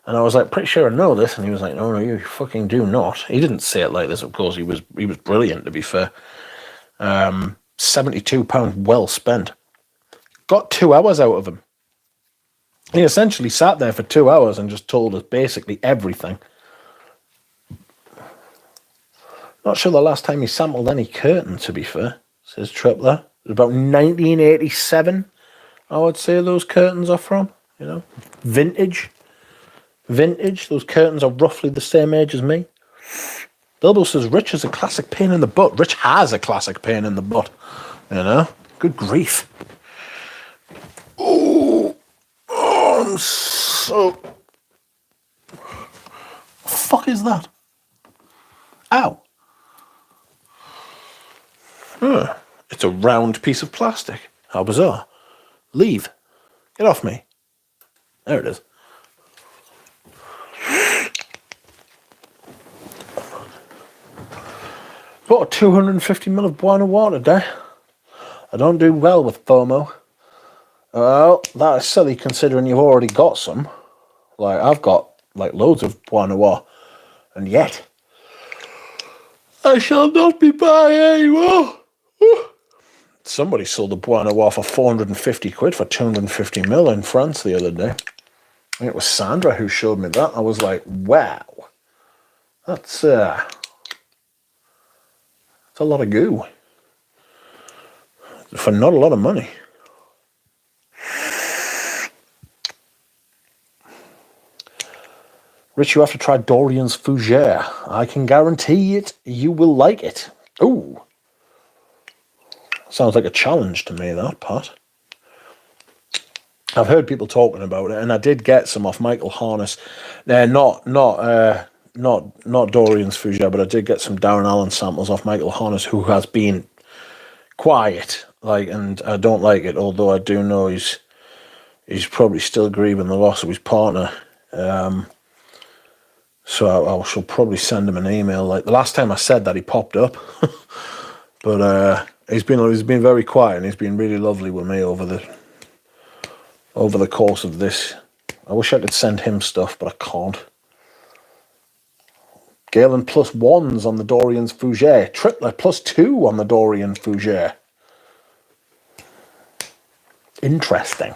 And I was like, pretty sure I know this. And he was like, no, you fucking do not. He didn't say it like this, of course. He was brilliant, to be fair. £72 well spent. Got 2 hours out of him. He essentially sat there for 2 hours and just told us basically everything. Not sure the last time he sampled any curtain, to be fair, says Tripler. It was about 1987, I would say those curtains are from, you know. Vintage. Those curtains are roughly the same age as me. Bilbo says Rich has a classic pain in the butt. Rich has a classic pain in the butt, you know. Good grief. Oh, I'm so... What the fuck is that? Ow. It's a round piece of plastic. How bizarre. Leave. Get off me. There it is. Bought a 250ml of Buona water today. I don't do well with FOMO. Well, that is silly considering you've already got some. Like, I've got, like, loads of Buona water. And yet, I shall not be buying anymore. Somebody sold a Buona water for 450 quid for 250ml in France the other day. I think it was Sandra who showed me that. I was like, wow. That's a lot of goo. for not a lot of money. Rich, you have to try Dorian's Fougere. I can guarantee it. You will like it. Ooh. Sounds like a challenge to me, that part. I've heard people talking about it, and I did get some off Michael Harness. Not Dorian's Fougere, but I did get some Darren Allen samples off Michael Harness, who has been quiet, and I don't like it. Although I do know he's probably still grieving the loss of his partner. So I shall probably send him an email. Like the last time I said that, he popped up, but he's been very quiet, and he's been really lovely with me over the course of this. I wish I could send him stuff, but I can't. Galen +1s on the Dorian's Fougere. Tripler +2 on the Dorian Fougere. Interesting.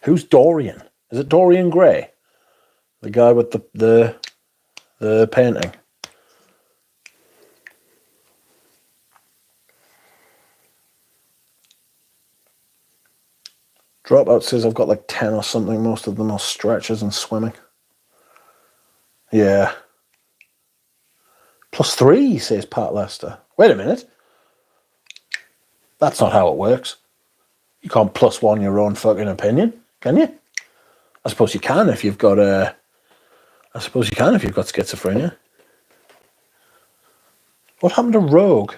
Who's Dorian? Is it Dorian Gray? The guy with the painting. Dropout says I've got like 10 or something. Most of them are stretches and swimming. Yeah. +3, says Pat Lester. Wait a minute. That's not how it works. You can't +1 your own fucking opinion, can you? I suppose you can if you've got schizophrenia. What happened to Rogue?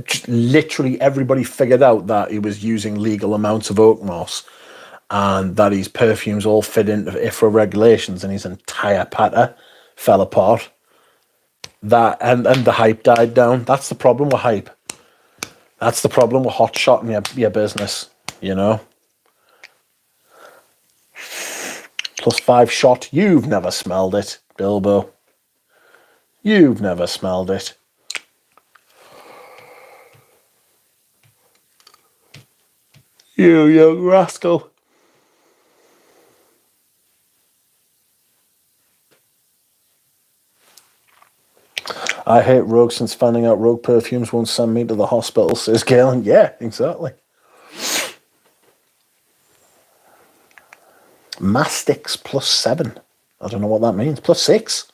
Just literally everybody figured out that he was using legal amounts of oak moss, and that his perfumes all fit into IFRA regulations, and his entire patter fell apart. That and the hype died down. That's the problem with hype. That's the problem with hot-shotting your business, you know. +5 shot. You've never smelled it, Bilbo. You've never smelled it. You young rascal. I hate Rogue since finding out Rogue perfumes won't send me to the hospital, says Galen. Yeah, exactly. Mastix +7. I don't know what that means. +6.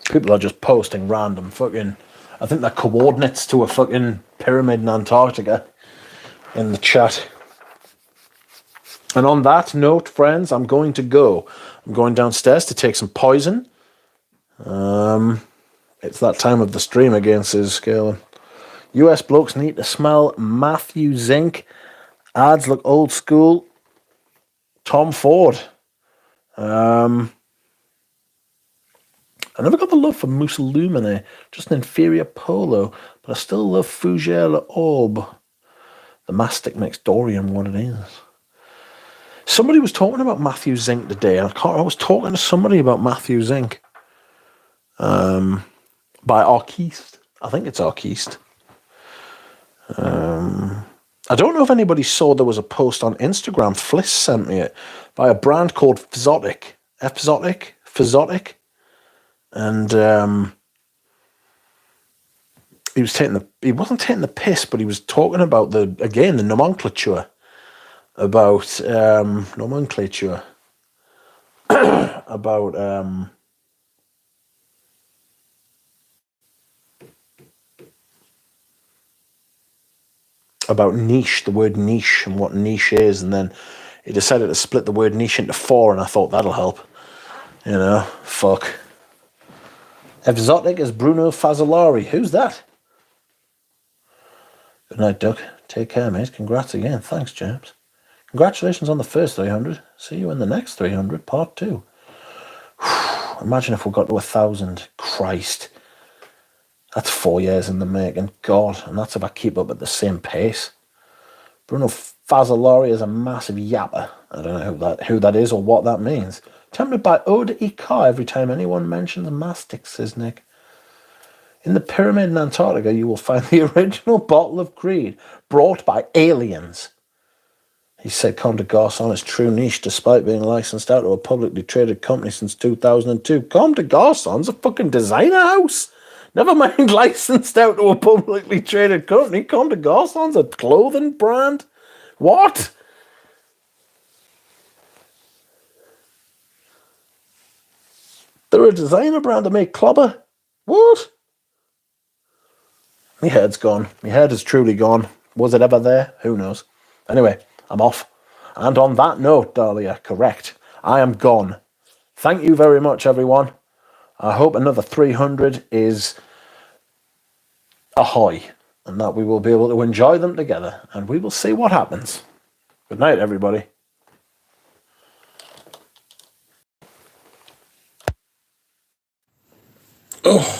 People are just posting random fucking... I think they're coordinates to a fucking pyramid in Antarctica in the chat. And on that note, friends, I'm going to go. I'm going downstairs to take some poison. It's that time of the stream again, says Galen. US blokes need to smell Matthew Zink. Ads look old school. Tom Ford. I never got the love for Mousse Lumine, just an inferior polo, but I still love Fougere L'Aube. The mastic makes Dorian what it is. Somebody was talking about Matthew Zink today, and I was talking to somebody about Matthew Zink. By Arquiste. I think it's Arquiste. I don't know if anybody saw there was a post on Instagram. Fliss sent me it by a brand called Fzotic. Fzotic. And he wasn't taking the piss, but he was talking about the nomenclature. About nomenclature. About niche, the word niche, and what niche is, and then he decided to split the word niche into 4, and I thought that'll help. You know, fuck. Exotic is Bruno Fazzolari. Who's that? Good night, Duck. Take care, mate. Congrats again. Thanks, James. Congratulations on the first 300. See you in the next 300, part 2. Imagine if we got to 1,000. Christ. That's 4 years in the making. God, and that's if I keep up at the same pace. Bruno Fazzolari is a massive yapper. I don't know who that is or what that means. Tempted by eau d'Icar every time anyone mentions Mastix, says Nick. In the pyramid in Antarctica, you will find the original bottle of Creed brought by aliens. He said Comme des Garçons is true niche despite being licensed out to a publicly traded company since 2002. Comme des Garçons, a fucking designer house? Never mind licensed out to a publicly traded company. Comme des Garçons, a clothing brand? What? They're a designer brand that make clobber? What? My head's gone. My head is truly gone. Was it ever there? Who knows? Anyway, I'm off. And on that note, Dahlia, correct. I am gone. Thank you very much, everyone. I hope another 300 is ahoy, and that we will be able to enjoy them together, and we will see what happens. Good night, everybody. Oh.